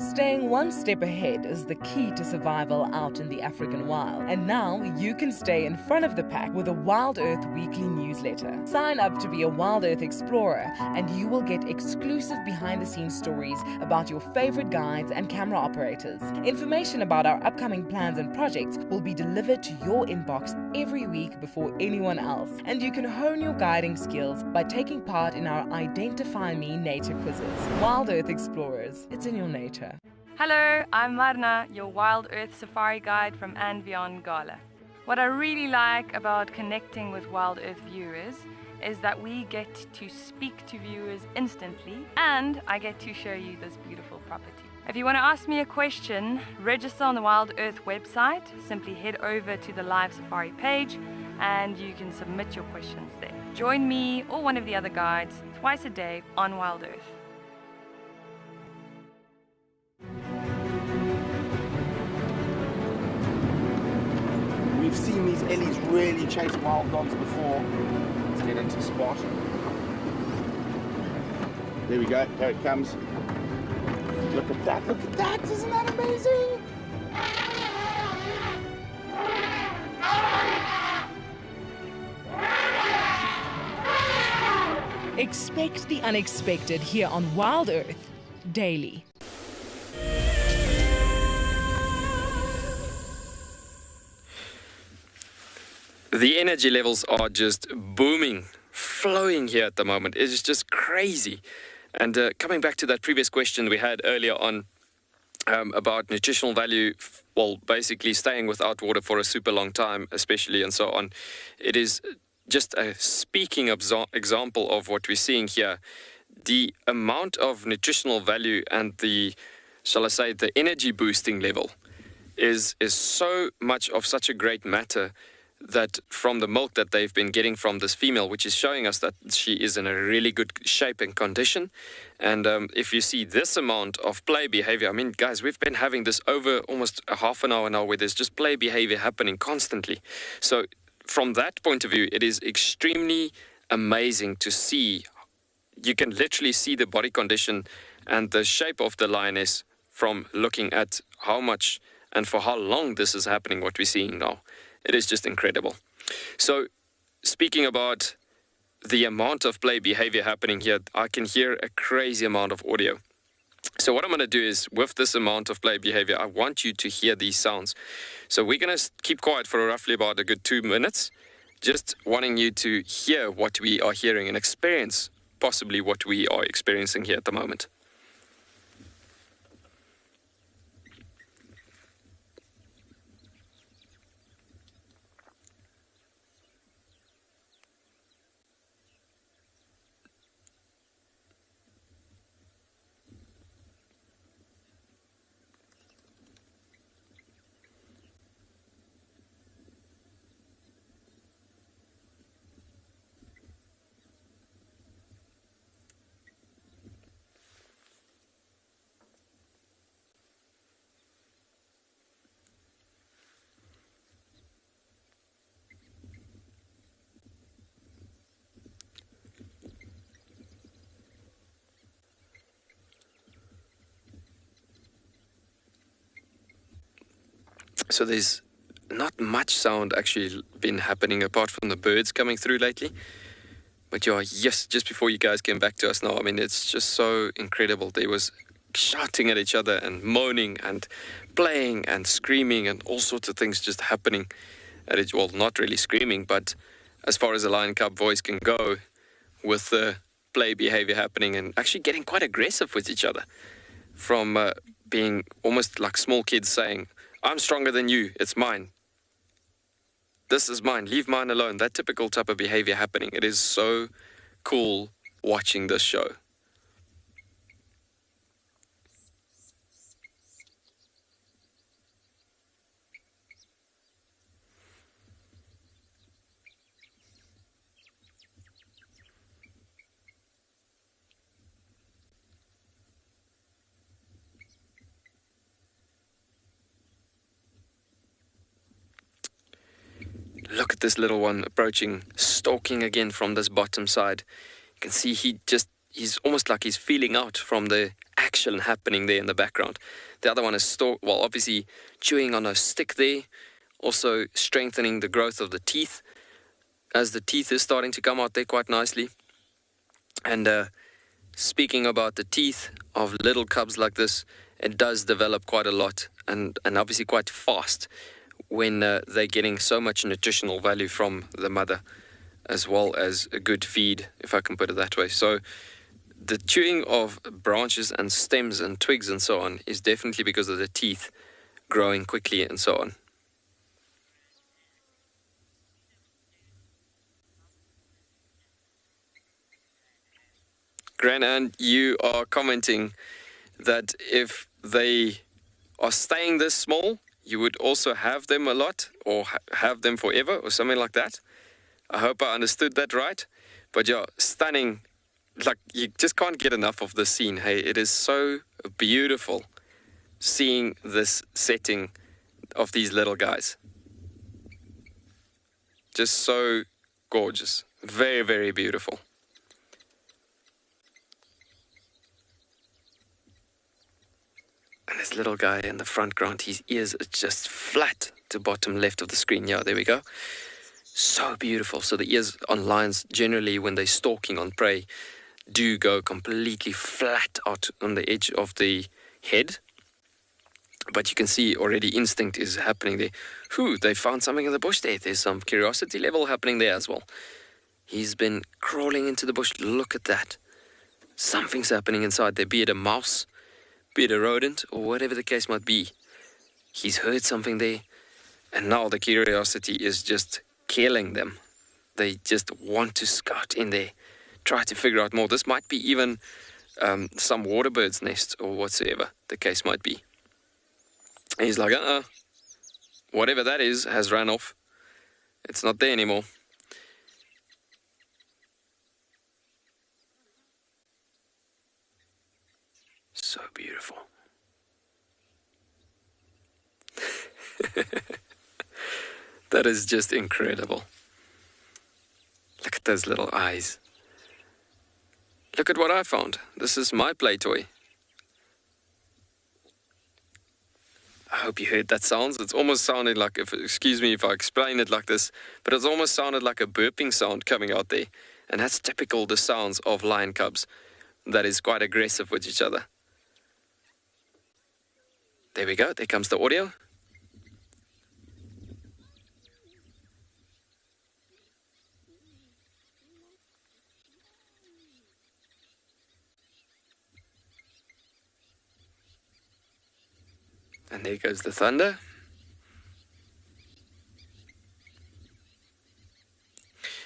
Staying one step ahead is the key to survival out in the African wild. And now you can stay in front of the pack with a WildEarth weekly newsletter. Sign up to be a WildEarth explorer and you will get exclusive behind-the-scenes stories about your favorite guides and camera operators. Information about our upcoming plans and projects will be delivered to your inbox every week before anyone else. And you can hone your guiding skills by taking part in our Identify Me nature quizzes. WildEarth Explorers, it's in your nature. Hello, I'm Marna, your WildEarth Safari Guide from andBeyond Ngala. What I really like about connecting with WildEarth viewers is that we get to speak to viewers instantly and I get to show you this beautiful property. If you want to ask me a question, register on the WildEarth website. Simply head over to the live safari page and you can submit your questions there. Join me or one of the other guides twice a day on WildEarth. We've seen these ellies really chase wild dogs before. Let's get into spot. There we go, there it comes. Look at that, isn't that amazing? Expect the unexpected here on WildEarth daily. The energy levels are just booming, flowing here at the moment. It's just crazy. And coming back to that previous question we had earlier on about nutritional value, well, basically staying without water for a super long time, especially, and so on. It is just a speaking example of what we're seeing here. The amount of nutritional value and the, shall I say, the energy boosting level is so much of such a great matter that from the milk that they've been getting from this female, which is showing us that she is in a really good shape and condition. And if you see this amount of play behavior, I mean, guys, we've been having this over almost a half an hour now where there's just play behavior happening constantly. So from that point of view, it is extremely amazing to see. You can literally see the body condition and the shape of the lioness from looking at how much and for how long this is happening, what we're seeing now. It is just incredible. So speaking about the amount of play behavior happening here, I can hear a crazy amount of audio. So what I'm going to do is, with this amount of play behavior, I want you to hear these sounds. So we're going to keep quiet for roughly about a good 2 minutes, just wanting you to hear what we are hearing and experience possibly what we are experiencing here at the moment. So there's not much sound actually been happening apart from the birds coming through lately. But yeah, yes, just before you guys came back to us now, I mean, it's just so incredible. There was shouting at each other and moaning and playing and screaming and all sorts of things just happening at it. Well, not really screaming, but as far as a lion cub voice can go, with the play behavior happening and actually getting quite aggressive with each other, from being almost like small kids saying, "I'm stronger than you, it's mine. This is mine, leave mine alone." That typical type of behavior happening. It is so cool watching this show. Look at this little one approaching, stalking again from this bottom side. You can see he's almost like he's feeling out from the action happening there in the background. The other one is obviously chewing on a stick there, also strengthening the growth of the teeth, as the teeth is starting to come out there quite nicely. And speaking about the teeth of little cubs like this, it does develop quite a lot and obviously quite fast when they're getting so much nutritional value from the mother, as well as a good feed, if I can put it that way. So the chewing of branches and stems and twigs and so on is definitely because of the teeth growing quickly and so on. Gran, and you are commenting that if they are staying this small, you would also have them a lot, or have them forever, or something like that. I hope I understood that right. But yeah, stunning. Like, you just can't get enough of this scene. Hey, it is so beautiful seeing this setting of these little guys. Just so gorgeous. Very, very beautiful. And this little guy in the front ground, his ears are just flat to bottom left of the screen. Yeah, there we go. So beautiful. So the ears on lions, generally when they're stalking on prey, do go completely flat out on the edge of the head. But you can see already instinct is happening there. They found something in the bush there. There's some curiosity level happening there as well. He's been crawling into the bush. Look at that. Something's happening inside there, be it a mouse, be it a rodent, or whatever the case might be. He's heard something there, and now the curiosity is just killing them. They just want to scout in there, try to figure out more. This might be even some water bird's nest, or whatsoever the case might be. And he's like, whatever that is has run off. It's not there anymore. So beautiful. That is just incredible. Look at those little eyes. Look at what I found. This is my play toy. I hope you heard that sound. It's almost sounded like, excuse me if I explain it like this, but it's almost sounded like a burping sound coming out there. And that's typical the sounds of lion cubs. That is quite aggressive with each other. There we go. There comes the audio. And there goes the thunder.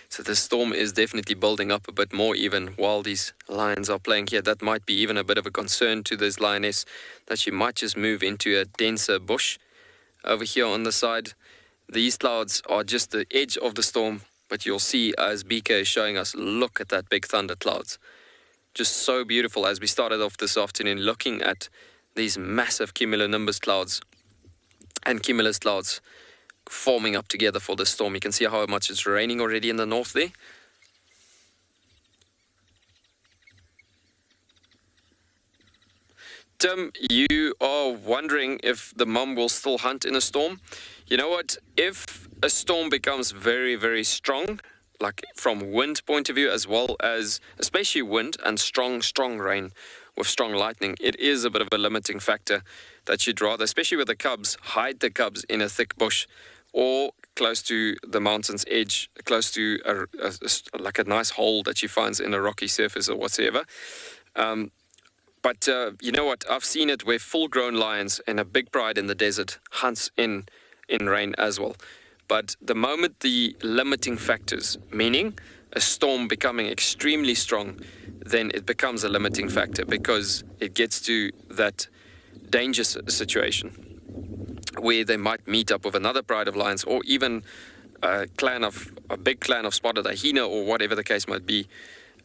So the storm is definitely building up a bit more even while these lions are playing here. That might be even a bit of a concern to this lioness, that she might just move into a denser bush. Over here on the side, these clouds are just the edge of the storm, but you'll see as BK is showing us, look at that big thunder clouds. Just so beautiful as we started off this afternoon looking at these massive cumulonimbus clouds and cumulus clouds forming up together for the storm. You can see how much it's raining already in the north there. Tim, you are wondering if the mum will still hunt in a storm. You know what? If a storm becomes very, very strong, like from wind point of view, as well as especially wind and strong rain with strong lightning, it is a bit of a limiting factor that you'd rather, especially with the cubs, hide the cubs in a thick bush or close to the mountain's edge, close to like a nice hole that she finds in a rocky surface or whatsoever. But you know what? I've seen it where full-grown lions and a big pride in the desert hunts in rain as well. But the moment the limiting factors, meaning a storm becoming extremely strong, then it becomes a limiting factor because it gets to that dangerous situation where they might meet up with another pride of lions or even a big clan of spotted hyena or whatever the case might be.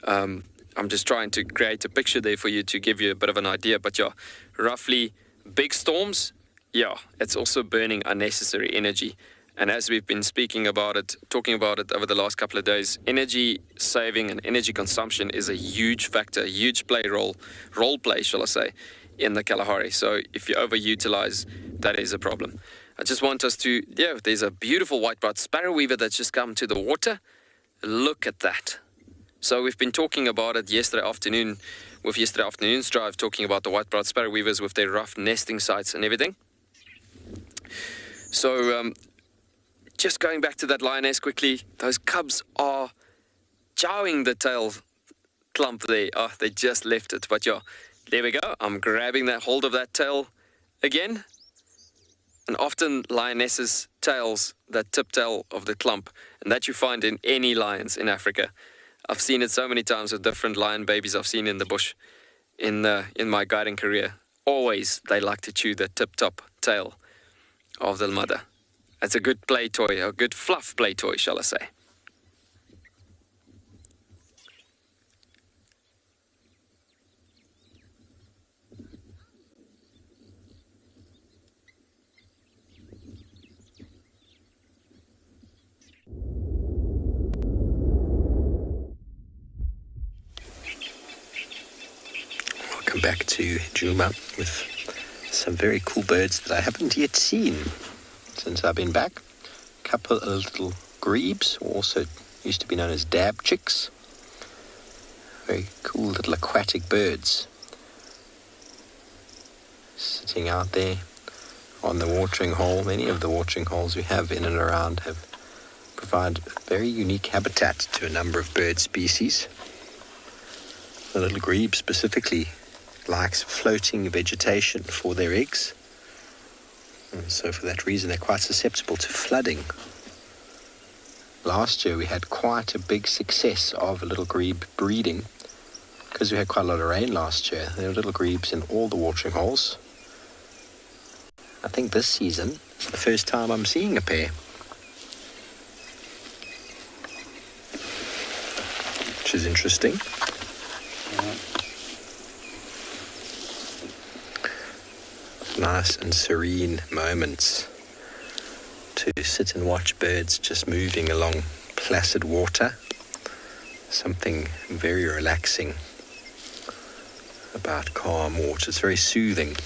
I'm just trying to create a picture there for you to give you a bit of an idea. But yeah, roughly big storms, yeah, it's also burning unnecessary energy. And as we've been talking about it over the last couple of days, energy saving and energy consumption is a huge factor, a huge role play, shall I say, in the Kalahari. So if you overutilize, that is a problem. I just want us to, there's a beautiful white-browed sparrow weaver that's just come to the water. Look at that. So we've been talking about it yesterday afternoon's drive, talking about the white-browed sparrow weavers with their rough nesting sites and everything. So just going back to that lioness quickly, those cubs are chowing the tail clump there. Oh, they just left it. But yeah, there we go. I'm grabbing that hold of that tail again. And often lionesses' tails, that tip tail of the clump, and that you find in any lions in Africa. I've seen it so many times with different lion babies I've seen in the bush in my guiding career. Always they like to chew the tip-top tail of the mother. It's a good play toy, a good fluff play toy, shall I say. Welcome back to Djuma with some very cool birds that I haven't yet seen since I've been back. A couple of little grebes, also used to be known as dab chicks. Very cool little aquatic birds sitting out there on the watering hole. Many of the watering holes we have in and around provide very unique habitat to a number of bird species. The little grebe specifically likes floating vegetation for their eggs. And so for that reason, they're quite susceptible to flooding. Last year, we had quite a big success of little grebe breeding because we had quite a lot of rain last year. There were little grebes in all the watering holes. I think this season is the first time I'm seeing a pair, which is interesting. Nice and serene moments to sit and watch birds just moving along placid water. Something very relaxing about calm water. It's very soothing.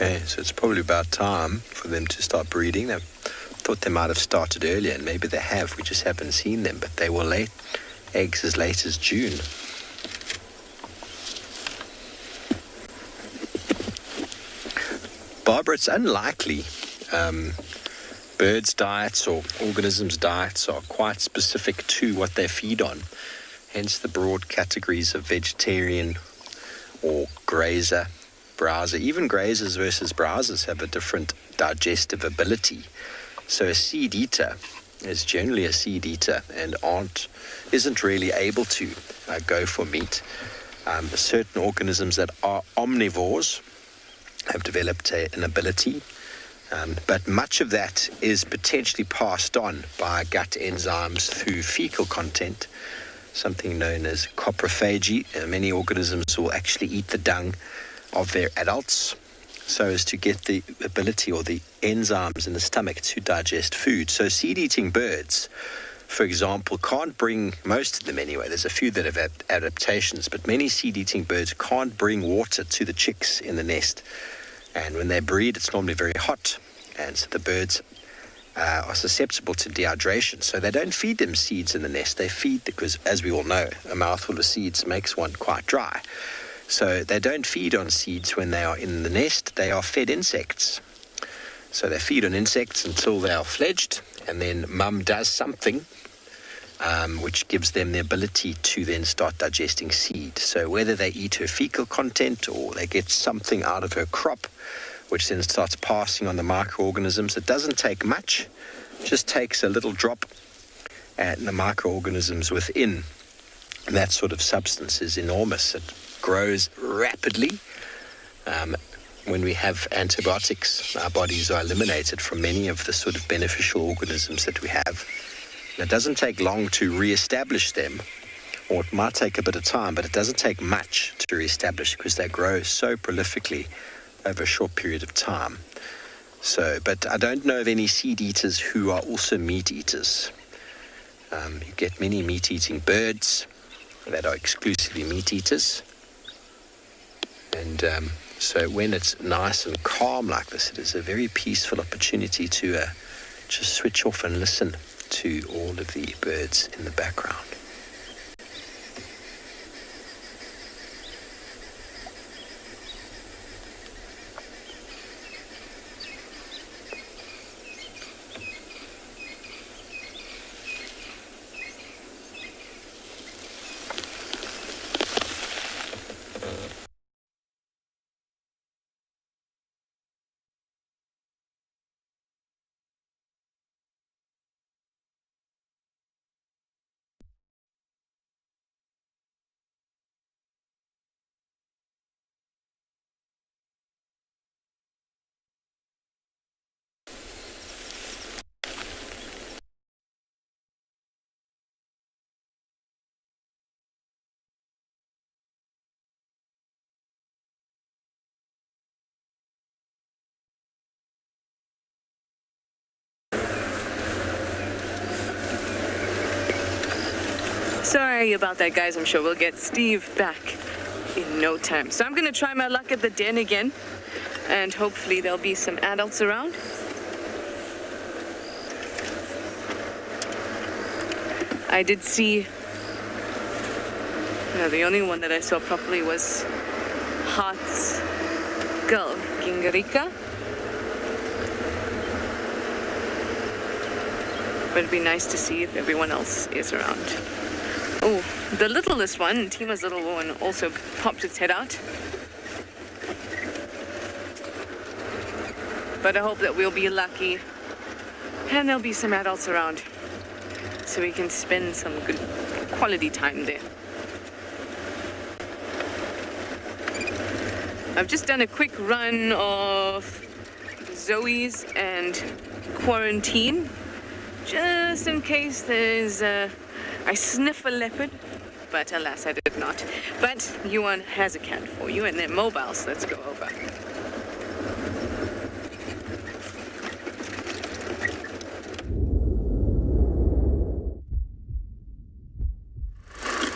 Okay, so it's probably about time for them to start breeding. I thought they might have started earlier, and maybe they have. We just haven't seen them, but they will lay eggs as late as June. Barbara, it's unlikely birds' diets or organisms' diets are quite specific to what they feed on. Hence the broad categories of vegetarian or grazer, browser. Even grazers versus browsers have a different digestive ability. So a seed eater is generally a seed eater and isn't really able to go for meat. Certain organisms that are omnivores have developed an ability, but much of that is potentially passed on by gut enzymes through fecal content, something known as coprophagy. Many organisms will actually eat the dung of their adults so as to get the ability or the enzymes in the stomach to digest food. So seed-eating birds, for example, can't bring, most of them anyway, there's a few that have adaptations, but many seed-eating birds can't bring water to the chicks in the nest. And when they breed, it's normally very hot, and so the birds are susceptible to dehydration. So they don't feed them seeds in the nest. They feed, because as we all know, a mouthful of seeds makes one quite dry. So they don't feed on seeds when they are in the nest. They are fed insects. So they feed on insects until they are fledged, and then mum does something which gives them the ability to then start digesting seed. So whether they eat her fecal content or they get something out of her crop, which then starts passing on the microorganisms, it doesn't take much, just takes a little drop, and the microorganisms within that sort of substance is enormous. It grows rapidly. When we have antibiotics, our bodies are eliminated from many of the sort of beneficial organisms that we have. And it doesn't take long to re-establish them, or it might take a bit of time, but it doesn't take much to re-establish because they grow so prolifically over a short period of time. So, but I don't know of any seed eaters who are also meat eaters. You get many meat-eating birds that are exclusively meat eaters. And so when it's nice and calm like this, it is a very peaceful opportunity to just switch off and listen to all of the birds in the background. Sorry about that, guys. I'm sure we'll get Steve back in no time. So I'm going to try my luck at the den again, and hopefully there'll be some adults around. I did see, the only one that I saw properly was Hart's girl, Gingarika. But it'd be nice to see if everyone else is around. Oh, the littlest one, Tima's little one, also popped its head out. But I hope that we'll be lucky and there'll be some adults around so we can spend some good quality time there. I've just done a quick run of Zoe's and quarantine, just in case there's I sniff a leopard, but alas, I did not. But Yuan has a cat for you, and they're mobile, so let's go over.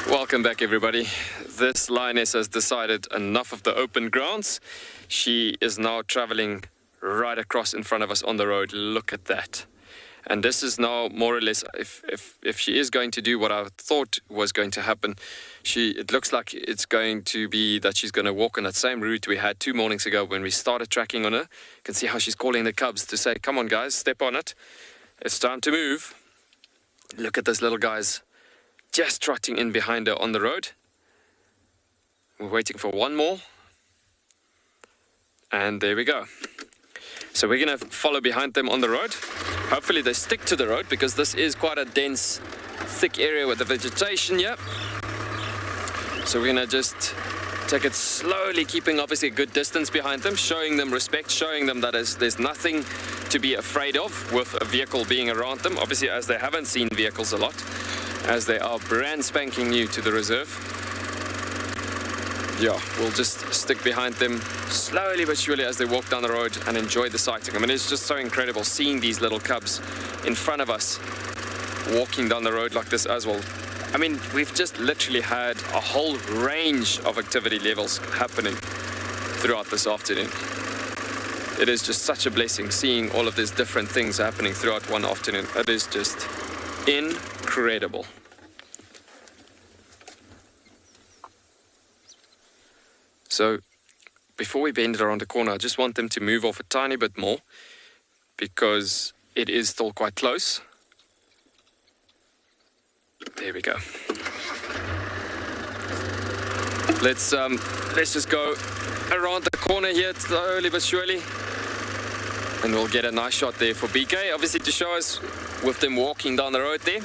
Welcome back, everybody. this lioness has decided enough of the open grounds. She is now traveling right across in front of us on the road. Look at that. And this is now more or less, if she is going to do what I thought was going to happen, it looks like it's going to be that she's going to walk on that same route we had 2 mornings ago when we started tracking on her. You can see how she's calling the cubs to say, come on guys, step on it. It's time to move. Look at those little guys just trotting in behind her on the road. We're waiting for one more. And there we go. So we're going to follow behind them on the road. Hopefully they stick to the road because this is quite a dense, thick area with the vegetation here. So we're going to just take it slowly, keeping obviously a good distance behind them, showing them respect, showing them that there's nothing to be afraid of with a vehicle being around them. Obviously, as they haven't seen vehicles a lot, as they are brand spanking new to the reserve. Yeah, we'll just stick behind them slowly but surely as they walk down the road and enjoy the sighting. I mean, it's just so incredible seeing these little cubs in front of us walking down the road like this as well. I mean, we've just literally had a whole range of activity levels happening throughout this afternoon. It is just such a blessing seeing all of these different things happening throughout one afternoon. It is just incredible. So, before we bend it around the corner, I just want them to move off a tiny bit more because it is still quite close. There we go. Let's just go around the corner here slowly but surely, and we'll get a nice shot there for BK, obviously to show us with them walking down the road there.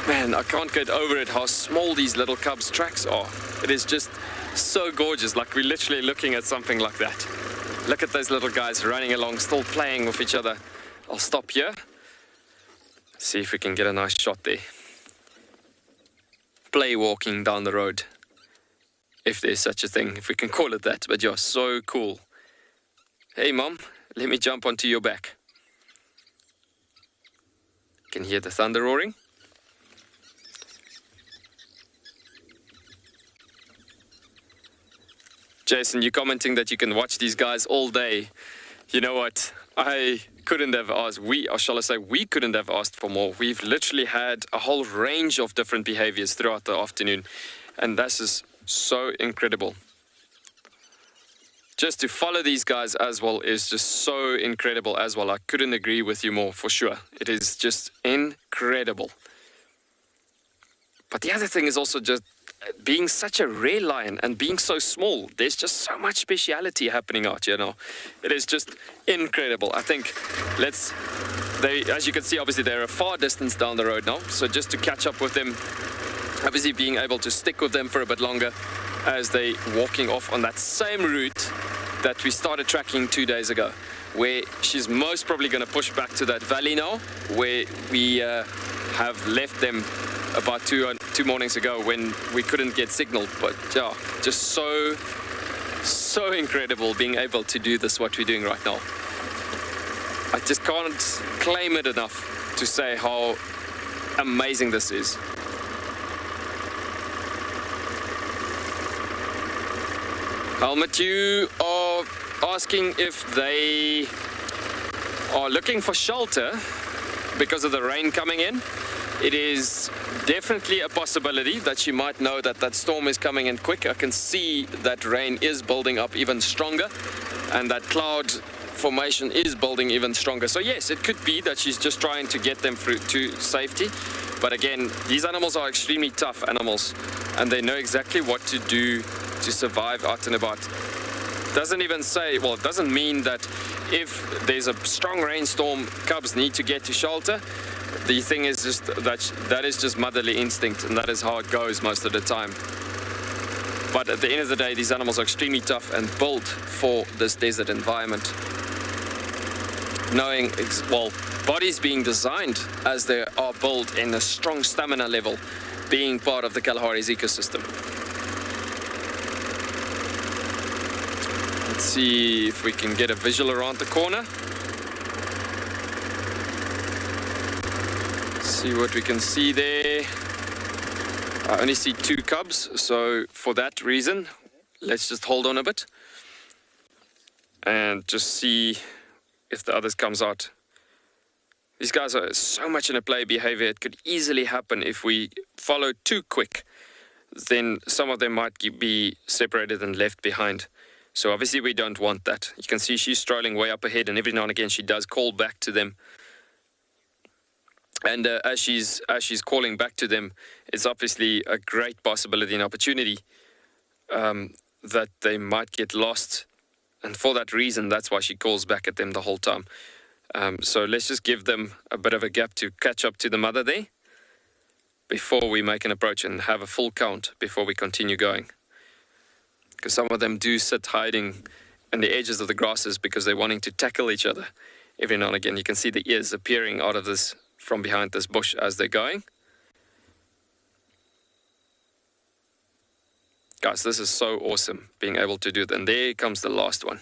Man, I can't get over it how small these little cubs' tracks are. It is just so gorgeous, like we're literally looking at something like that. Look at those little guys running along, still playing with each other. I'll stop here. See if we can get a nice shot there. Play walking down the road, if there's such a thing, if we can call it that. But you're so cool. Hey mom, let me jump onto your back. Can hear the thunder roaring. Jason, you're commenting that you can watch these guys all day. You know what? I couldn't have asked, we couldn't have asked for more. We've literally had a whole range of different behaviors throughout the afternoon. And this is so incredible. Just to follow these guys as well is just so incredible as well. I couldn't agree with you more, for sure. It is just incredible. But the other thing is also just being such a rare lion and being so small, there's just so much speciality happening out, you know. It is just incredible. I think as you can see, obviously they're a far distance down the road now. So just to catch up with them, obviously being able to stick with them for a bit longer as they walking off on that same route that we started tracking 2 days ago, where she's most probably going to push back to that valley now, where we have left them about two mornings ago when we couldn't get signal. But yeah, just so incredible being able to do this, what we're doing right now. I just can't claim it enough to say how amazing this is. Helmet, you are asking if they are looking for shelter because of the rain coming in. It is definitely a possibility that she might know that that storm is coming in quick. I can see that rain is building up even stronger and that cloud formation is building even stronger. So yes, it could be that she's just trying to get them through to safety. But again, these animals are extremely tough animals and they know exactly what to do to survive out and about. Doesn't even say, well, it doesn't mean that if there's a strong rainstorm, cubs need to get to shelter. The thing is just that is just motherly instinct, and that is how it goes most of the time. But at the end of the day, these animals are extremely tough and built for this desert environment. Knowing, well, bodies being designed as they are built in a strong stamina level, being part of the Kalahari's ecosystem. Let's see if we can get a visual around the corner. See what we can see there. I only see 2 cubs, so for that reason, let's just hold on a bit and just see if the others comes out. These guys are so much in a play behavior. It could easily happen if we follow too quick. Then some of them might be separated and left behind. So obviously we don't want that. You can see she's strolling way up ahead, and every now and again she does call back to them. And as she's calling back to them, it's obviously a great possibility and opportunity that they might get lost. And for that reason, that's why she calls back at them the whole time. So let's just give them a bit of a gap to catch up to the mother there before we make an approach and have a full count before we continue going. Because some of them do sit hiding in the edges of the grasses because they're wanting to tackle each other. Every now and again, you can see the ears appearing out of this, from behind this bush as they're going. Guys, this is so awesome, being able to do it. And there comes the last one.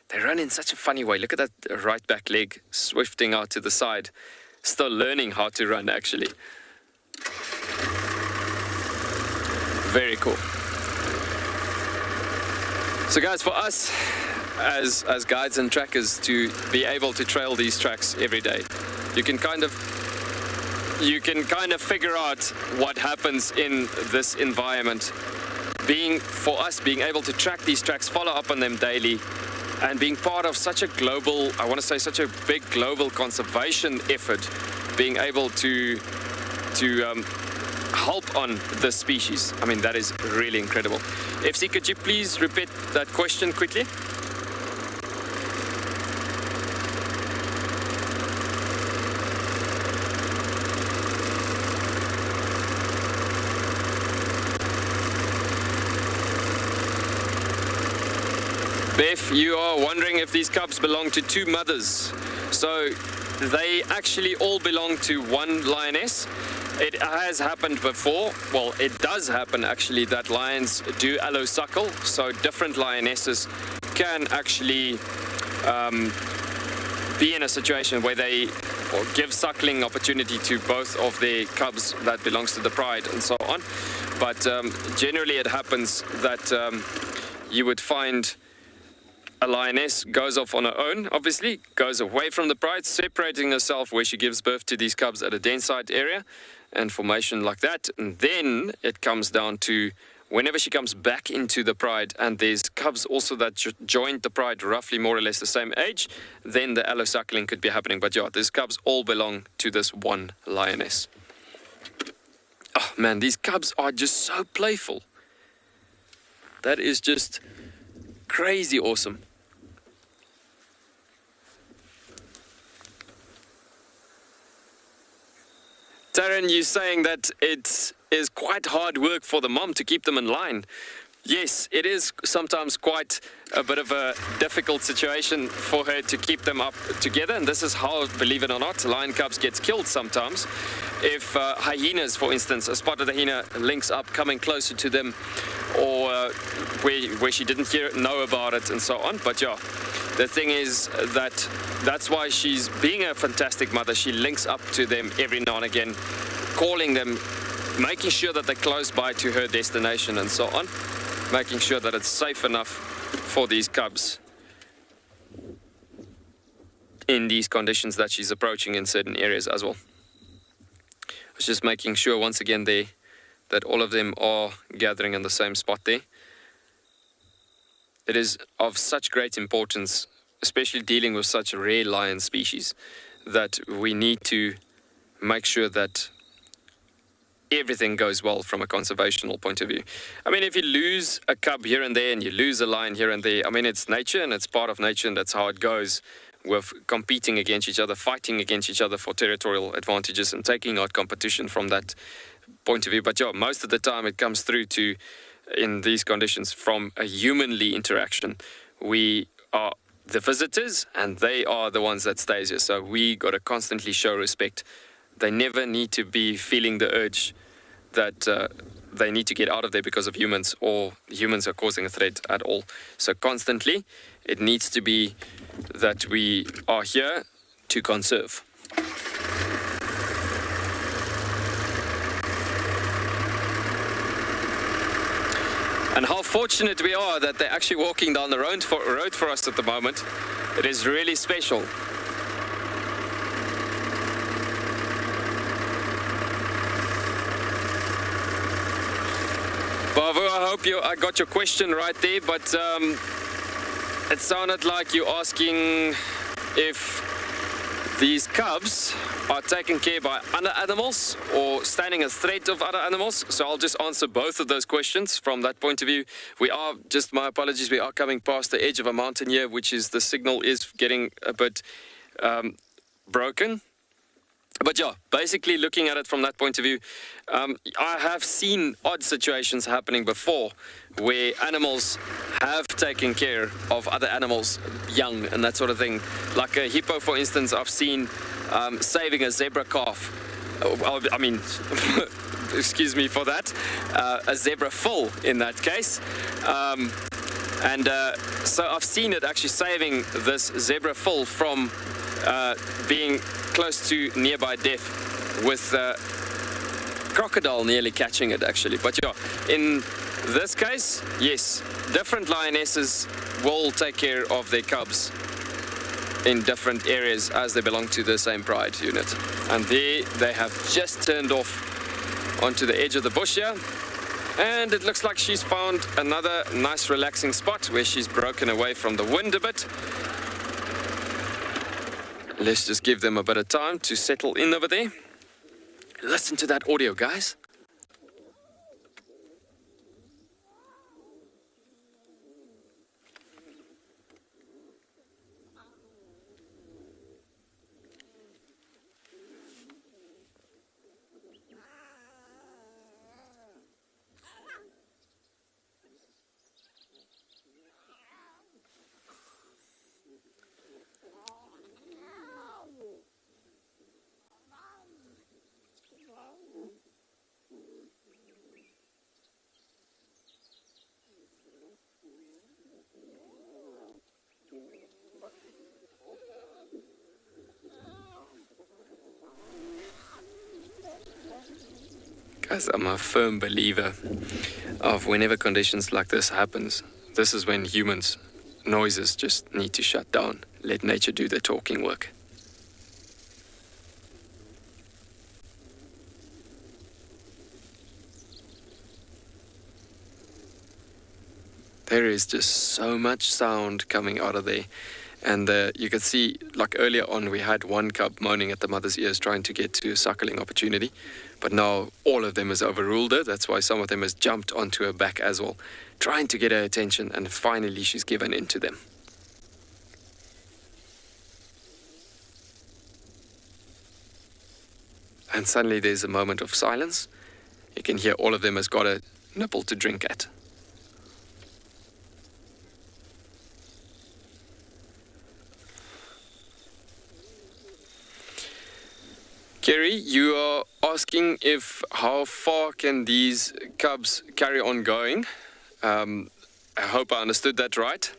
They run in such a funny way. Look at that right back leg swifting out to the side. Still learning how to run, actually. Very cool. So guys, for us as guides and trackers to be able to trail these tracks every day, you can kind of figure out what happens in this environment. For us, being able to track these tracks, follow up on them daily, and being part of such a global, I want to say such a big global conservation effort, being able to help on this species. I mean, that is really incredible. FC, could you please repeat that question quickly? Beth, you are wondering if these cubs belong to 2 mothers. So they actually all belong to one lioness. It has happened before, well, it does happen actually, that lions do allosuckle, so different lionesses can actually be in a situation where they give suckling opportunity to both of their cubs that belongs to the pride and so on. But generally it happens that you would find a lioness goes off on her own, obviously, goes away from the pride, separating herself where she gives birth to these cubs at a den site area and formation like that. And then it comes down to whenever she comes back into the pride, and there's cubs also that joined the pride roughly more or less the same age, then the allosuckling could be happening. But yeah, these cubs all belong to this one lioness. Oh man, these cubs are just so playful. That is just crazy awesome. Darren, you're saying that it is quite hard work for the mom to keep them in line. Yes, it is sometimes quite a bit of a difficult situation for her to keep them up together, and this is how, believe it or not, lion cubs gets killed sometimes. If hyenas, for instance, a spotted hyena links up, coming closer to them, or where she didn't know about it and so on. But yeah, the thing is that that's why she's being a fantastic mother. She links up to them every now and again, calling them, making sure that they're close by to her destination and so on, making sure that it's safe enough for these cubs in these conditions that she's approaching in certain areas as well. It's just making sure once again there that all of them are gathering in the same spot there. It is of such great importance, especially dealing with such a rare lion species, that we need to make sure that everything goes well from a conservational point of view. I mean, if you lose a cub here and there and you lose a lion here and there, I mean, it's nature and it's part of nature, and that's how it goes with competing against each other, fighting against each other for territorial advantages and taking out competition from that point of view. But yeah, most of the time it comes through to, in these conditions, from a humanly interaction. We are the visitors and they are the ones that stays here. So we got to constantly show respect. They never need to be feeling the urge that they need to get out of there because of humans, or humans are causing a threat at all. So constantly it needs to be that we are here to conserve. and how fortunate we are that they're actually walking down the road for us at the moment. It is really special. Bavu, I hope I got your question right there, but it sounded like you're asking if these cubs are taken care by other animals or standing a threat of other animals. So I'll just answer both of those questions from that point of view. We are, just my apologies, we are coming past the edge of a mountain here, which is, the signal is getting a bit broken. But yeah, basically looking at it from that point of view, I have seen odd situations happening before where animals have taken care of other animals, young and that sort of thing. Like a hippo, for instance, I've seen saving a zebra calf. I mean, excuse me for that, a zebra foal in that case. So I've seen it actually saving this zebra foal from being close to nearby death, with crocodile nearly catching it actually. But yeah, in this case, yes, different lionesses will take care of their cubs in different areas as they belong to the same pride unit. And there they have just turned off onto the edge of the bush here, and it looks like she's found another nice relaxing spot where she's broken away from the wind a bit. Let's just give them a bit of time to settle in over there. Listen to that audio, guys. Guys, I'm a firm believer of whenever conditions like this happens, this is when humans' noises just need to shut down. Let nature do the talking work. There is just so much sound coming out of there. And you can see, like earlier on, we had one cub moaning at the mother's ears trying to get to a suckling opportunity. But now all of them has overruled her. That's why some of them has jumped onto her back as well, trying to get her attention. And finally, she's given in to them. And suddenly there's a moment of silence. You can hear all of them has got a nipple to drink at. Kerry, you are asking how far can these cubs carry on going? I hope I understood that right.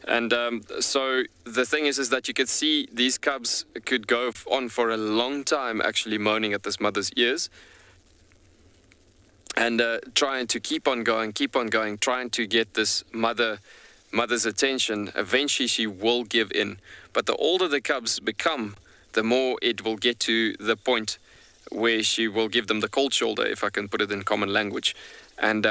And so the thing is that you could see these cubs could go on for a long time actually moaning at this mother's ears. And trying to keep on going, trying to get this mother's attention. Eventually she will give in. But the older the cubs become, the more it will get to the point where she will give them the cold shoulder, if I can put it in common language. And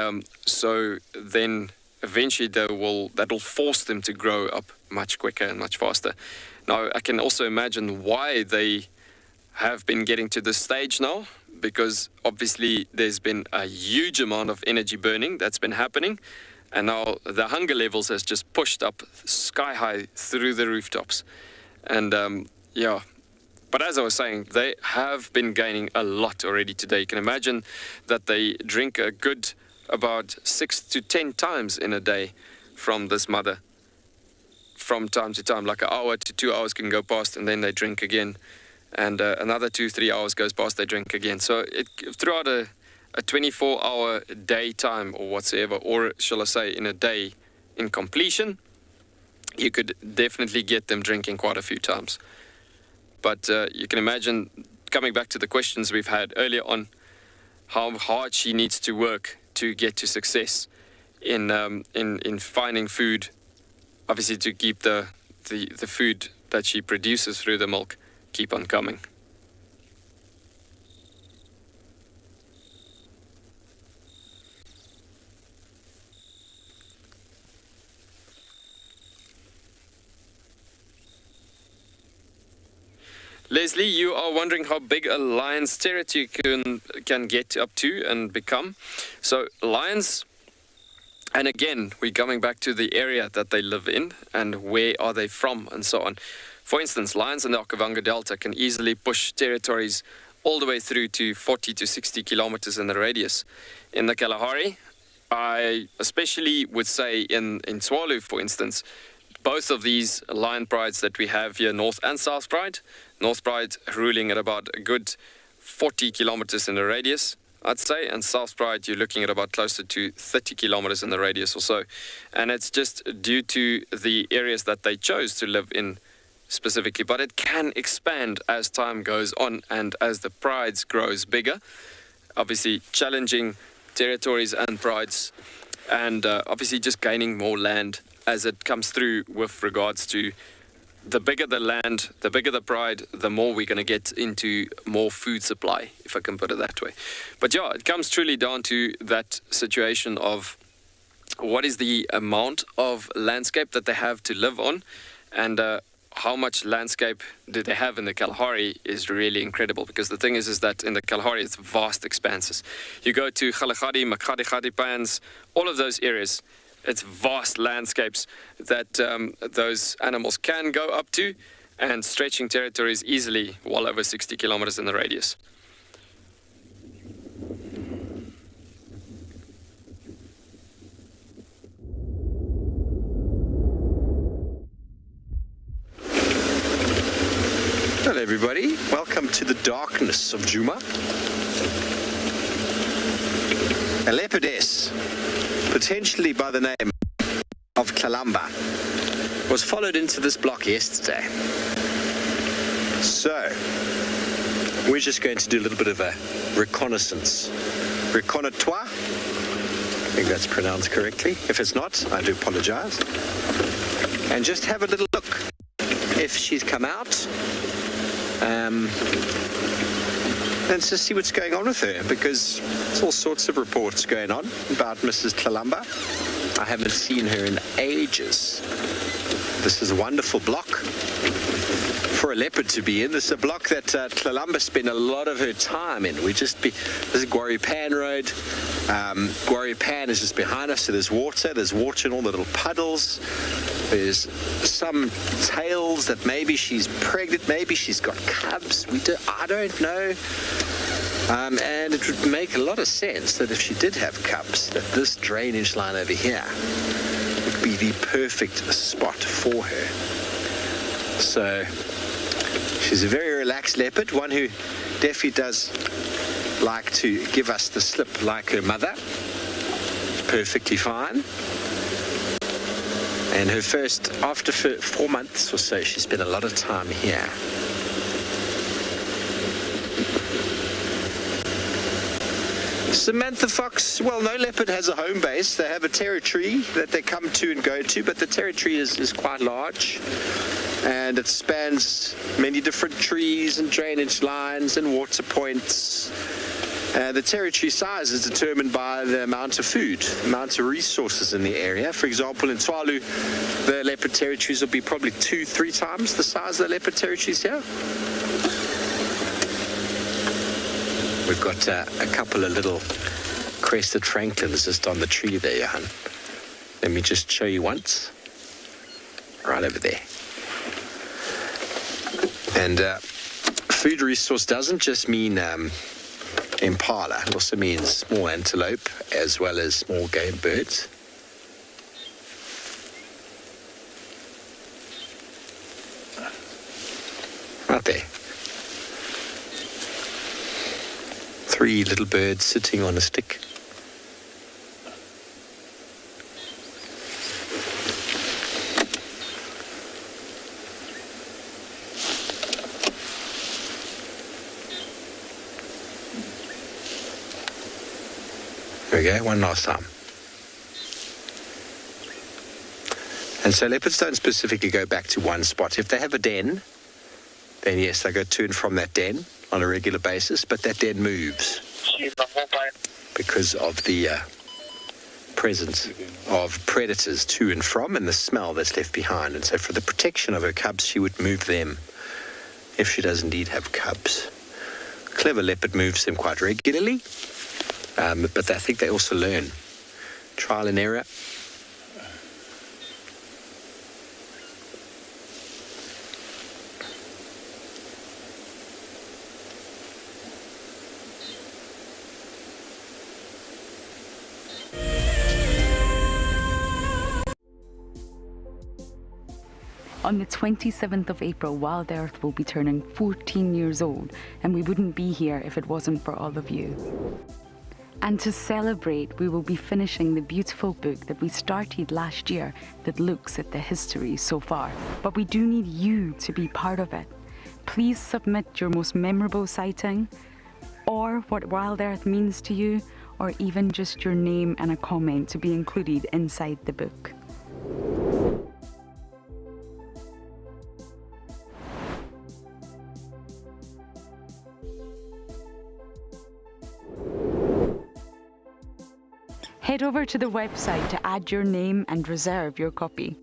so then eventually that will force them to grow up much quicker and much faster. Now, I can also imagine why they have been getting to this stage now, because obviously there's been a huge amount of energy burning that's been happening. And now the hunger levels has just pushed up sky high through the rooftops. And yeah. But as I was saying, they have been gaining a lot already today. You can imagine that they drink a good about 6 to 10 times in a day from this mother. From time to time, like an hour to 2 hours can go past, and then they drink again. And another 2-3 hours goes past, they drink again. So throughout a 24-hour day time or whatsoever, or shall I say in a day in completion, you could definitely get them drinking quite a few times. But you can imagine, coming back to the questions we've had earlier on, how hard she needs to work to get to success. in finding food, obviously to keep the food that she produces through the milk keep on coming. Leslie, you are wondering how big a lion's territory can get up to and become. So lions, and again, we're coming back to the area that they live in and where are they from and so on. For instance, lions in the Okavango Delta can easily push territories all the way through to 40 to 60 kilometers in the radius. In the Kalahari, I especially would say in Tswalu, for instance, both of these lion prides that we have here, North and South Pride, North Pride ruling at about a good 40 kilometers in the radius, I'd say, and South Pride you're looking at about closer to 30 kilometers in the radius or so. And it's just due to the areas that they chose to live in specifically, but it can expand as time goes on and as the prides grows bigger, obviously challenging territories and prides, and obviously just gaining more land as it comes through with regards to the bigger the land, the bigger the pride, the more we're going to get into more food supply, if I can put it that way. But yeah, it comes truly down to that situation of what is the amount of landscape that they have to live on, and how much landscape do they have in the Kalahari is really incredible, because the thing is that in the Kalahari it's vast expanses. You go to Kalahari, Makgadikgadi Pans, all of those areas, it's vast landscapes that those animals can go up to, and stretching territories easily well over 60 kilometers in the radius. Hello everybody, welcome to the darkness of Djuma. A leopardess, potentially by the name of Kalamba, was followed into this block yesterday. So, we're just going to do a little bit of a reconnaissance. Reconnatoire? I think that's pronounced correctly. If it's not, I do apologize. And just have a little look if she's come out. And just see what's going on with her, because there's all sorts of reports going on about Mrs. Kalamba. I haven't seen her in ages. This is a wonderful block for a leopard to be in. This is a block that Kalamba spent a lot of her time in. This is Gwari Pan Road. Gwari Pan is just behind us, so there's water in all the little puddles. There's some tales that maybe she's pregnant, maybe she's got cubs. I don't know. And it would make a lot of sense that if she did have cubs, that this drainage line over here would be the perfect spot for her. So she's a very relaxed leopard, one who definitely does like to give us the slip like her mother. Perfectly fine. And her after 4 months or so, she spent a lot of time here. Samantha Fox, well, no leopard has a home base. They have a territory that they come to and go to, but the territory is quite large. And it spans many different trees and drainage lines and water points. The territory size is determined by the amount of food, the amount of resources in the area. For example, in Tswalu, the leopard territories will be probably 2-3 times the size of the leopard territories here. We've got a couple of little crested franklins just on the tree there, Johan. Let me just show you once. Right over there. And food resource doesn't just mean impala. It also means small antelope as well as small game birds. Right there. 3 little birds sitting on a stick. There we go, one last time. And so leopards don't specifically go back to one spot. If they have a den, then yes, they go to and from that den on a regular basis, but that den moves because of the presence of predators to and from and the smell that's left behind. And so for the protection of her cubs, she would move them if she does indeed have cubs. Clever leopard moves them quite regularly, but I think they also learn. Trial and error. On the 27th of April, WildEarth will be turning 14 years old, and we wouldn't be here if it wasn't for all of you. And to celebrate, we will be finishing the beautiful book that we started last year that looks at the history so far. But we do need you to be part of it. Please submit your most memorable sighting, or what WildEarth means to you, or even just your name and a comment to be included inside the book. Head over to the website to add your name and reserve your copy.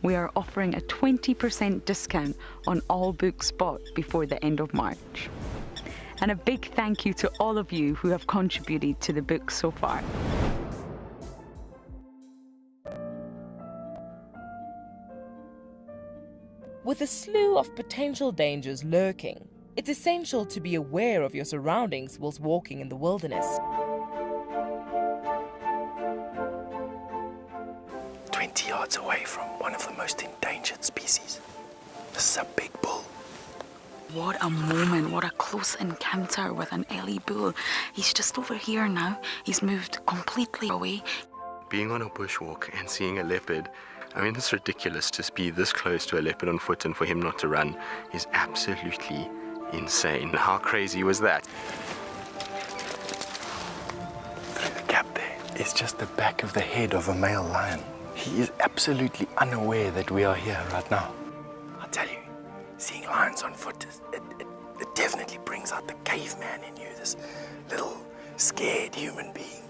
We are offering a 20% discount on all books bought before the end of March. And a big thank you to all of you who have contributed to the book so far. With a slew of potential dangers lurking, it's essential to be aware of your surroundings whilst walking in the wilderness. 20 yards away from one of the most endangered species. This is a big bull. What a moment, what a close encounter with an Ellie bull. He's just over here now. He's moved completely away. Being on a bushwalk and seeing a leopard, I mean, it's ridiculous to be this close to a leopard on foot and for him not to run is absolutely insane. How crazy was that? Through the gap there is just the back of the head of a male lion. He is absolutely unaware that we are here right now. I tell you, seeing lions on foot, it definitely brings out the caveman in you, this little scared human being.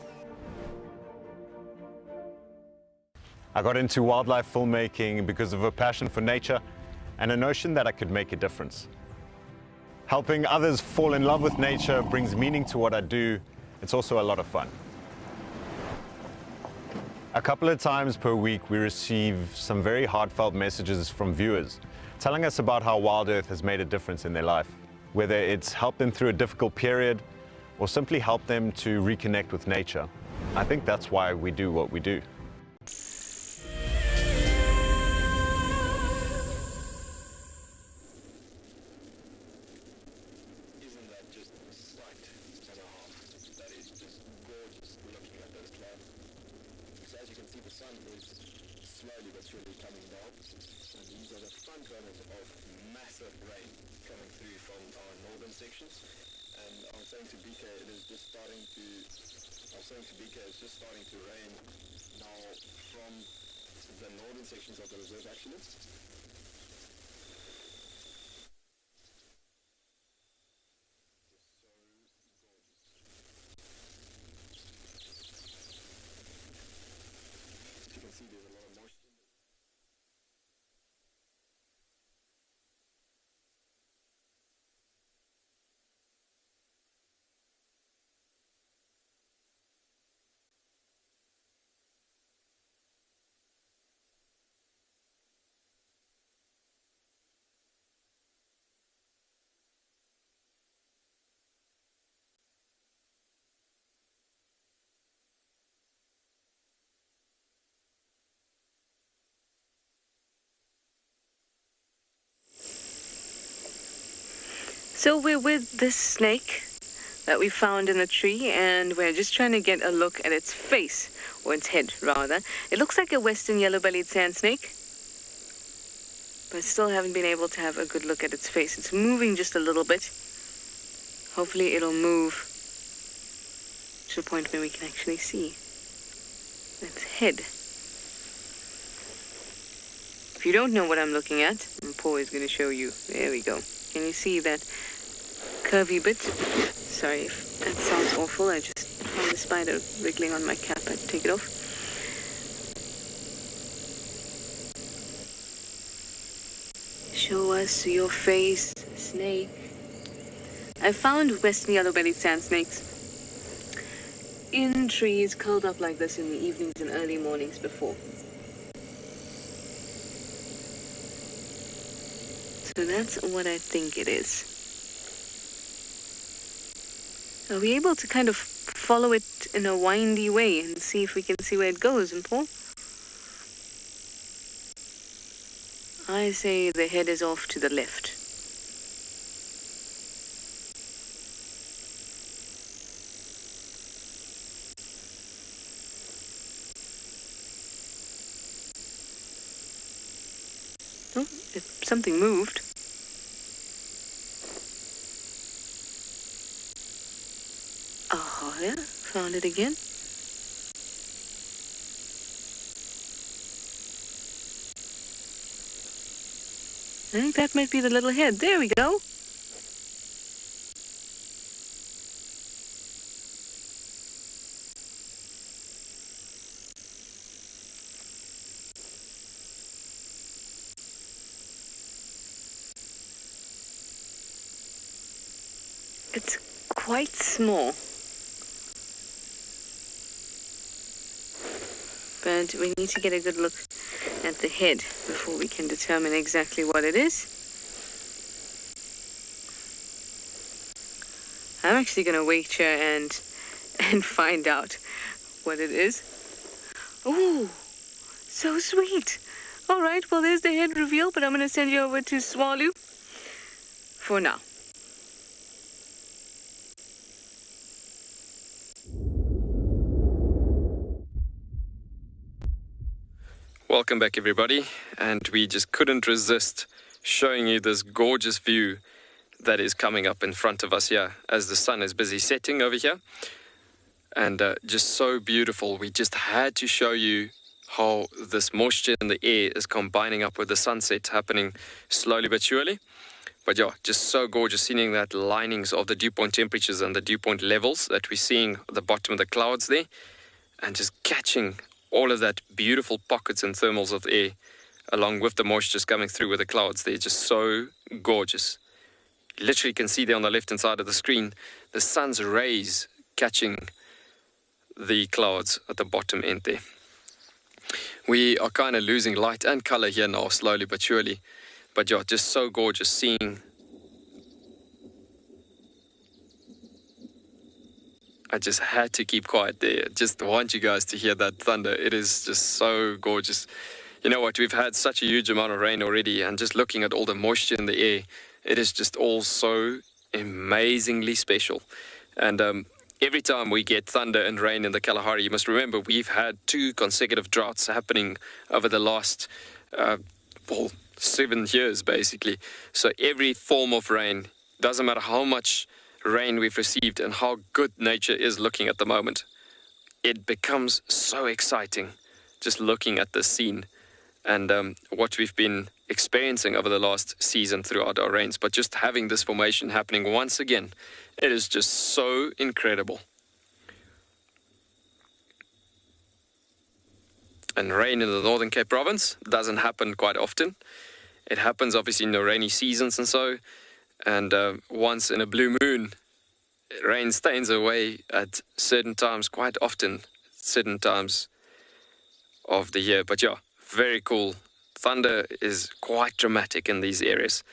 I got into wildlife filmmaking because of a passion for nature and a notion that I could make a difference. Helping others fall in love with nature brings meaning to what I do. It's also a lot of fun. A couple of times per week, we receive some very heartfelt messages from viewers telling us about how WildEarth has made a difference in their life, whether it's helped them through a difficult period or simply helped them to reconnect with nature. I think that's why we do what we do. It's just starting to rain now from the northern sections of the reserve actually. As you can see, there's a lot of moisture. So we're with this snake that we found in a tree, and we're just trying to get a look at its face, or its head rather. It looks like a western yellow-bellied sand snake, but still haven't been able to have a good look at its face. It's moving just a little bit. Hopefully it'll move to a point where we can actually see its head. If you don't know what I'm looking at, Paul is going to show you. There we go. Can you see that curvy bit? Sorry if that sounds awful. I just found the spider wriggling on my cap. I had to take it off. Show us your face, snake. I found western yellow-bellied sand snakes in trees curled up like this in the evenings and early mornings before. So that's what I think it is. Are we able to kind of follow it in a windy way and see if we can see where it goes, and Paul? I say the head is off to the left. Oh, something moved. Oh, yeah, found it again. I think that might be the little head. There we go. It's quite small. But we need to get a good look at the head before we can determine exactly what it is. I'm actually going to wait here and find out what it is. Ooh, so sweet. All right, well, there's the head reveal, but I'm going to send you over to Tswalu for now. Welcome back, everybody, and we just couldn't resist showing you this gorgeous view that is coming up in front of us here as the sun is busy setting over here, and just so beautiful. We just had to show you how this moisture in the air is combining up with the sunset happening slowly but surely. But yeah, just so gorgeous, seeing that linings of the dew point temperatures and the dew point levels that we're seeing at the bottom of the clouds there, and just catching all of that beautiful pockets and thermals of the air, along with the moisture just coming through with the clouds. They're just so gorgeous. You literally can see there on the left-hand side of the screen, the sun's rays catching the clouds at the bottom end there. We are kind of losing light and color here now, slowly but surely. But yeah, just so gorgeous seeing. I just had to keep quiet there. Just want you guys to hear that thunder. It is just so gorgeous. You know what? We've had such a huge amount of rain already, and just looking at all the moisture in the air, it is just all so amazingly special. And every time we get thunder and rain in the Kalahari, you must remember we've had 2 consecutive droughts happening over the last 7 years, basically. So every form of rain, doesn't matter how much rain we've received and how good nature is looking at the moment, it becomes so exciting just looking at the scene and what we've been experiencing over the last season throughout our rains. But just having this formation happening once again, it is just so incredible. And rain in the Northern Cape Province doesn't happen quite often. It happens obviously in the rainy seasons and so, and once in a blue moon, rain stains away at certain times, quite often, certain times of the year. But yeah, very cool. Thunder is quite dramatic in these areas,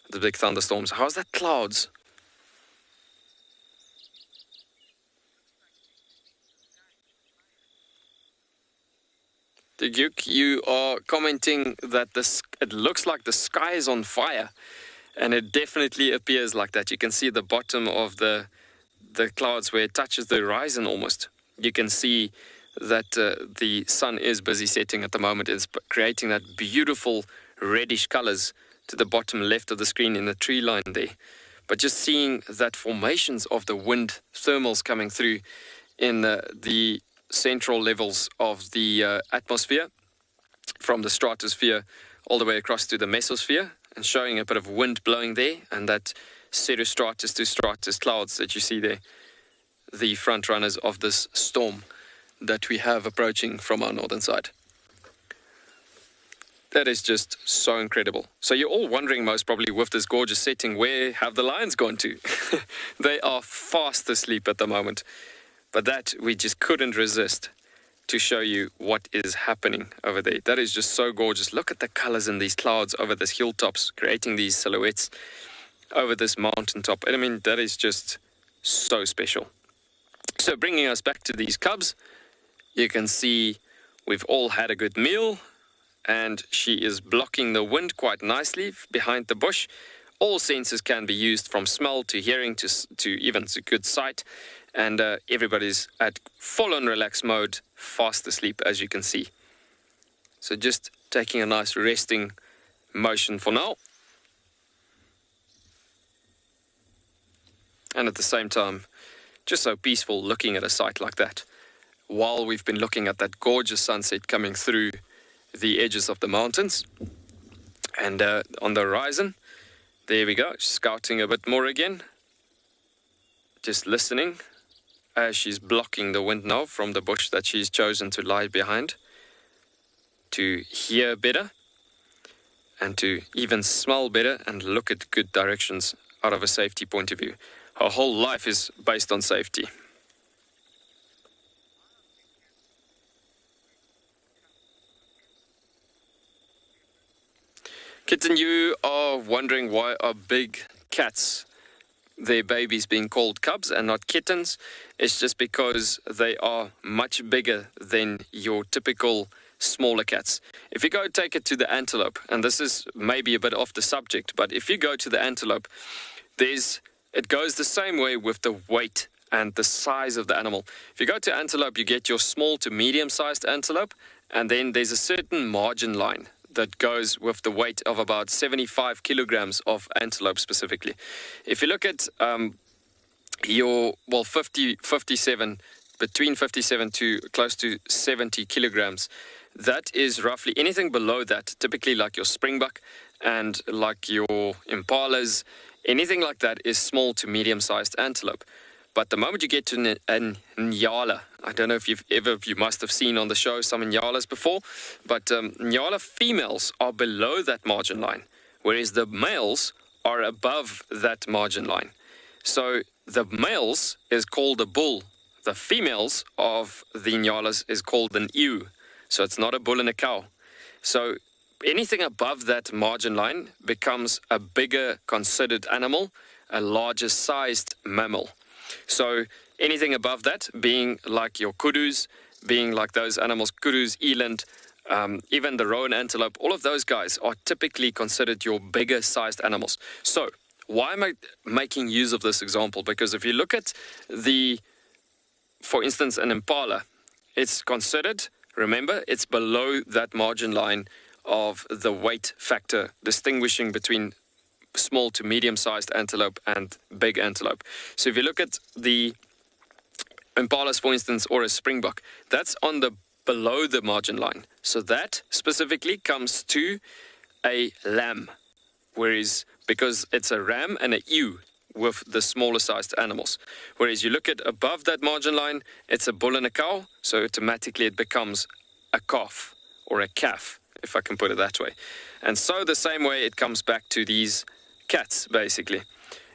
the big thunderstorms. How's that clouds? Duke, you are commenting that it looks like the sky is on fire, and it definitely appears like that. You can see the bottom of the clouds where it touches the horizon almost. You can see that the sun is busy setting at the moment. It's creating that beautiful reddish colors to the bottom left of the screen in the tree line there. But just seeing that formations of the wind thermals coming through in the central levels of the atmosphere from the stratosphere all the way across to the mesosphere and showing a bit of wind blowing there, and that cirrostratus to stratus clouds that you see there, the front runners of this storm that we have approaching from our northern side. That is just so incredible. So you're all wondering most probably with this gorgeous setting, where have the lions gone to? They are fast asleep at the moment. But that we just couldn't resist to show you what is happening over there. That is just so gorgeous. Look at the colors in these clouds over these hilltops, creating these silhouettes over this mountaintop. I mean, that is just so special. So bringing us back to these cubs, you can see we've all had a good meal, and she is blocking the wind quite nicely behind the bush. All senses can be used, from smell to hearing to even to good sight. And everybody's at full-on relaxed mode, fast asleep, as you can see. So just taking a nice resting motion for now. And at the same time, just so peaceful looking at a sight like that, while we've been looking at that gorgeous sunset coming through the edges of the mountains. And on the horizon, there we go, scouting a bit more again. Just listening as she's blocking the wind now from the bush that she's chosen to lie behind, to hear better and to even smell better and look at good directions out of a safety point of view. Her whole life is based on safety. Kitten, you are wondering why are big cats, their babies, being called cubs and not kittens. It's just because they are much bigger than your typical smaller cats. If you go take it to the antelope, and this is maybe a bit off the subject, but if you go to the antelope, it goes the same way with the weight and the size of the animal. If you go to antelope, you get your small to medium-sized antelope, and then there's a certain margin line that goes with the weight of about 75 kilograms of antelope specifically. If you look at 57, between 57 to close to 70 kilograms, that is roughly anything below that, typically like your springbuck and like your impalas, anything like that is small to medium-sized antelope. But the moment you get to an Ngala, I don't know if you must have seen on the show some Nyalas before, but Ngala females are below that margin line, whereas the males are above that margin line. So the males is called a bull. The females of the Nyalas is called an ewe. So it's not a bull and a cow. So anything above that margin line becomes a bigger considered animal, a larger sized mammal. So anything above that being like your kudus, being like those animals, kudus, eland, even the roan antelope, all of those guys are typically considered your bigger sized animals. So why am I making use of this example? Because if you look at for instance, an impala, it's considered, remember, it's below that margin line of the weight factor, distinguishing between small to medium-sized antelope and big antelope. So if you look at the impalas, for instance, or a springbuck, that's on the below the margin line. So that specifically comes to a lamb, whereas because it's a ram and a ewe with the smaller sized animals. Whereas you look at above that margin line, it's a bull and a cow, so automatically it becomes a calf or a calf, if I can put it that way. And so the same way it comes back to these cats, basically.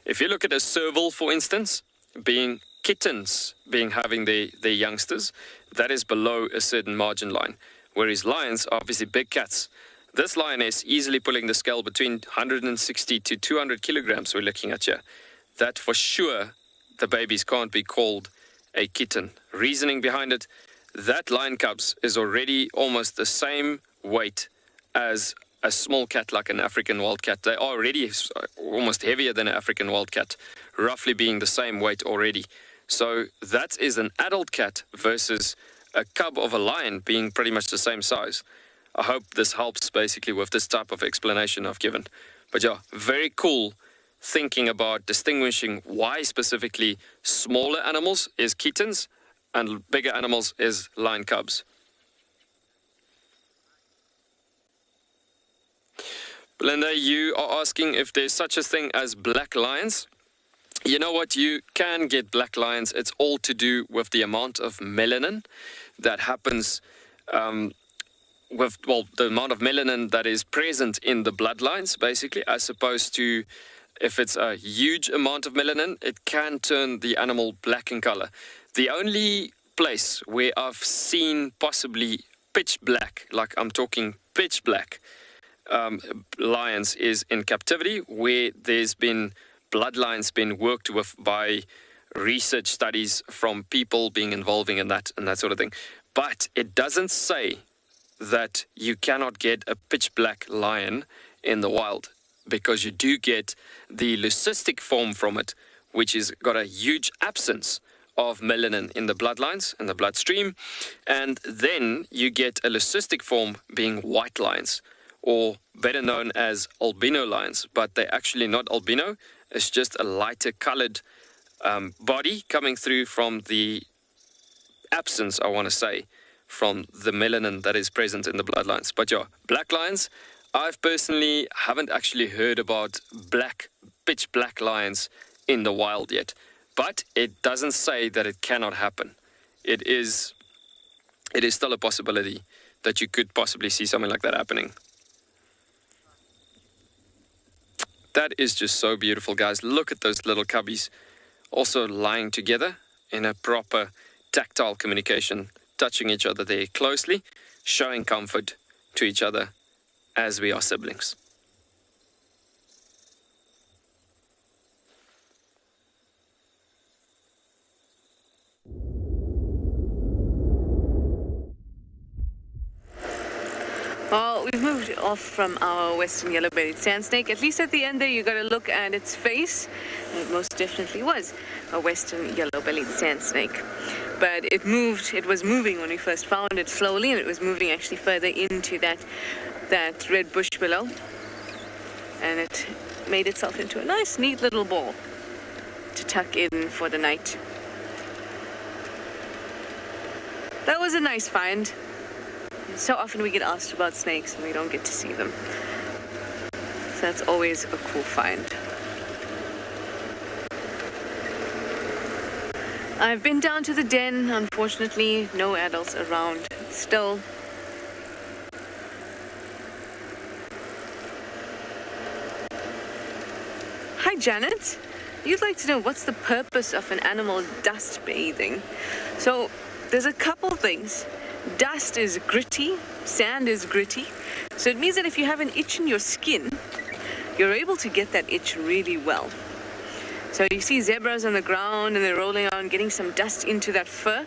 If you look at a serval, for instance, being kittens, having their youngsters, that is below a certain margin line. Whereas lions are obviously big cats. This lioness easily pulling the scale between 160 to 200 kilograms we're looking at here. That for sure, the babies can't be called a kitten. Reasoning behind it, that lion cubs is already almost the same weight as a small cat like an African wildcat. They are already almost heavier than an African wildcat, roughly being the same weight already. So that is an adult cat versus a cub of a lion being pretty much the same size. I hope this helps basically with this type of explanation I've given. But yeah, very cool thinking about distinguishing why specifically smaller animals is kittens and bigger animals is lion cubs. Linda, you are asking if there's such a thing as black lions. You know what? You can get black lions. It's all to do with the amount of melanin that happens with, well, the amount of melanin that is present in the bloodlines, basically, as opposed to if it's a huge amount of melanin, it can turn the animal black in color. The only place where I've seen possibly pitch black, like I'm talking pitch black, lions is in captivity, where there's been bloodlines been worked with by research studies from people being involving in that and that sort of thing. But it doesn't say that you cannot get a pitch black lion in the wild, because you do get the leucistic form from it, which has got a huge absence of melanin in the bloodlines, in the bloodstream, and then you get a leucistic form being white lions, or better known as albino lions, but they're actually not albino. It's just a lighter colored body coming through from the absence, I want to say, from the melanin that is present in the bloodlines. But yeah, black lions, I've personally haven't actually heard about pitch black lions in the wild yet. But it doesn't say that it cannot happen. It is still a possibility that you could possibly see something like that happening. That is just so beautiful, guys. Look at those little cubbies also lying together in a proper tactile communication, touching each other there closely, showing comfort to each other as we are siblings. Well, we've moved off from our western yellow-bellied sand snake. At least at the end there, you got to look at its face. And it most definitely was a western yellow-bellied sand snake. But it was moving when we first found it slowly, and it was moving actually further into that red bush below. And it made itself into a nice, neat little ball to tuck in for the night. That was a nice find. So often we get asked about snakes and we don't get to see them. So that's always a cool find. I've been down to the den. Unfortunately, no adults around still. Hi, Janet. You'd like to know what's the purpose of an animal dust bathing? So there's a couple things. Dust is gritty, sand is gritty, so it means that if you have an itch in your skin, you're able to get that itch really well. So you see zebras on the ground and they're rolling around getting some dust into that fur.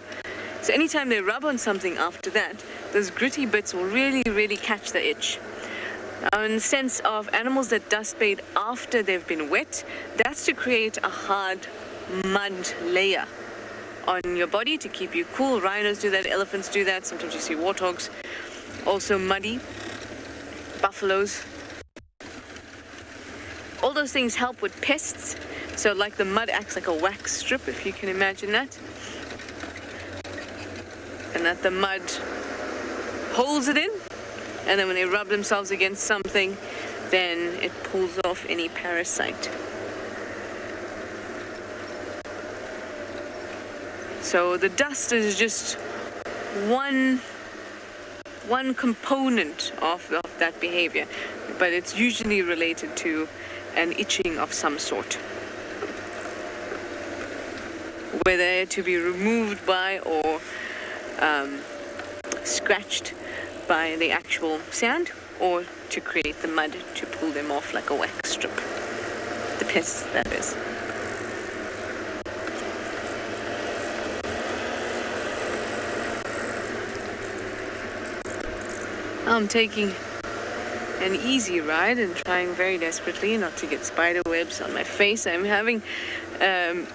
So anytime they rub on something after that, those gritty bits will really, really catch the itch. Now, in the sense of animals that dust bathe after they've been wet, that's to create a hard mud layer on your body to keep you cool. Rhinos do that, elephants do that, sometimes you see warthogs, also muddy, buffaloes. All those things help with pests, so like the mud acts like a wax strip, if you can imagine that. And that the mud holds it in, and then when they rub themselves against something, then it pulls off any parasite. So the dust is just one component of that behavior, but it's usually related to an itching of some sort. Whether to be removed by or scratched by the actual sand, or to create the mud to pull them off like a wax strip. The pests, that is. I'm taking an easy ride and trying very desperately not to get spider webs on my face. I'm having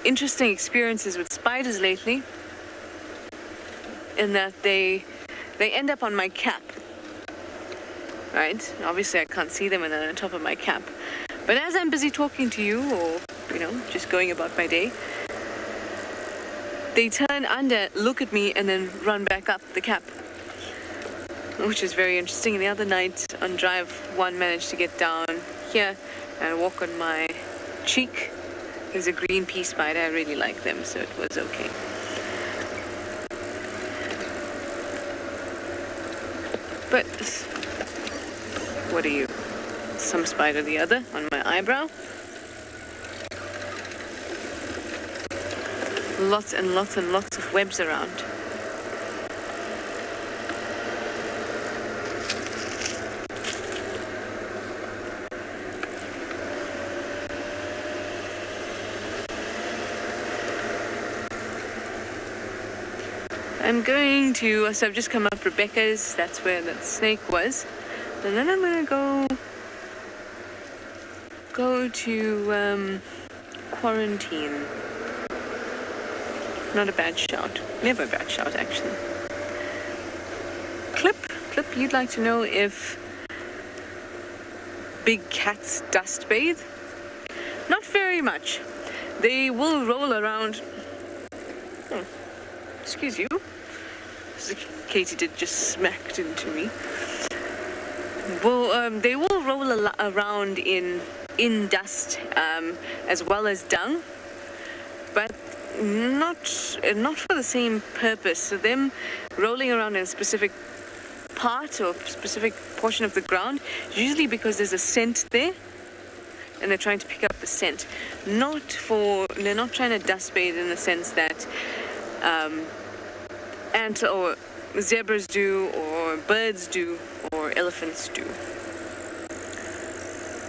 interesting experiences with spiders lately, in that they end up on my cap, right? Obviously I can't see them and they're on top of my cap. But as I'm busy talking to you, or, just going about my day, they turn under, look at me, and then run back up the cap. which is very interesting. The other night on drive 1 managed to get down here and walk on my cheek. There's a green pea spider. I really like them, so it was okay. But what are you? Some spider the other on my eyebrow. Lots and lots and lots of webs around. I'm going to, so I've just come up Rebecca's, that's where that snake was. And then I'm going to go to quarantine. Not a bad shout. Never a bad shout, actually. Clip, you'd like to know if big cats dust bathe? Not very much. They will roll around. Oh, excuse you. Katie did just smacked into me. Well, they will roll around in dust as well as dung, but not for the same purpose. So them rolling around in a specific part or specific portion of the ground, usually because there's a scent there, and they're trying to pick up the scent. They're not trying to dust bathe in the sense that ants or zebras do, or birds do, or elephants do.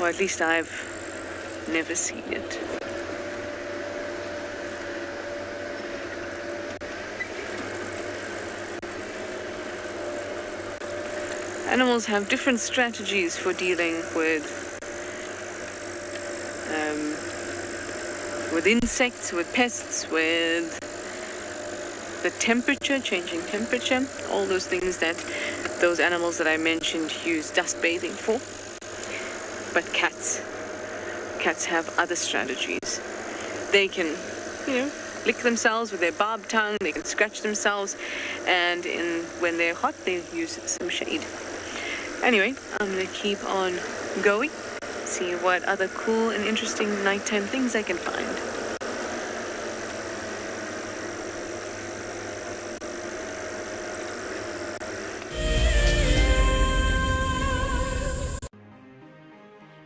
Or at least I've never seen it. Animals have different strategies for dealing with insects, with pests, with the temperature, changing temperature, all those things that those animals that I mentioned use dust bathing for. But cats have other strategies. They can, lick themselves with their barbed tongue, they can scratch themselves, and when they're hot, they use some shade. Anyway, I'm going to keep on going, see what other cool and interesting nighttime things I can find.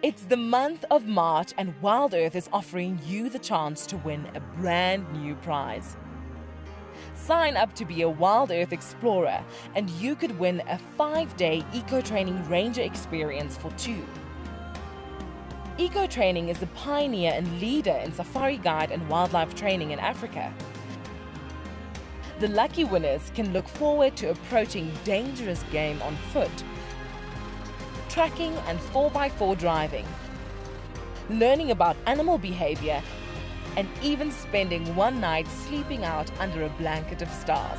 It's the month of March and WildEarth is offering you the chance to win a brand new prize. Sign up to be a WildEarth Explorer and you could win a 5-day eco-training ranger experience for 2. Eco-training is the pioneer and leader in safari guide and wildlife training in Africa. The lucky winners can look forward to approaching dangerous game on foot, tracking and 4x4 driving, learning about animal behavior, and even spending one night sleeping out under a blanket of stars.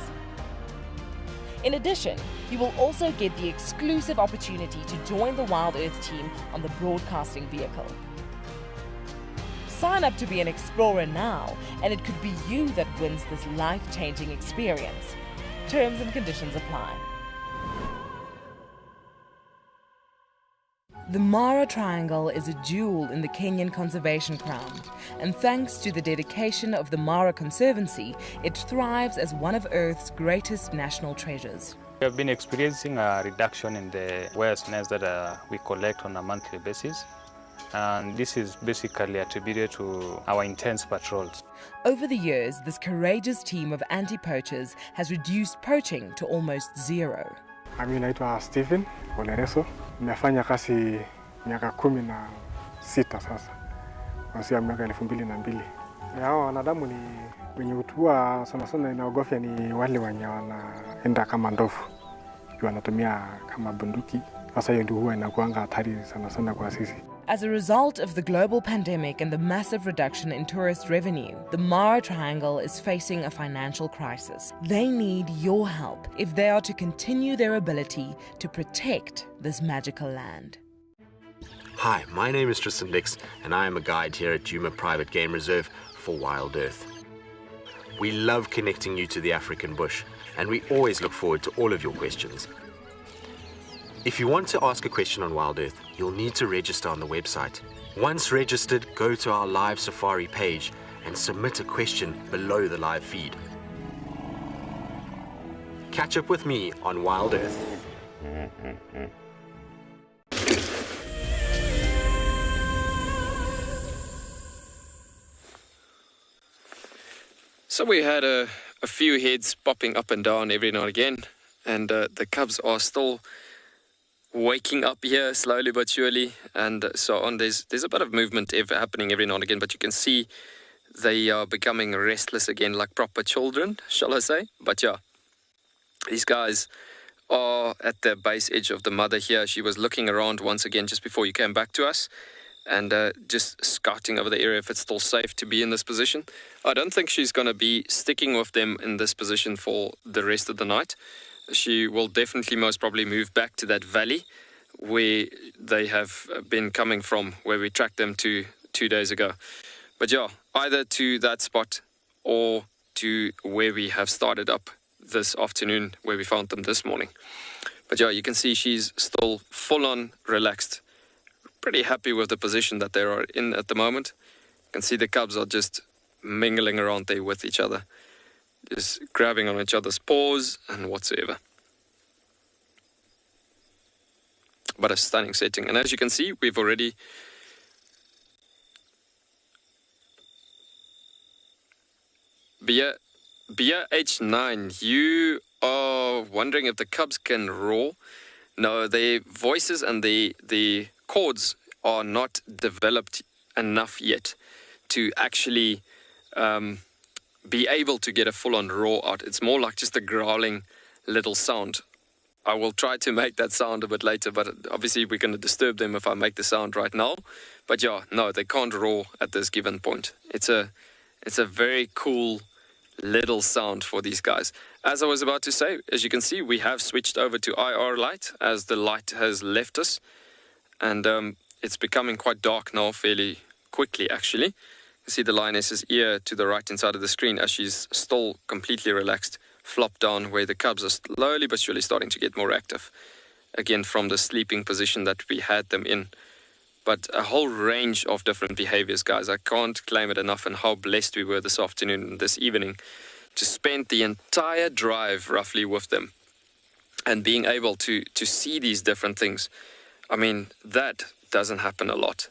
In addition, you will also get the exclusive opportunity to join the WildEarth team on the broadcasting vehicle. Sign up to be an explorer now, and it could be you that wins this life-changing experience. Terms and conditions apply. The Mara Triangle is a jewel in the Kenyan conservation crown, and thanks to the dedication of the Mara Conservancy, it thrives as one of Earth's greatest national treasures. We have been experiencing a reduction in the whale snails that we collect on a monthly basis, and this is basically attributed to our intense patrols. Over the years, this courageous team of anti-poachers has reduced poaching to almost zero. Mimi naitwa Stephen Olereso. Nimefanya kazi miaka 16 sasa. Kuanzia miaka 2002. Hao wanadamu ni wenye utua sana inaogofya ni wale wenye wanaenda kama ndovu. Wanatumia kama bunduki. Sasa hiyo ndio huwa inakuanga hatari sana kwa sisi. As a result of the global pandemic and the massive reduction in tourist revenue, the Mara Triangle is facing a financial crisis. They need your help if they are to continue their ability to protect this magical land. Hi, my name is Tristan Dix, and I am a guide here at Djuma Private Game Reserve for WildEarth. We love connecting you to the African bush, and we always look forward to all of your questions. If you want to ask a question on WildEarth, you'll need to register on the website. Once registered, go to our live safari page and submit a question below the live feed. Catch up with me on WildEarth. So we had a few heads popping up and down every now and again, and the cubs are still waking up here slowly but surely, and so on. There's a bit of movement happening every now and again, but you can see they are becoming restless again, like proper children, shall I say. But yeah, these guys are at the base edge of the mother here. She was looking around once again just before you came back to us, and just scouting over the area if it's still safe to be in this position. I don't think she's going to be sticking with them in this position for the rest of the night. She will definitely most probably move back to that valley where they have been coming from, where we tracked them to 2 days ago. But yeah, either to that spot or to where we have started up this afternoon, where we found them this morning. But yeah, you can see she's still full on relaxed, pretty happy with the position that they are in at the moment. You can see the cubs are just mingling around there with each other, just grabbing on each other's paws and whatsoever. But a stunning setting. And as you can see, we've already BH9, you are wondering if the cubs can roar. No, their voices and the chords are not developed enough yet to actually be able to get a full-on roar out. It's more like just a growling little sound. I will try to make that sound a bit later, but obviously we're going to disturb them if I make the sound right now. But yeah, no, they can't roar at this given point. It's a very cool little sound for these guys. As I was about to say, as you can see, we have switched over to IR light as the light has left us, and it's becoming quite dark now fairly quickly actually. You see the lioness's ear to the right hand side of the screen as she's still completely relaxed, flopped down, where the cubs are slowly but surely starting to get more active again from the sleeping position that we had them in. But a whole range of different behaviors, guys. I can't claim it enough, and how blessed we were this afternoon and this evening to spend the entire drive roughly with them and being able to see these different things. I mean, that doesn't happen a lot.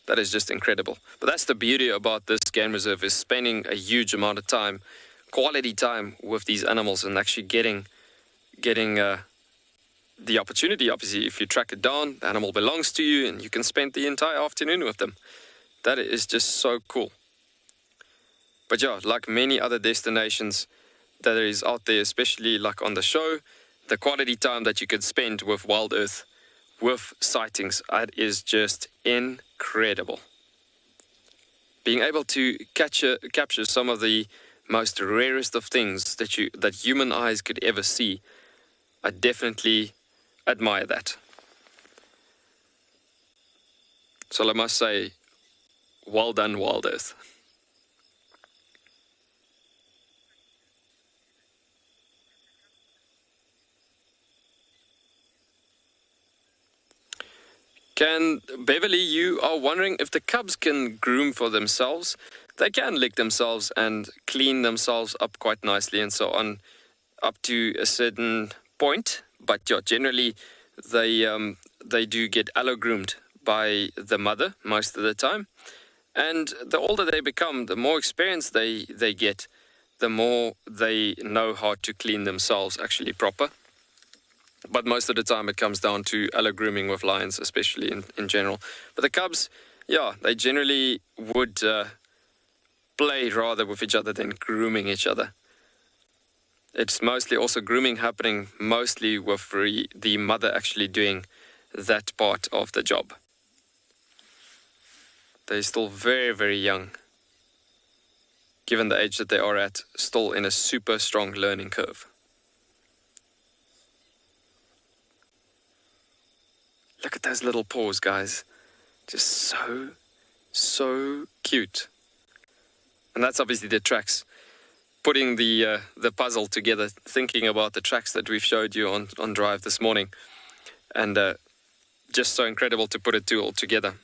That is just incredible. But that's the beauty about this game reserve, is spending a huge amount of time, quality time with these animals, and actually getting the opportunity. Obviously, if you track it down, the animal belongs to you and you can spend the entire afternoon with them. That is just so cool. But yeah, like many other destinations that there is out there, especially like on the show, the quality time that you could spend with WildEarth, with sightings, that is just incredible. Being able to capture some of the most rarest of things that human eyes could ever see, I definitely admire that. So I must say, well done, WildEarth. Beverly, you are wondering if the cubs can groom for themselves. They can lick themselves and clean themselves up quite nicely and so on, up to a certain point. But yeah, generally they do get allo-groomed by the mother most of the time. And the older they become, the more experience they get, the more they know how to clean themselves actually proper. But most of the time it comes down to allo-grooming with lions, especially in general. But the cubs, yeah, they generally would play rather with each other than grooming each other. It's mostly also grooming happening mostly with the mother actually doing that part of the job. They're still very, very young, given the age that they are at, still in a super strong learning curve. Look at those little paws, guys. Just so cute. And that's obviously the tracks. Putting the puzzle together, thinking about the tracks that we've showed you on Drive this morning. and just so incredible to put it all together.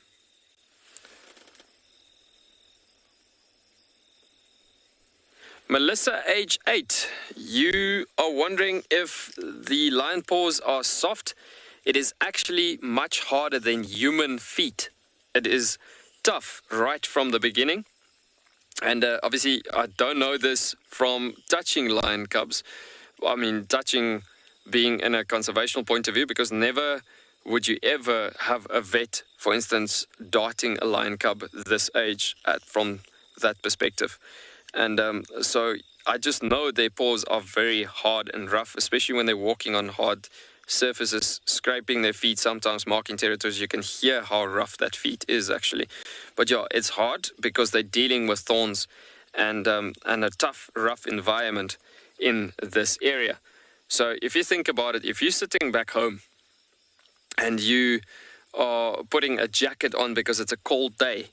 Melissa, age 8, you are wondering if the lion paws are soft. It is actually much harder than human feet. It is tough right from the beginning. And obviously, I don't know this from touching lion cubs. I mean, touching being in a conservational point of view, because never would you ever have a vet, for instance, darting a lion cub this age from that perspective. And so I just know their paws are very hard and rough, especially when they're walking on hard surfaces, scraping their feet, sometimes marking territories. You can hear how rough that feet is actually. But yeah, it's hard because they're dealing with thorns and a tough, rough environment in this area. So if you think about it, if you're sitting back home and you are putting a jacket on because it's a cold day,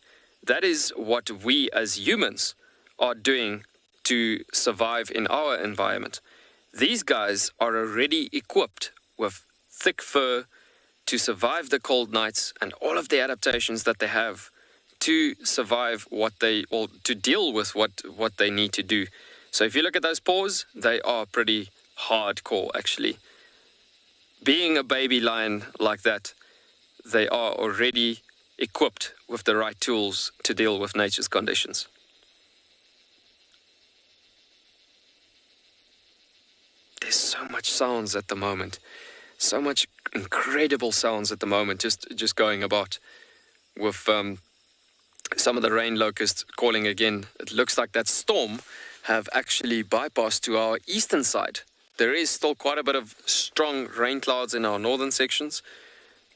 that is what we as humans are doing to survive in our environment. These guys are already equipped with thick fur to survive the cold nights and all of the adaptations that they have to survive or to deal with what they need to do. So if you look at those paws, they are pretty hardcore actually. Being a baby lion like that, they are already equipped with the right tools to deal with nature's conditions. There's so much sounds at the moment, so much incredible sounds at the moment, just going about with some of the rain locusts calling again. It looks like that storm have actually bypassed to our eastern side. There is still quite a bit of strong rain clouds in our northern sections,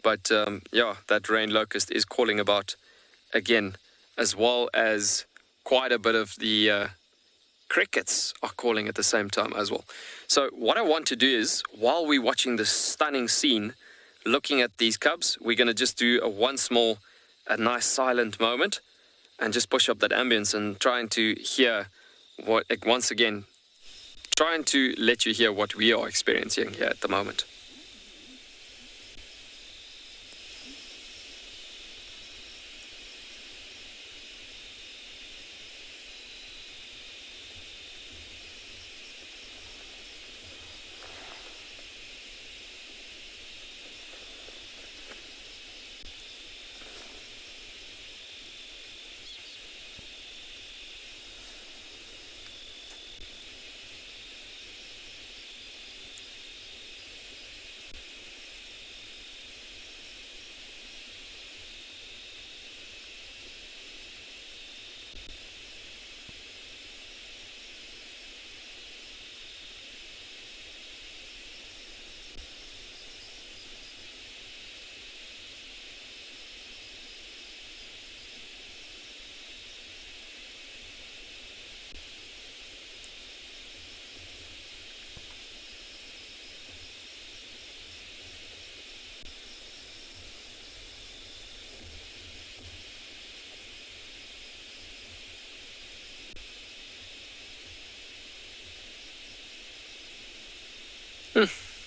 but yeah, that rain locust is calling about again, as well as quite a bit of the crickets are calling at the same time as well. So what I want to do is, while we're watching this stunning scene, looking at these cubs, we're going to just do a nice silent moment and just push up that ambience and trying to hear what, once again, trying to let you hear what we are experiencing here at the moment.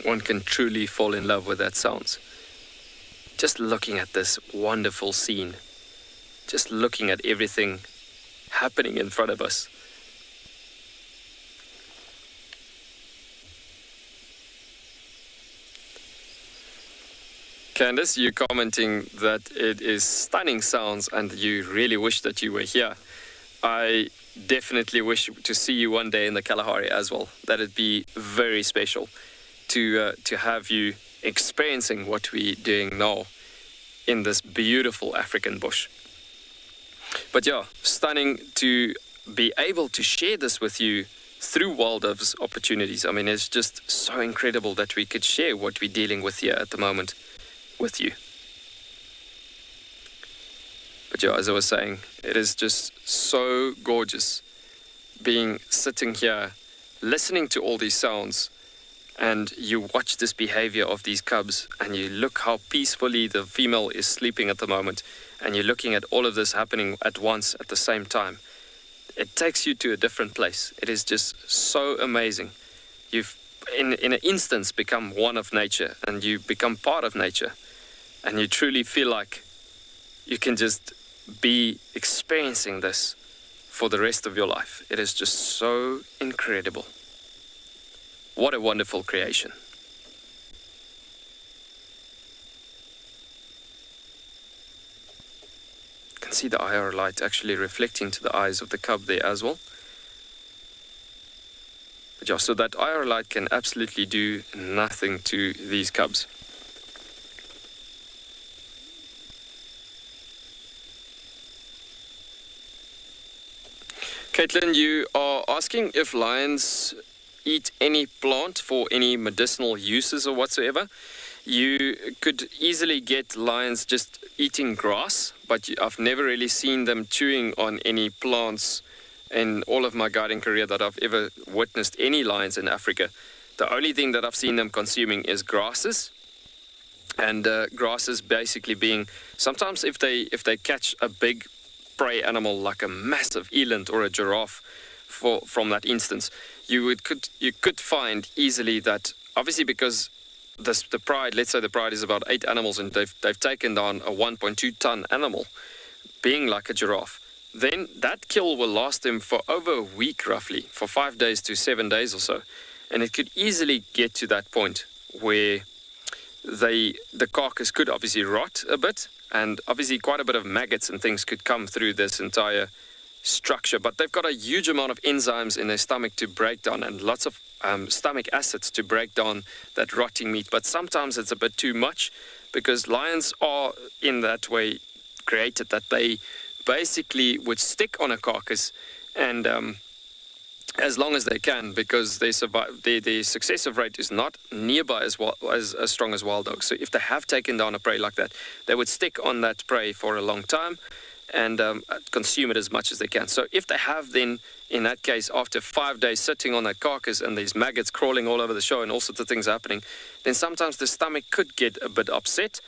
One can truly fall in love with that sounds. Just looking at this wonderful scene, just looking at everything happening in front of us. Candice, you commenting that it is stunning sounds and you really wish that you were here. I definitely wish to see you one day in the Kalahari as well. That'd be very special to have you experiencing what we're doing now in this beautiful African bush. But yeah, stunning to be able to share this with you through WildEarth's opportunities. I mean, it's just so incredible that we could share what we're dealing with here at the moment with you. But yeah, as I was saying, it is just so gorgeous sitting here, listening to all these sounds, and you watch this behavior of these cubs, and you look how peacefully the female is sleeping at the moment, and you're looking at all of this happening at once at the same time. It takes you to a different place. It is just so amazing. You've in an instance become one of nature, and you become part of nature, and you truly feel like you can just be experiencing this for the rest of your life. It is just so incredible. What a wonderful creation. You can see the IR light actually reflecting to the eyes of the cub there as well. But yeah, so that IR light can absolutely do nothing to these cubs. Caitlin, you are asking if lions eat any plant for any medicinal uses or whatsoever. You could easily get lions just eating grass, but I've never really seen them chewing on any plants in all of my guiding career that I've ever witnessed any lions in Africa. The only thing that I've seen them consuming is grasses, and grasses basically being, sometimes if they catch a big prey animal like a massive eland or a giraffe, from that instance, you could find easily that, obviously because the pride, let's say the pride is about 8 animals and they've taken down a 1.2 ton animal, being like a giraffe, then that kill will last them for over a week roughly, for 5 days to 7 days or so. And it could easily get to that point where the carcass could obviously rot a bit, and obviously quite a bit of maggots and things could come through this entire structure. But they've got a huge amount of enzymes in their stomach to break down, and lots of stomach acids to break down that rotting meat. But sometimes it's a bit too much, because lions are in that way created that they basically would stick on a carcass and as long as they can, because they survive. The successive rate is not nearby as strong as wild dogs. So if they have taken down a prey like that, they would stick on that prey for a long time and consume it as much as they can. So if they have then, in that case, after 5 days sitting on that carcass and these maggots crawling all over the show and all sorts of things happening, then sometimes the stomach could get a bit upset,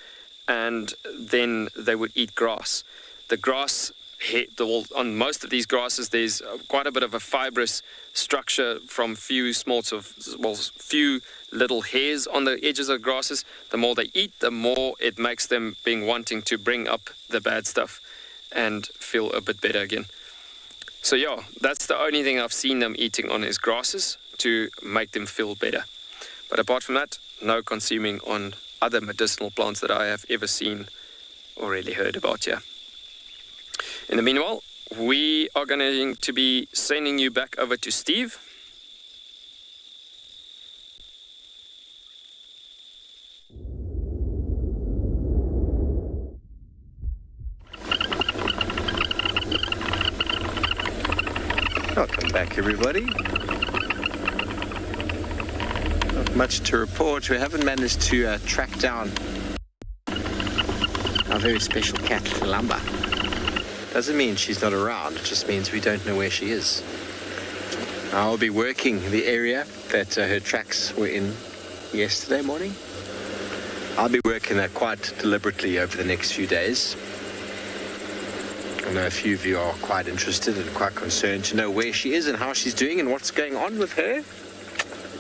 and then they would eat grass. The grass, on most of these grasses, there's quite a bit of a fibrous structure from few little hairs on the edges of grasses. The more they eat, the more it makes them wanting to bring up the bad stuff and feel a bit better again. So yeah, that's the only thing I've seen them eating on is grasses to make them feel better. But apart from that, no consuming on other medicinal plants that I have ever seen or really heard about here. In the meanwhile, we are going to be sending you back over to Steve. Welcome back, everybody. Not much to report. We haven't managed to track down our very special cat, Lamba. Doesn't mean she's not around, it just means we don't know where she is. I'll be working the area that her tracks were in yesterday morning. I'll be working that quite deliberately over the next few days. I know a few of you are quite interested and quite concerned to know where she is and how she's doing and what's going on with her,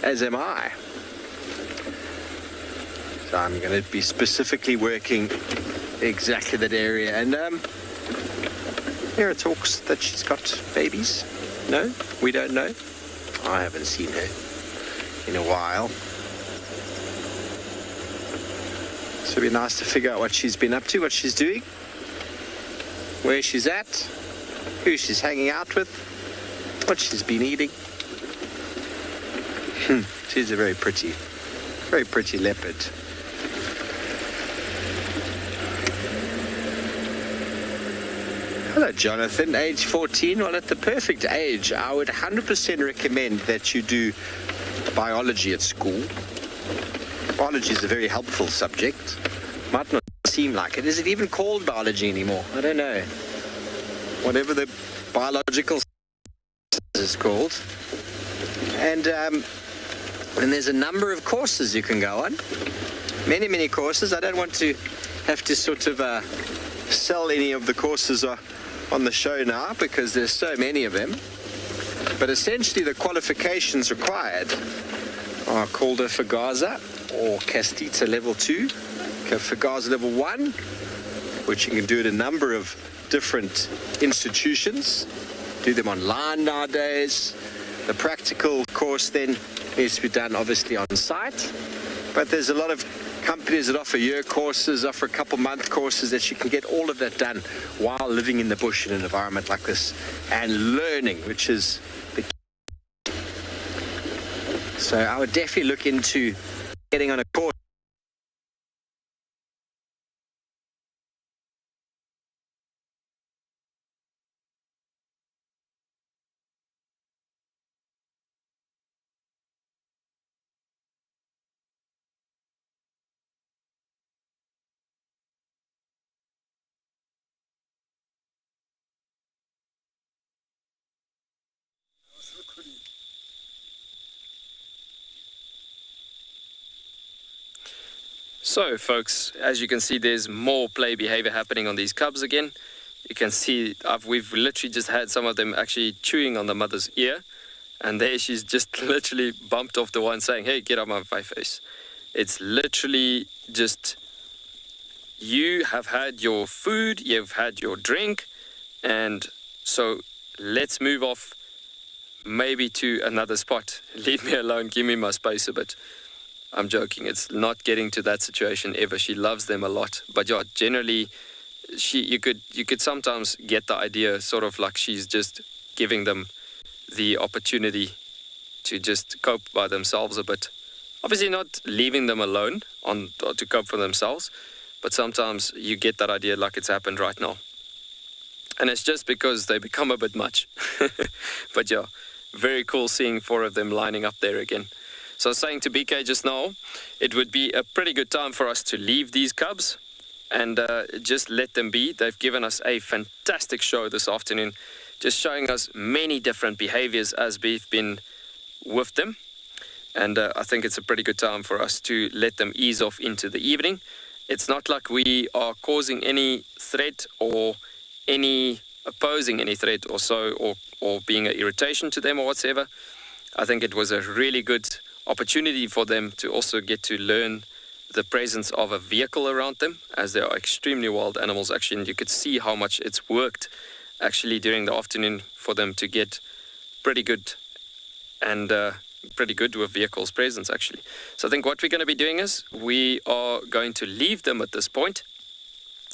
as am I. So I'm going to be specifically working exactly that area. And there are talks that she's got babies. No, we don't know. I haven't seen her in a while. So it'd be nice to figure out what she's been up to, what she's doing, where she's at, who she's hanging out with, what she's been eating. She's a very pretty leopard. Hello, Jonathan, age 14. Well, at the perfect age, I would 100% recommend that you do biology at school. Biology is a very helpful subject. Might not seem like it. Is it even called biology anymore? I don't know. Whatever the biological is called. And there's a number of courses you can go on. Many, many courses. I don't want to have to sort of sell any of the courses on the show now because there's so many of them. But essentially the qualifications required are called a Fagaza or Castita level 2, Fagaza level 1, which you can do at a number of different institutions, do them online nowadays. The practical course then needs to be done obviously on site, but there's a lot of companies that offer year courses, offer a couple month courses that you can get all of that done while living in the bush in an environment like this and learning, which is the key. So I would definitely look into getting on a course. So folks, as you can see, there's more play behavior happening on these cubs again. You can see we've literally just had some of them actually chewing on the mother's ear, and there she's just literally bumped off the one saying, hey, get out of my face. It's literally just, you have had your food, you've had your drink, and so let's move off maybe to another spot. Leave me alone, give me my space a bit. I'm joking, it's not getting to that situation ever. She loves them a lot, but yeah, generally you could sometimes get the idea sort of like she's just giving them the opportunity to just cope by themselves a bit. Obviously not leaving them alone to cope for themselves, but sometimes you get that idea like it's happened right now. And it's just because they become a bit much. But yeah, very cool seeing 4 of them lining up there again. So I was saying to BK just now, it would be a pretty good time for us to leave these cubs and just let them be. They've given us a fantastic show this afternoon, just showing us many different behaviors as we've been with them. And I think it's a pretty good time for us to let them ease off into the evening. It's not like we are causing any threat or opposing any threat or so, or being an irritation to them or whatsoever. I think it was a really good opportunity for them to also get to learn the presence of a vehicle around them, as they are extremely wild animals actually, and you could see how much it's worked actually during the afternoon for them to get pretty good and pretty good with vehicles presence actually. So I think what we're going to be doing is we are going to leave them at this point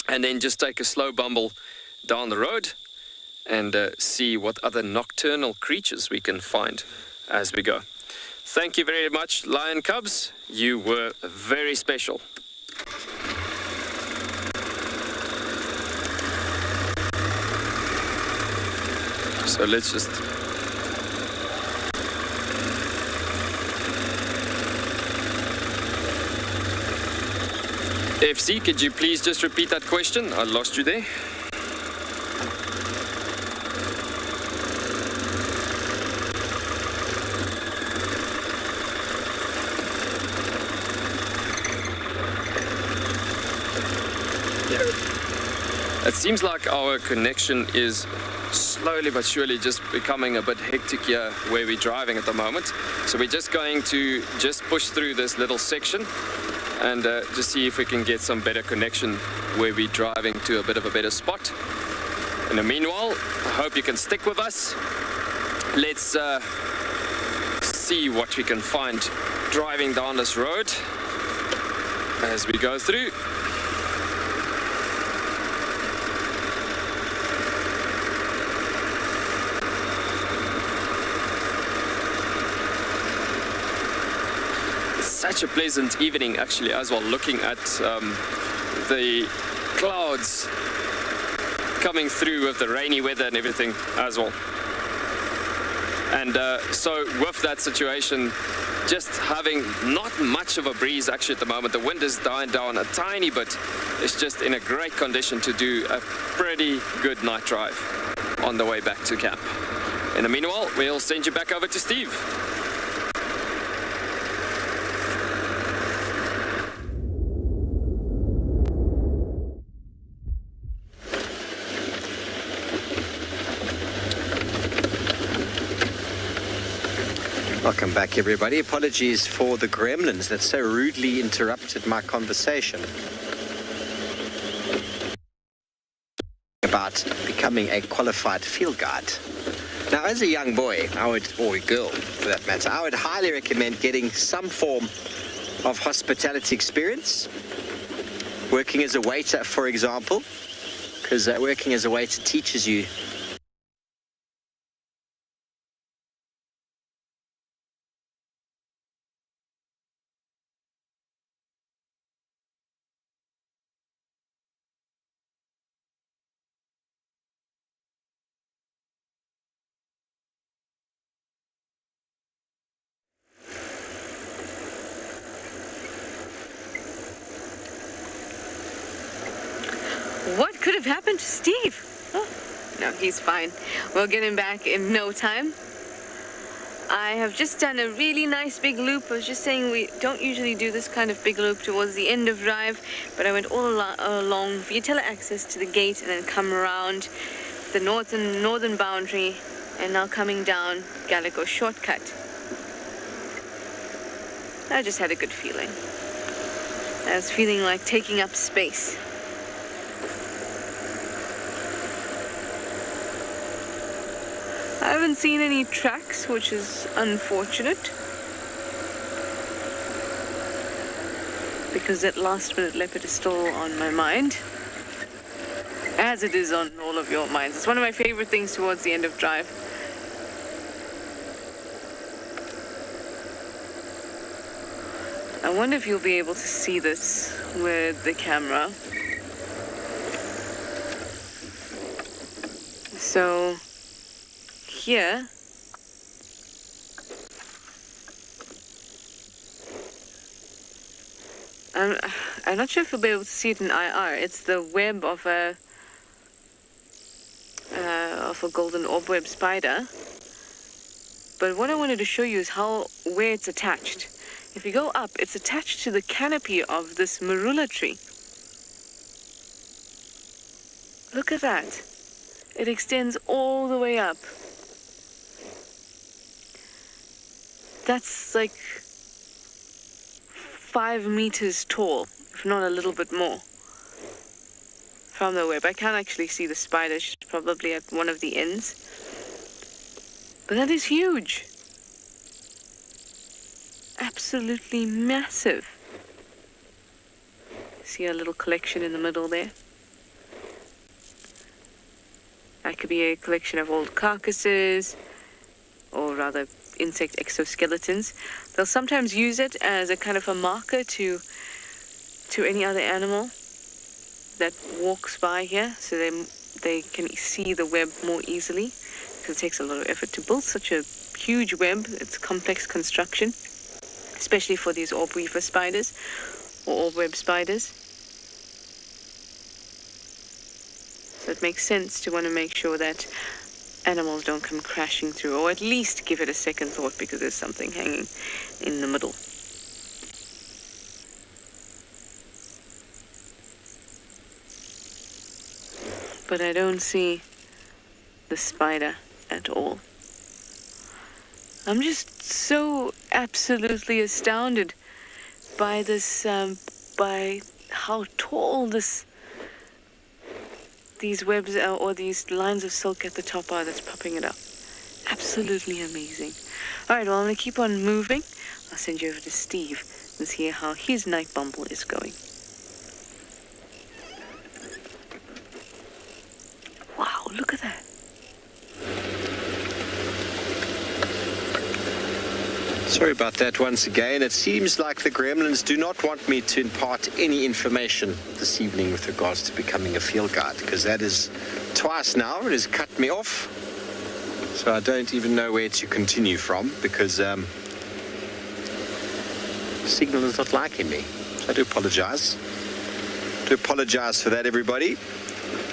and then just take a slow bumble down the road and see what other nocturnal creatures we can find as we go. Thank you very much, Lion Cubs. You were very special. So let's just... FC, could you please just repeat that question? I lost you there. It seems like our connection is slowly but surely just becoming a bit hectic here where we're driving at the moment. So we're just going to just push through this little section and just see if we can get some better connection where we're driving to a bit of a better spot. In the meanwhile, I hope you can stick with us. Let's see what we can find driving down this road as we go through. Such a pleasant evening actually as well, looking at the clouds coming through with the rainy weather and everything as well. And so with that situation, just having not much of a breeze actually at the moment, the wind is dying down a tiny bit. It's just in a great condition to do a pretty good night drive on the way back to camp. In the meanwhile, we'll send you back over to Steve. Welcome back, everybody. Apologies for the gremlins that so rudely interrupted my conversation about becoming a qualified field guide. Now, as a young boy, or a girl for that matter, I would highly recommend getting some form of hospitality experience. Working as a waiter, for example, because working as a waiter teaches you What could have happened to Steve? Oh, no, he's fine. We'll get him back in no time. I have just done a really nice big loop. I was just saying we don't usually do this kind of big loop towards the end of drive, but I went all along Vietela access to the gate and then come around the northern boundary and now coming down Gallico shortcut. I just had a good feeling. I was feeling like taking up space. I haven't seen any tracks, which is unfortunate, because that last minute leopard is still on my mind, as it is on all of your minds. It's one of my favorite things towards the end of drive. I wonder if you'll be able to see this with the camera. So here, I'm not sure if you'll be able to see it in IR. It's the web of a golden orb-web spider. But what I wanted to show you is where it's attached. If you go up, it's attached to the canopy of this marula tree. Look at that. It extends all the way up. That's like 5 meters tall, if not a little bit more, from the web. I can't actually see the spider. She's probably at one of the ends. But that is huge. Absolutely massive. See a little collection in the middle there? That could be a collection of old carcasses, or rather insect exoskeletons. They'll sometimes use it as a kind of a marker to any other animal that walks by here, so they can see the web more easily, because it takes a lot of effort to build such a huge web. It's complex construction, especially for these orb weaver spiders or orb web spiders. So it makes sense to want to make sure that animals don't come crashing through, or at least give it a second thought, because there's something hanging in the middle. But I don't see the spider at all. I'm just so absolutely astounded by this, by how tall these webs are, or these lines of silk at the top are that's popping it up. Absolutely amazing. All right, well, I'm going to keep on moving. I'll send you over to Steve and see how his night bumble is going. Wow, look at that. Sorry about that once again. It seems like the gremlins do not want me to impart any information this evening with regards to becoming a field guide, because that is twice now. It has cut me off. So I don't even know where to continue from, because the signal is not liking me. So I do apologize. Do apologize for that, everybody.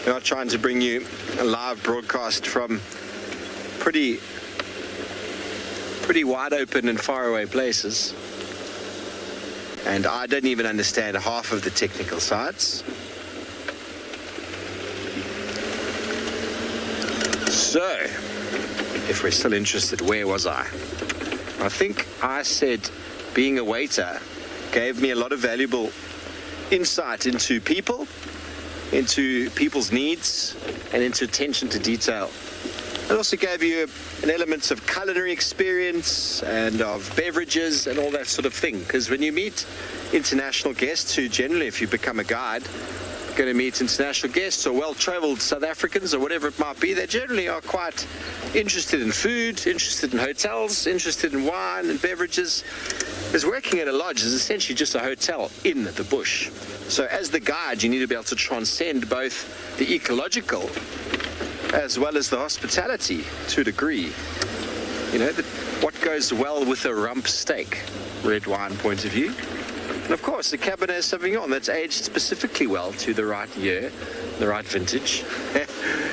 We are trying to bring you a live broadcast from pretty wide open and far away places, and I don't even understand half of the technical sides. So, if we're still interested, where was I? I think I said being a waiter gave me a lot of valuable insight into people, into people's needs, and into attention to detail. It also gave you an element of culinary experience and of beverages and all that sort of thing. Because when you meet international guests, who generally, if you become a guide, going to meet international guests or well-traveled South Africans or whatever it might be, they generally are quite interested in food, interested in hotels, interested in wine and beverages. Because working at a lodge is essentially just a hotel in the bush. So as the guide, you need to be able to transcend both the ecological as well as the hospitality to a degree. You know, what goes well with a rump steak, red wine point of view. And of course, the Cabernet Sauvignon that's aged specifically well to the right year, the right vintage,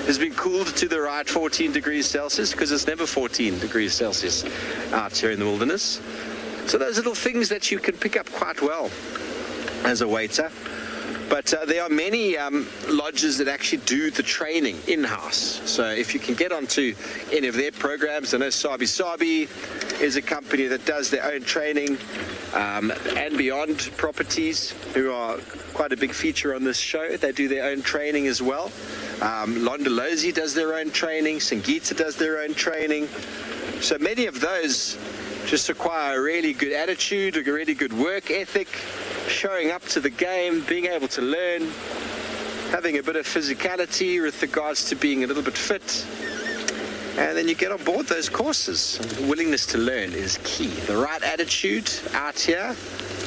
has been cooled to the right 14 degrees Celsius, because it's never 14 degrees Celsius out here in the wilderness. So those little things that you can pick up quite well as a waiter. But there are many lodges that actually do the training in-house. So if you can get onto any of their programs, I know Sabi is a company that does their own training. andBeyond Properties, who are quite a big feature on this show, they do their own training as well. Londolozi does their own training. Singita does their own training. So many of those just require a really good attitude, a really good work ethic, showing up to the game, being able to learn, having a bit of physicality with regards to being a little bit fit. And then you get on board those courses. Willingness to learn is key. The right attitude out here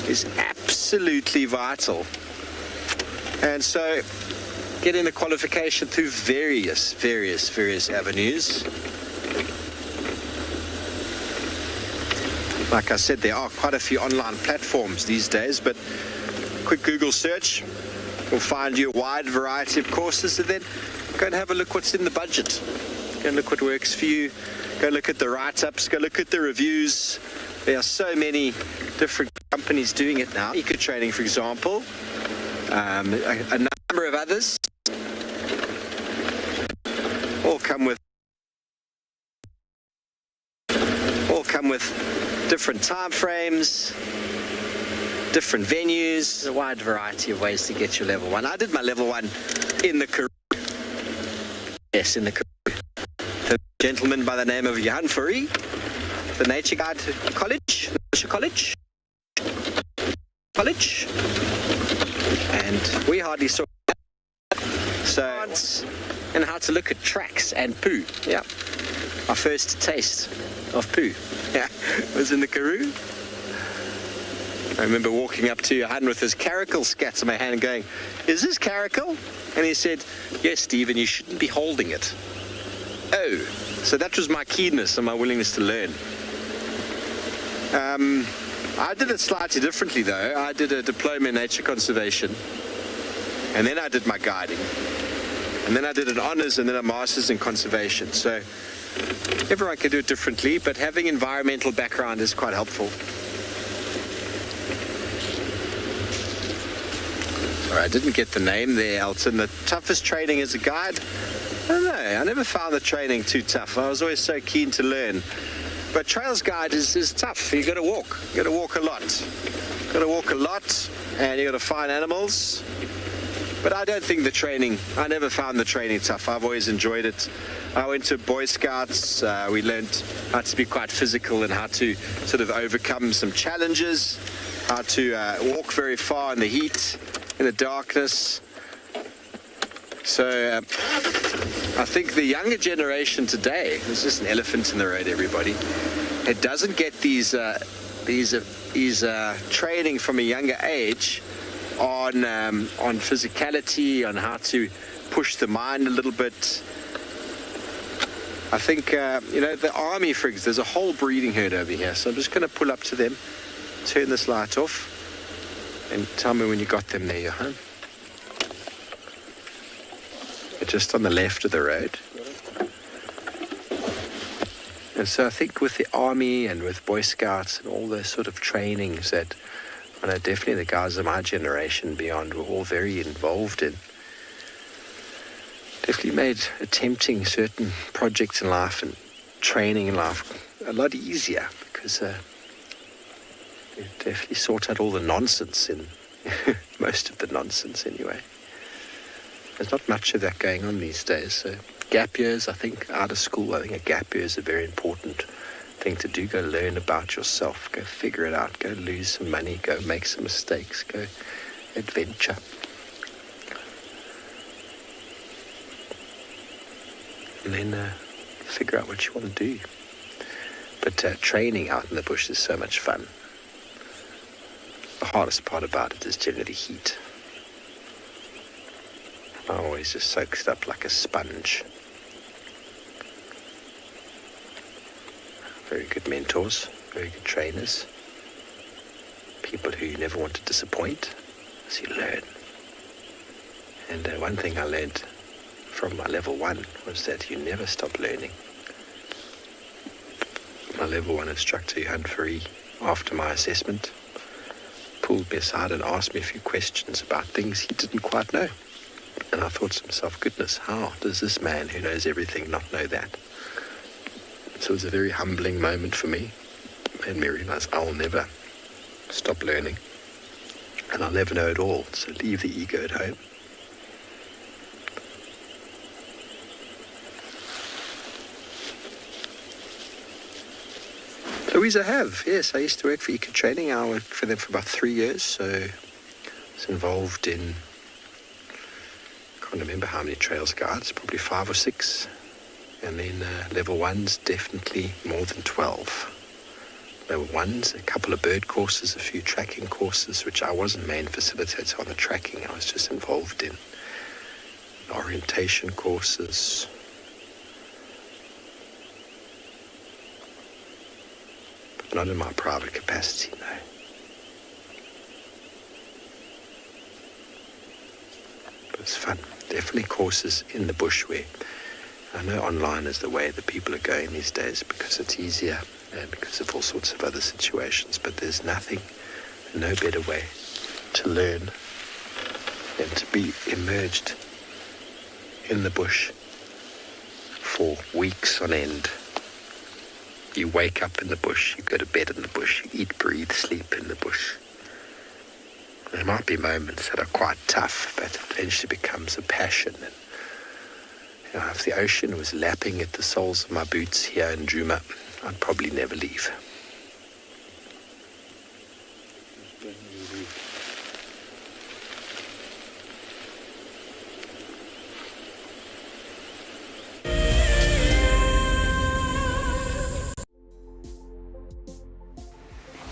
is absolutely vital. And so getting the qualification through various avenues. Like I said, there are quite a few online platforms these days, but quick Google search will find you a wide variety of courses, and then go and have a look what's in the budget. Go and look what works for you. Go look at the write-ups, go look at the reviews. There are so many different companies doing it now. Eco Training, for example, a number of others, all come with different time frames, different venues, a wide variety of ways to get your level 1. I did my level 1 in the Karoo. Yes, in the Karoo. The gentleman by the name of Johan Fourie, the Nature Guide College, and we hardly saw that. So, and how to look at tracks and poo. Yeah, our first taste of poo. Yeah, was in the Karoo. I remember walking up to Johan with his caracal scats in my hand and going, "Is this caracal?" And he said, "Yes, Stephen, you shouldn't be holding it." Oh, so that was my keenness and my willingness to learn. I did it slightly differently though. I did a diploma in nature conservation, and then I did my guiding, and then I did an honours and then a master's in conservation. So everyone can do it differently, but having environmental background is quite helpful. Sorry, I didn't get the name there, Elton. The toughest training as a guide? I don't know. I never found the training too tough. I was always so keen to learn. But trails guide is tough. You got to walk. You got to walk a lot. Got to walk a lot, and you got to find animals. But I don't think I never found the training tough. I've always enjoyed it. I went to Boy Scouts. We learned how to be quite physical and how to sort of overcome some challenges, how to walk very far in the heat, in the darkness. So I think the younger generation today, there's just an elephant in the road, everybody. It doesn't get these training from a younger age on physicality, on how to push the mind a little bit. I think, the army, for example, there's a whole breeding herd over here. So I'm just going to pull up to them, turn this light off, and tell me when you got them there, Johan. They're just on the left of the road. And so I think with the army and with Boy Scouts and all those sort of trainings that I know definitely the guys of my generation beyond were all very involved in, definitely made attempting certain projects in life and training in life a lot easier, because they definitely sort out all the nonsense in most of the nonsense anyway. There's not much of that going on these days. So gap years, I think, out of school, I think a gap year is a very important thing to do. Go learn about yourself, go figure it out, go lose some money, go make some mistakes, go adventure. And then figure out what you want to do. But training out in the bush is so much fun. The hardest part about it is generally heat. I always just soaks it up like a sponge. Very good mentors, very good trainers. People who you never want to disappoint as you learn. And one thing I learned from my level 1 was that you never stop learning. My level 1 instructor who hunt for E after my assessment pulled me aside and asked me a few questions about things he didn't quite know. And I thought to myself, goodness, how does this man who knows everything not know that? So it was a very humbling moment for me. It made me realize I'll never stop learning. And I'll never know it all. So leave the ego at home. Louise, I have. Yes, I used to work for Eco Training. I worked for them for about 3 years. So I was involved in, I can't remember how many trails guides, probably 5 or 6. And then level 1s, definitely more than 12. Level 1s, a couple of bird courses, a few tracking courses, which I wasn't main facilitator on the tracking. I was just involved in orientation courses. But not in my private capacity, no. But it's fun. Definitely courses in the bush where I know online is the way that people are going these days because it's easier and because of all sorts of other situations, but there's nothing, no better way to learn than to be immersed in the bush for weeks on end. You wake up in the bush, you go to bed in the bush, you eat, breathe, sleep in the bush. There might be moments that are quite tough, but it eventually becomes a passion. And if the ocean was lapping at the soles of my boots here in Djuma, I'd probably never leave.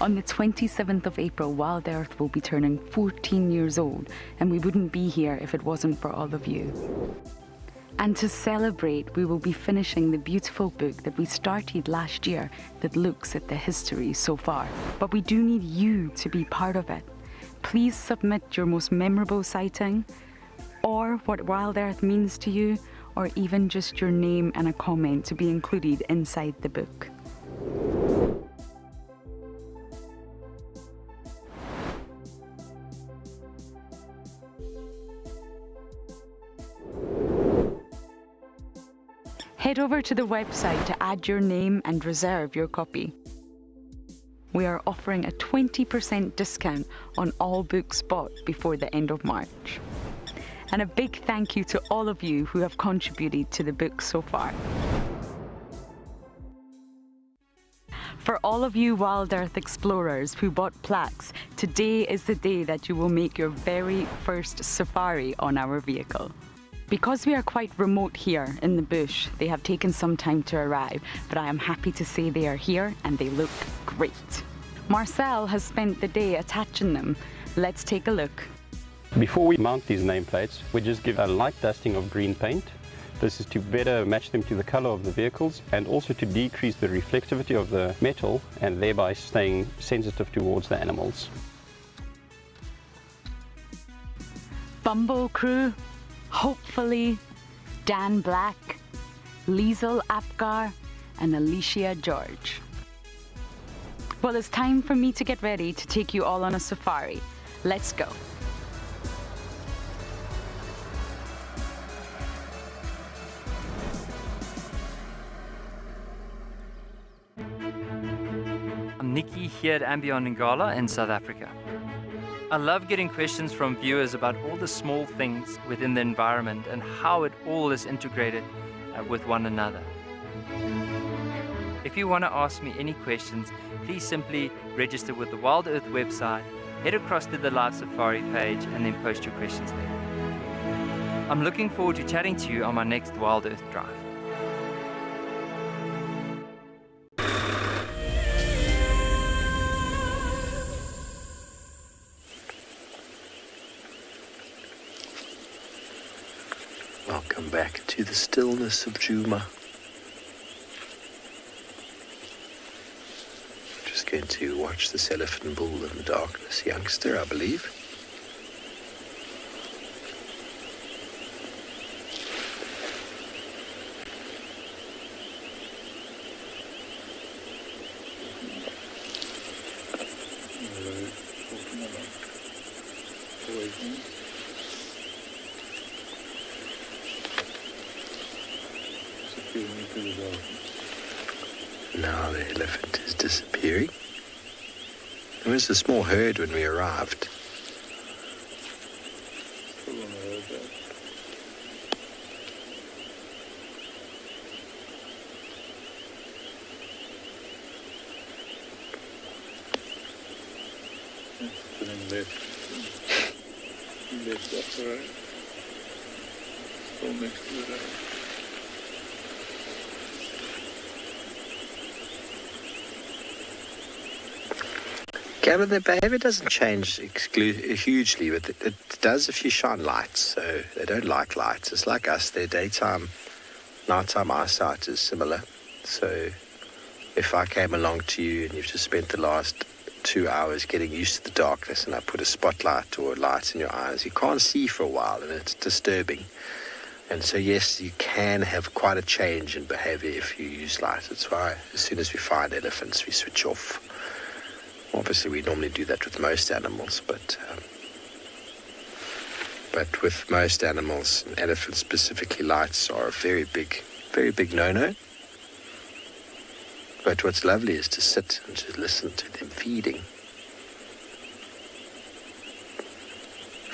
On the 27th of April, WildEarth will be turning 14 years old, and we wouldn't be here if it wasn't for all of you. And to celebrate, we will be finishing the beautiful book that we started last year that looks at the history so far. But we do need you to be part of it. Please submit your most memorable sighting, or what WildEarth means to you, or even just your name and a comment to be included inside the book. Head over to the website to add your name and reserve your copy. We are offering a 20% discount on all books bought before the end of March. And a big thank you to all of you who have contributed to the book so far. For all of you WildEarth explorers who bought plaques, today is the day that you will make your very first safari on our vehicle. Because we are quite remote here in the bush, they have taken some time to arrive, but I am happy to say they are here and they look great. Marcel has spent the day attaching them. Let's take a look. Before we mount these nameplates, we just give a light dusting of green paint. This is to better match them to the color of the vehicles and also to decrease the reflectivity of the metal and thereby staying sensitive towards the animals. Bumbo crew. Hopefully, Dan Black, Liesel Apgar, and Alicia George. Well, it's time for me to get ready to take you all on a safari. Let's go. here at andBeyond Ngala in South Africa. I love getting questions from viewers about all the small things within the environment and how it all is integrated with one another. If you want to ask me any questions, please simply register with the WildEarth website, head across to the Live Safari page, and then post your questions there. I'm looking forward to chatting to you on my next WildEarth drive. Welcome back to the stillness of Djuma. Just going to watch this elephant bull in the darkness, youngster, I believe. Now the elephant is disappearing. There was a small herd when we arrived. Left up the road. Still next to the road. Gavin, their behaviour doesn't change hugely, but it does if you shine lights. So they don't like lights. It's like us. Their daytime, nighttime eyesight is similar. So if I came along to you and you've just spent the last 2 hours getting used to the darkness and I put a spotlight or a light in your eyes, you can't see for a while and it's disturbing. And so yes, you can have quite a change in behaviour if you use light. That's why as soon as we find elephants, we switch off. Obviously, we normally do that with most animals, but with most animals, elephants specifically, lights are a very big no-no. But what's lovely is to sit and to listen to them feeding.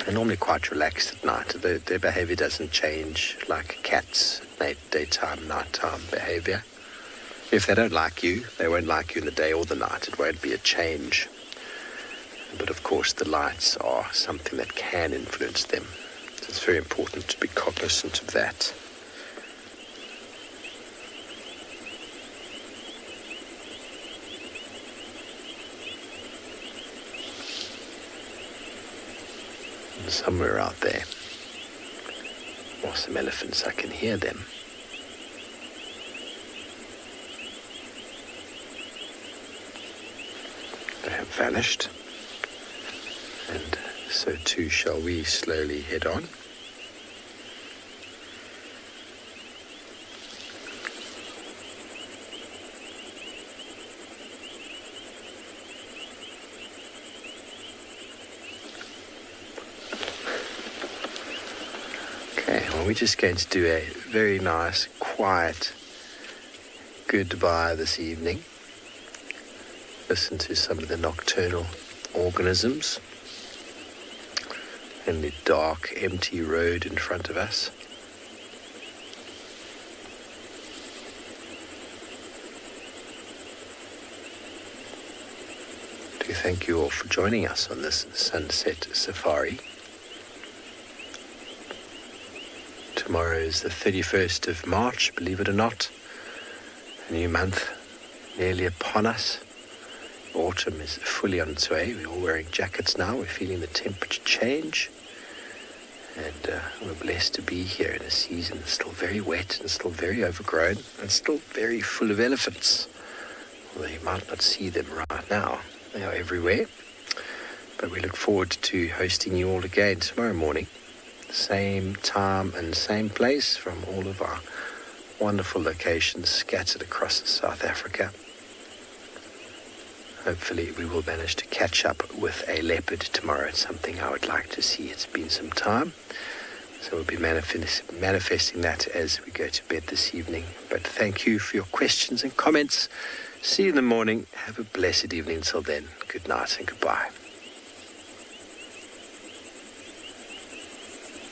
They're normally quite relaxed at night. Their behaviour doesn't change like cats' daytime, nighttime behaviour. If they don't like you, they won't like you in the day or the night. It won't be a change. But of course, the lights are something that can influence them. So it's very important to be cognizant of that. And somewhere out there are some elephants. I can hear them. They have vanished, and so too shall we slowly head on. Okay, well, we're just going to do a very nice, quiet goodbye this evening. Listen to some of the nocturnal organisms and the dark, empty road in front of us. Do thank you all for joining us on this sunset safari. Tomorrow is the 31st of March, believe it or not. A new month nearly upon us. Autumn is fully on its way. We're all wearing jackets now. We're feeling the temperature change. And we're blessed to be here in a season that's still very wet and still very overgrown and still very full of elephants. Although you might not see them right now. They are everywhere. But we look forward to hosting you all again tomorrow morning. Same time and same place from all of our wonderful locations scattered across South Africa. Hopefully we will manage to catch up with a leopard tomorrow. It's something I would like to see. It's been some time. So we'll be manifesting that as we go to bed this evening. But thank you for your questions and comments. See you in the morning. Have a blessed evening till then. Good night and goodbye.